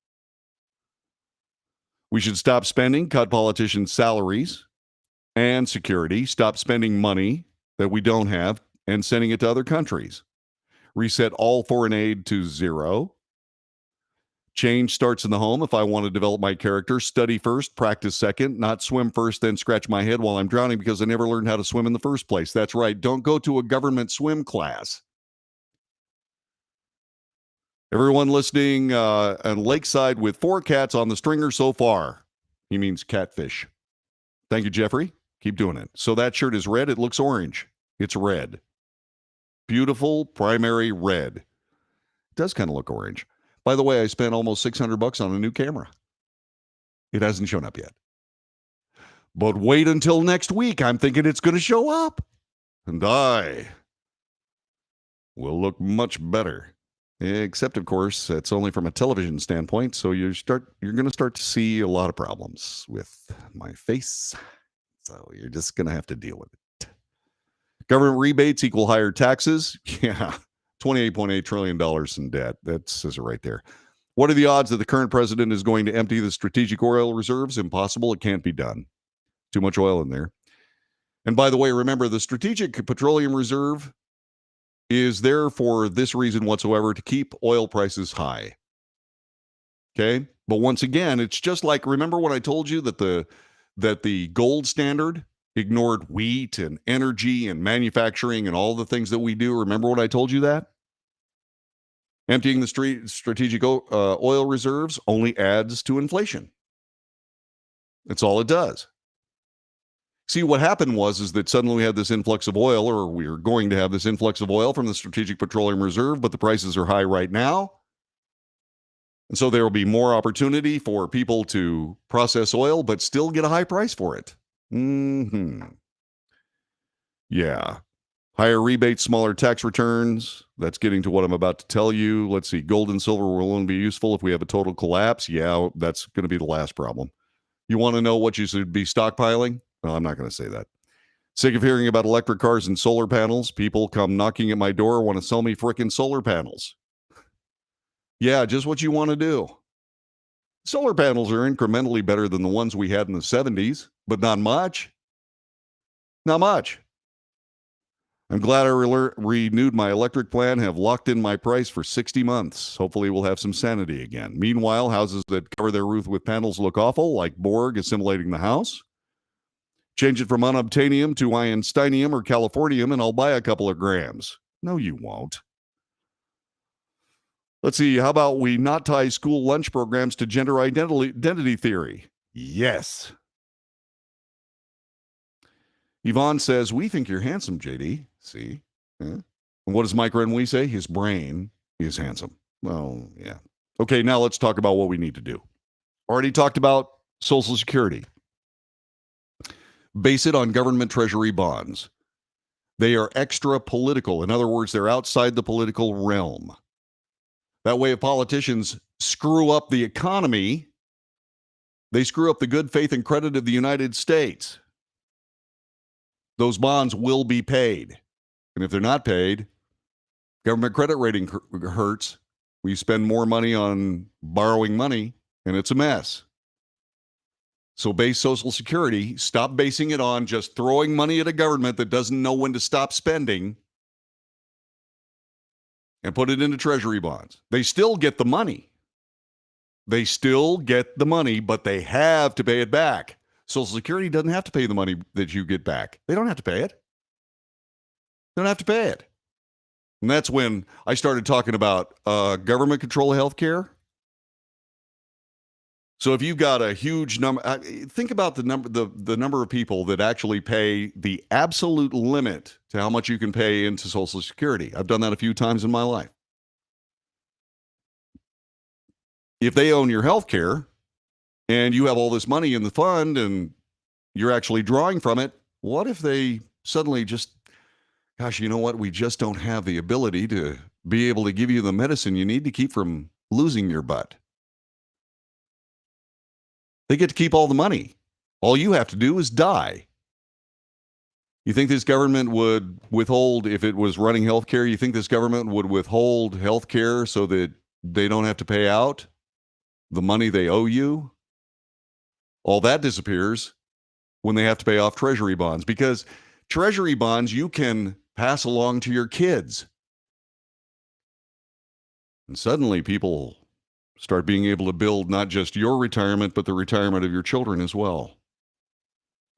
We should stop spending, cut politicians' salaries and security, stop spending money that we don't have and sending it to other countries. Reset all foreign aid to zero. Change starts in the home. If I want to develop my character, study first, practice second, not swim first, then scratch my head while I'm drowning because I never learned how to swim in the first place. That's right. Don't go to a government swim class. Everyone listening on Lakeside with 4 cats on the stringer so far. He means catfish. Thank you, Jeffrey. Keep doing it. So that shirt is red. It looks orange. It's red. Beautiful primary red. It does kind of look orange. By the way, I spent almost $600 on a new camera. It hasn't shown up yet. But wait until next week. I'm thinking it's going to show up. And I will look much better. Except, of course, it's only from a television standpoint. So you're going to start to see a lot of problems with my face. So you're just going to have to deal with it. Government rebates equal higher taxes. Yeah. $28.8 trillion in debt. That says it right there. What are the odds that the current president is going to empty the strategic oil reserves? Impossible. It can't be done. Too much oil in there. And by the way, remember, the Strategic Petroleum Reserve is there for this reason whatsoever, to keep oil prices high. Okay? But once again, it's just like, remember when I told you that the gold standard ignored wheat and energy and manufacturing and all the things that we do? Remember when I told you that? Emptying the strategic oil reserves only adds to inflation. That's all it does. See, what happened is that suddenly we had this influx of oil, or we are going to have this influx of oil from the Strategic Petroleum Reserve, but the prices are high right now. And so there will be more opportunity for people to process oil, but still get a high price for it. Yeah. Higher rebates, smaller tax returns. That's getting to what I'm about to tell you. Let's see. Gold and silver will only be useful if we have a total collapse. Yeah, that's going to be the last problem. You want to know what you should be stockpiling? Well, I'm not going to say that. Sick of hearing about electric cars and solar panels. People come knocking at my door, want to sell me frickin' solar panels. Yeah, just what you want to do. Solar panels are incrementally better than the ones we had in the 70s, but not much. Not much. I'm glad I renewed my electric plan, have locked in my price for 60 months. Hopefully we'll have some sanity again. Meanwhile, houses that cover their roof with panels look awful, like Borg assimilating the house. Change it from unobtainium to Einsteinium or Californium, and I'll buy a couple of grams. No, you won't. Let's see, how about we not tie school lunch programs to gender identity theory? Yes. Yvonne says, we think you're handsome, JD. See? Yeah. And what does Mike Renwee say? His brain is handsome. Well, yeah. Okay, now let's talk about what we need to do. Already talked about Social Security. Base it on government treasury bonds. They are extra political. In other words, they're outside the political realm. That way, if politicians screw up the economy, they screw up the good faith and credit of the United States. Those bonds will be paid. And if they're not paid, Government credit rating hurts. We spend more money on borrowing money, and it's a mess. So base Social Security. Stop basing it on just throwing money at a government that doesn't know when to stop spending, and put it into treasury bonds. They still get the money. They still get the money, but they have to pay it back. Social Security doesn't have to pay the money that you get back. They don't have to pay it. They don't have to pay it. And that's when I started talking about government control of health care. So if you've got a huge number, think about the number of people that actually pay the absolute limit to how much you can pay into Social Security. I've done that a few times in my life. If they own your health care and you have all this money in the fund and you're actually drawing from it, what if they suddenly just, gosh, you know what? We just don't have the ability to be able to give you the medicine you need to keep from losing your butt. They get to keep all the money. All you have to do is die. You think this government would withhold, if it was running health care, you think this government would withhold health care so that they don't have to pay out the money they owe you? All that disappears when they have to pay off treasury bonds, because treasury bonds you can pass along to your kids. And suddenly people start being able to build not just your retirement, but the retirement of your children as well.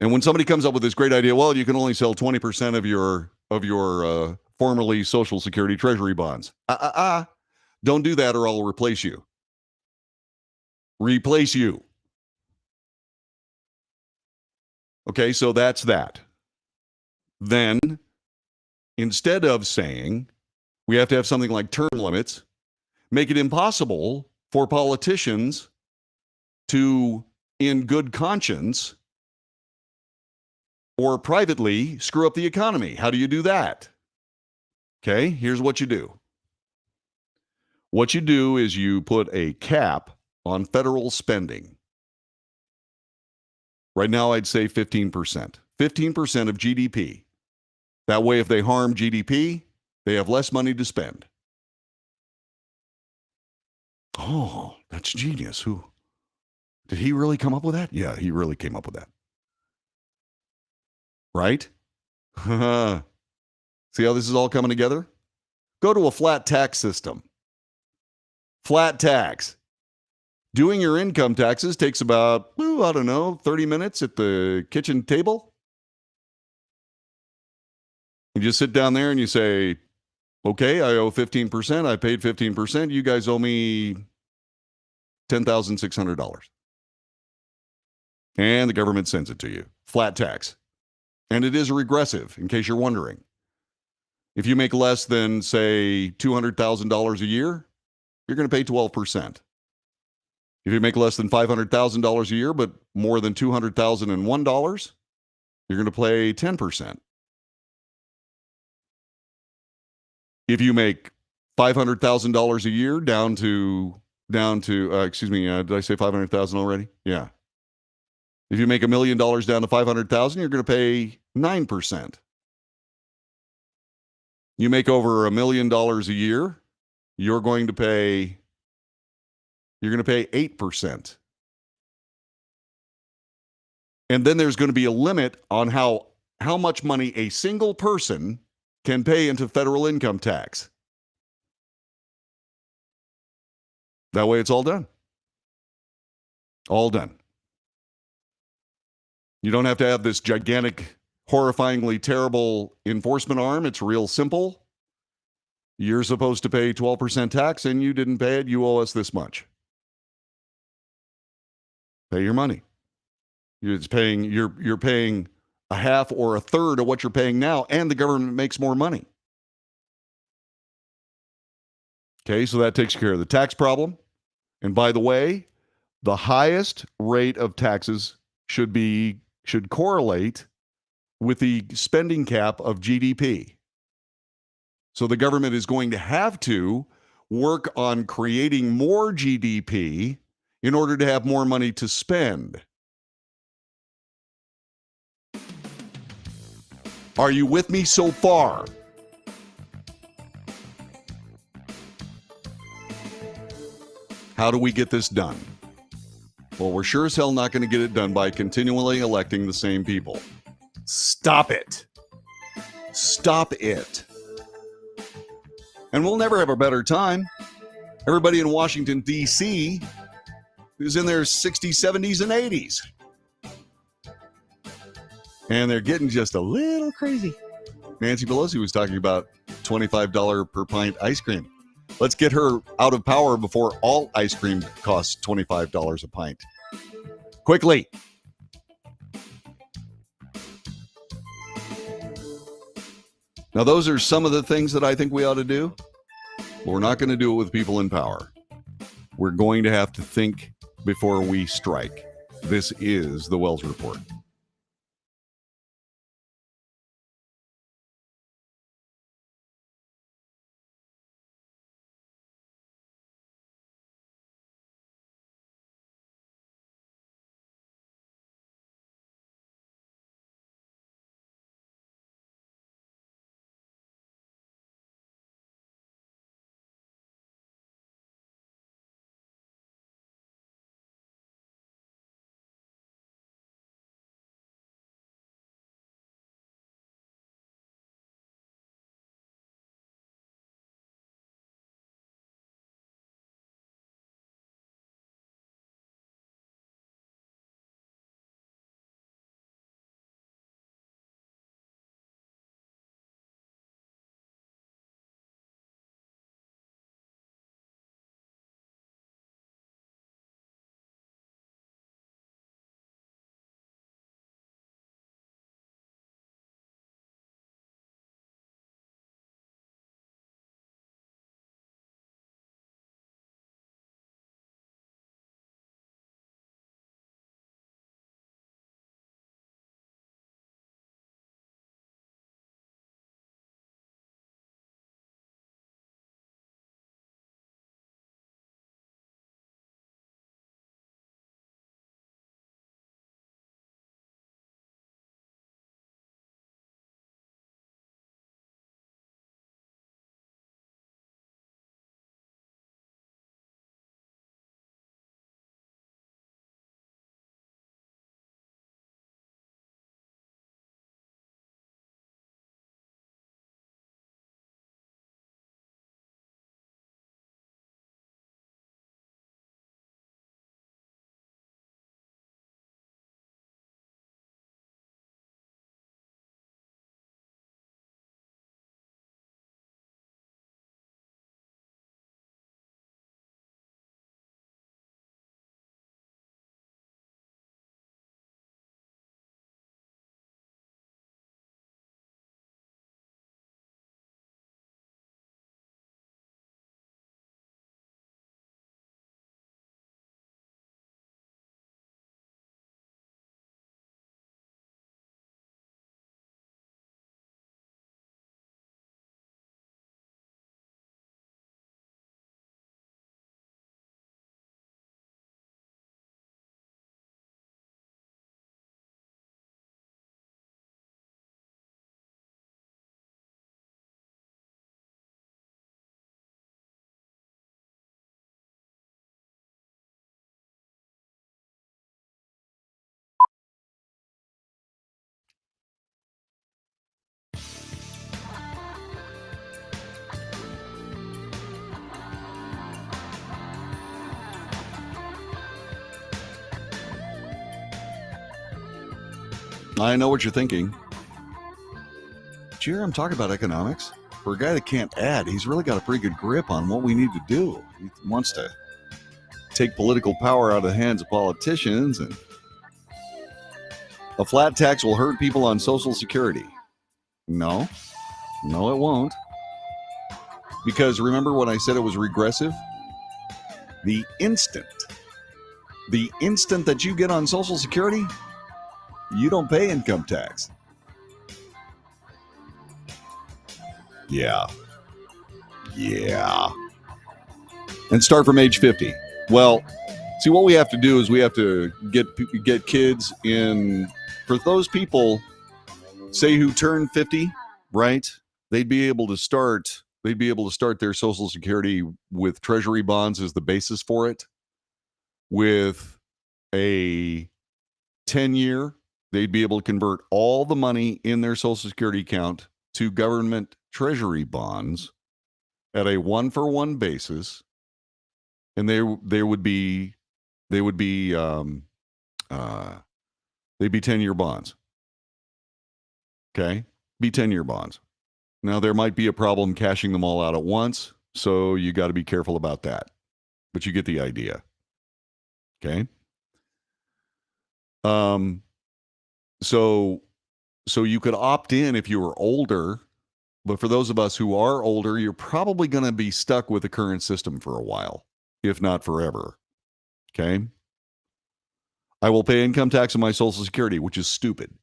And when somebody comes up with this great idea, well, you can only sell 20% of your formerly Social Security treasury bonds. Don't do that or I'll replace you. Replace you. Okay, so that's that. Then, instead of saying we have to have something like term limits, make it impossible for politicians to, in good conscience or privately, screw up the economy. How do you do that? Okay, here's what you do. What you do is you put a cap on federal spending. Right now, I'd say 15%. 15% of GDP. That way, if they harm GDP, they have less money to spend. Oh, that's genius. Who? Did he really come up with that? Yeah, he really came up with that. Right? See how this is all coming together? Go to a flat tax system. Flat tax. Doing your income taxes takes about, 30 minutes at the kitchen table. You just sit down there and you say, okay, I owe 15%. I paid 15%. You guys owe me $10,600. And the government sends it to you. Flat tax. And it is regressive, in case you're wondering. If you make less than, say, $200,000 a year, you're going to pay 12%. If you make less than $500,000 a year, but more than $200,001, you're going to pay 10%. If you make $500,000 a year down to did I say 500,000 already? Yeah. If you make $1 million down to 500,000, you're going to pay 9%. You make over $1 million a year, you're going to pay 8%. And then there's going to be a limit on how much money a single person can pay into federal income tax. That way it's all done. All done. You don't have to have this gigantic, horrifyingly terrible enforcement arm. It's real simple. You're supposed to pay 12% tax and you didn't pay it. You owe us this much. Pay your money. You're paying a half or a third of what you're paying now, and the government makes more money. Okay, so that takes care of the tax problem. And by the way, the highest rate of taxes should correlate with the spending cap of GDP. So the government is going to have to work on creating more GDP in order to have more money to spend. Are you with me so far? How do we get this done? Well, we're sure as hell not going to get it done by continually electing the same people. Stop it. Stop it. And we'll never have a better time. Everybody in Washington, D.C. is in their 60s, 70s, and 80s. And they're getting just a little crazy. Nancy Pelosi was talking about $25 per pint ice cream. Let's get her out of power before all ice cream costs $25 a pint. Quickly. Now, those are some of the things that I think we ought to do. But we're not going to do it with people in power. We're going to have to think before we strike. This is the Wells Report. I know what you're thinking. Did you hear him talk about economics? For a guy that can't add, he's really got a pretty good grip on what we need to do. He wants to take political power out of the hands of politicians, and a flat tax will hurt people on Social Security. No, it won't. Because remember when I said it was regressive? The instant that you get on Social Security, you don't pay income tax. Yeah. And start from age 50. Well, see, what we have to do is we have to get kids in. For those people, say, who turn 50, right? They'd be able to start they'd be able to start their Social Security with Treasury bonds as the basis for it. With a 10-year, they'd be able to convert all the money in their Social Security account to government Treasury bonds at a 1-for-1 basis, and they'd be 10-year bonds. Okay, be 10-year bonds. Now there might be a problem cashing them all out at once, so you got to be careful about that. But you get the idea. Okay. So you could opt in if you were older, but for those of us who are older, you're probably going to be stuck with the current system for a while, if not forever. Okay. I will pay income tax on my Social Security, which is stupid.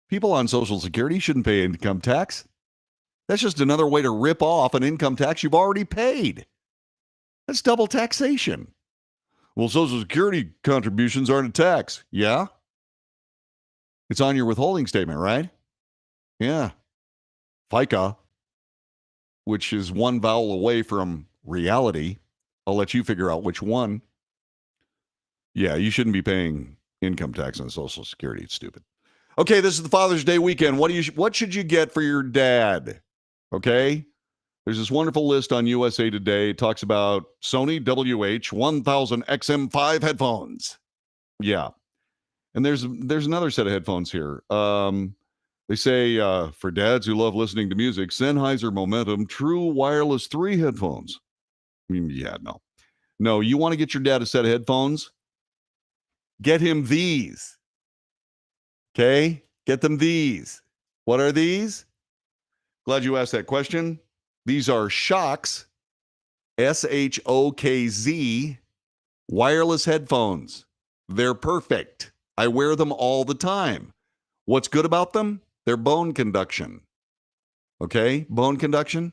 People on Social Security shouldn't pay income tax. That's just another way to rip off an income tax you've already paid. That's double taxation. Well, Social Security contributions aren't a tax. Yeah. It's on your withholding statement, right? Yeah. FICA, which is one vowel away from reality. I'll let you figure out which one. Yeah, you shouldn't be paying income tax on Social Security. It's stupid. Okay, this is the Father's Day weekend. What should you get for your dad? Okay? There's this wonderful list on USA Today. It talks about Sony WH-1000 XM5 headphones. Yeah. And there's another set of headphones here. They say, for dads who love listening to music, Sennheiser Momentum True Wireless 3 headphones. Yeah, no. No, you want to get your dad a set of headphones? Get him these. Okay? Get them these. What are these? Glad you asked that question. These are Shokz, SHOKZ, wireless headphones. They're perfect. I wear them all the time. What's good about them? They're bone conduction. Okay? Bone conduction.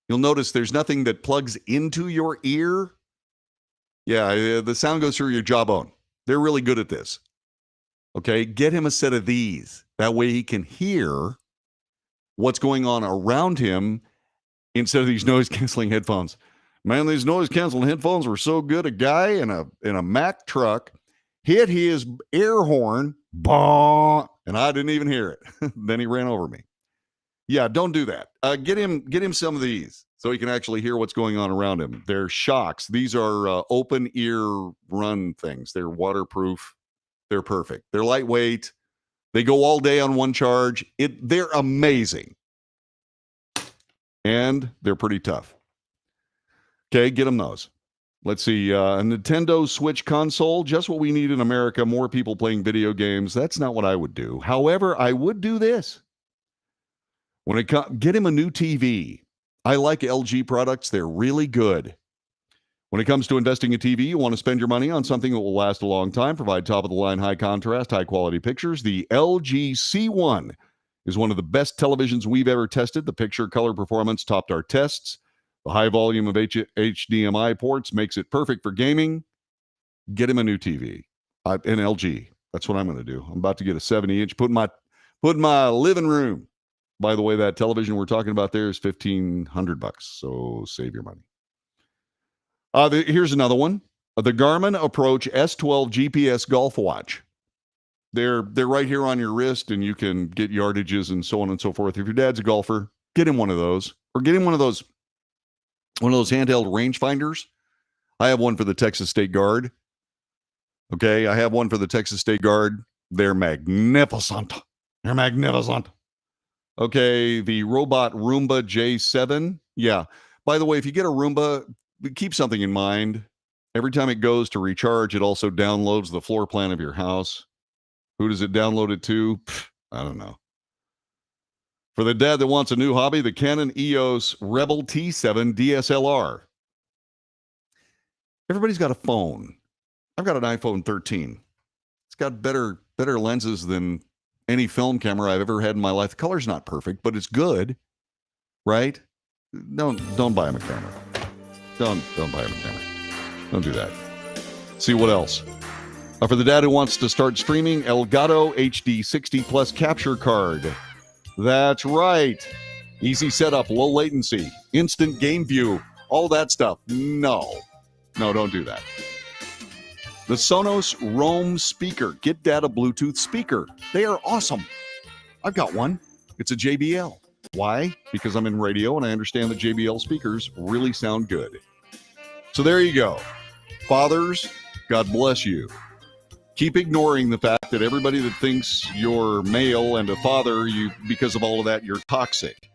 You'll notice there's nothing that plugs into your ear. Yeah, the sound goes through your jawbone. They're really good at this. Okay? Get him a set of these. That way he can hear what's going on around him instead of these noise-canceling headphones. Man, these noise-canceling headphones were so good. A guy in a Mack truck hit his air horn, bah, and I didn't even hear it. Then he ran over me. Yeah, don't do that. Get him some of these so he can actually hear what's going on around him. They're Shokz. These are open ear run things. They're waterproof. They're perfect. They're lightweight. They go all day on one charge. They're amazing. And they're pretty tough. Okay, get them those. Let's see. A Nintendo Switch console, just what we need in America. More people playing video games. That's not what I would do. However, I would do this. Get him a new TV. I like LG products. They're really good. When it comes to investing in TV, you want to spend your money on something that will last a long time, provide top-of-the-line, high-contrast, high-quality pictures. The LG C1 is one of the best televisions we've ever tested. The picture color performance topped our tests. The high volume of HDMI ports makes it perfect for gaming. Get him a new TV. An LG. That's what I'm going to do. I'm about to get a 70-inch. Put in my living room. By the way, that television we're talking about there is $1,500, so save your money. Here's another one. The Garmin Approach S12 GPS golf watch. They're right here on your wrist, and you can get yardages and so on and so forth. If your dad's a golfer, get him one of those. Or get him one of those handheld rangefinders. I have one for the Texas State Guard. Okay, I have one for the Texas State Guard. They're magnificent. Okay, the Robot Roomba J7. Yeah. By the way, if you get a Roomba, keep something in mind. Every time it goes to recharge, it also downloads the floor plan of your house. Who does it download it to? I don't know. For the dad that wants a new hobby, the Canon EOS Rebel T7 DSLR. Everybody's got a phone. I've got an iPhone 13. It's got better lenses than any film camera I've ever had in my life. The color's not perfect, but it's good, right? Don't buy him a camera. Don't buy him a camera. Don't do that. See what else. For the dad who wants to start streaming, Elgato HD 60 Plus capture card. That's right. Easy setup, low latency, instant game view, all that stuff. No, don't do that. The Sonos Roam speaker, get data Bluetooth speaker. They are awesome. I've got one. It's a JBL. Why? Because I'm in radio and I understand that JBL speakers really sound good. So there you go. Fathers, God bless you. Keep ignoring the fact that everybody that thinks you're male and a father, because of all of that, you're toxic.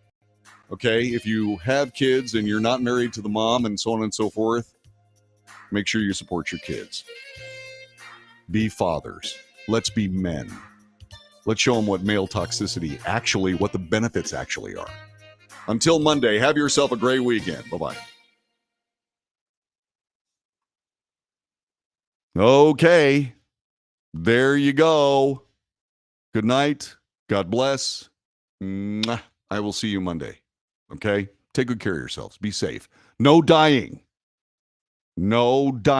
Okay? If you have kids and you're not married to the mom and so on and so forth, make sure you support your kids. Be fathers. Let's be men. Let's show them what male toxicity actually, what the benefits actually are. Until Monday, have yourself a great weekend. Bye-bye. Okay. There you go. Good night. God bless. Mwah. I will see you Monday. Okay? Take good care of yourselves. Be safe. No dying. No dying.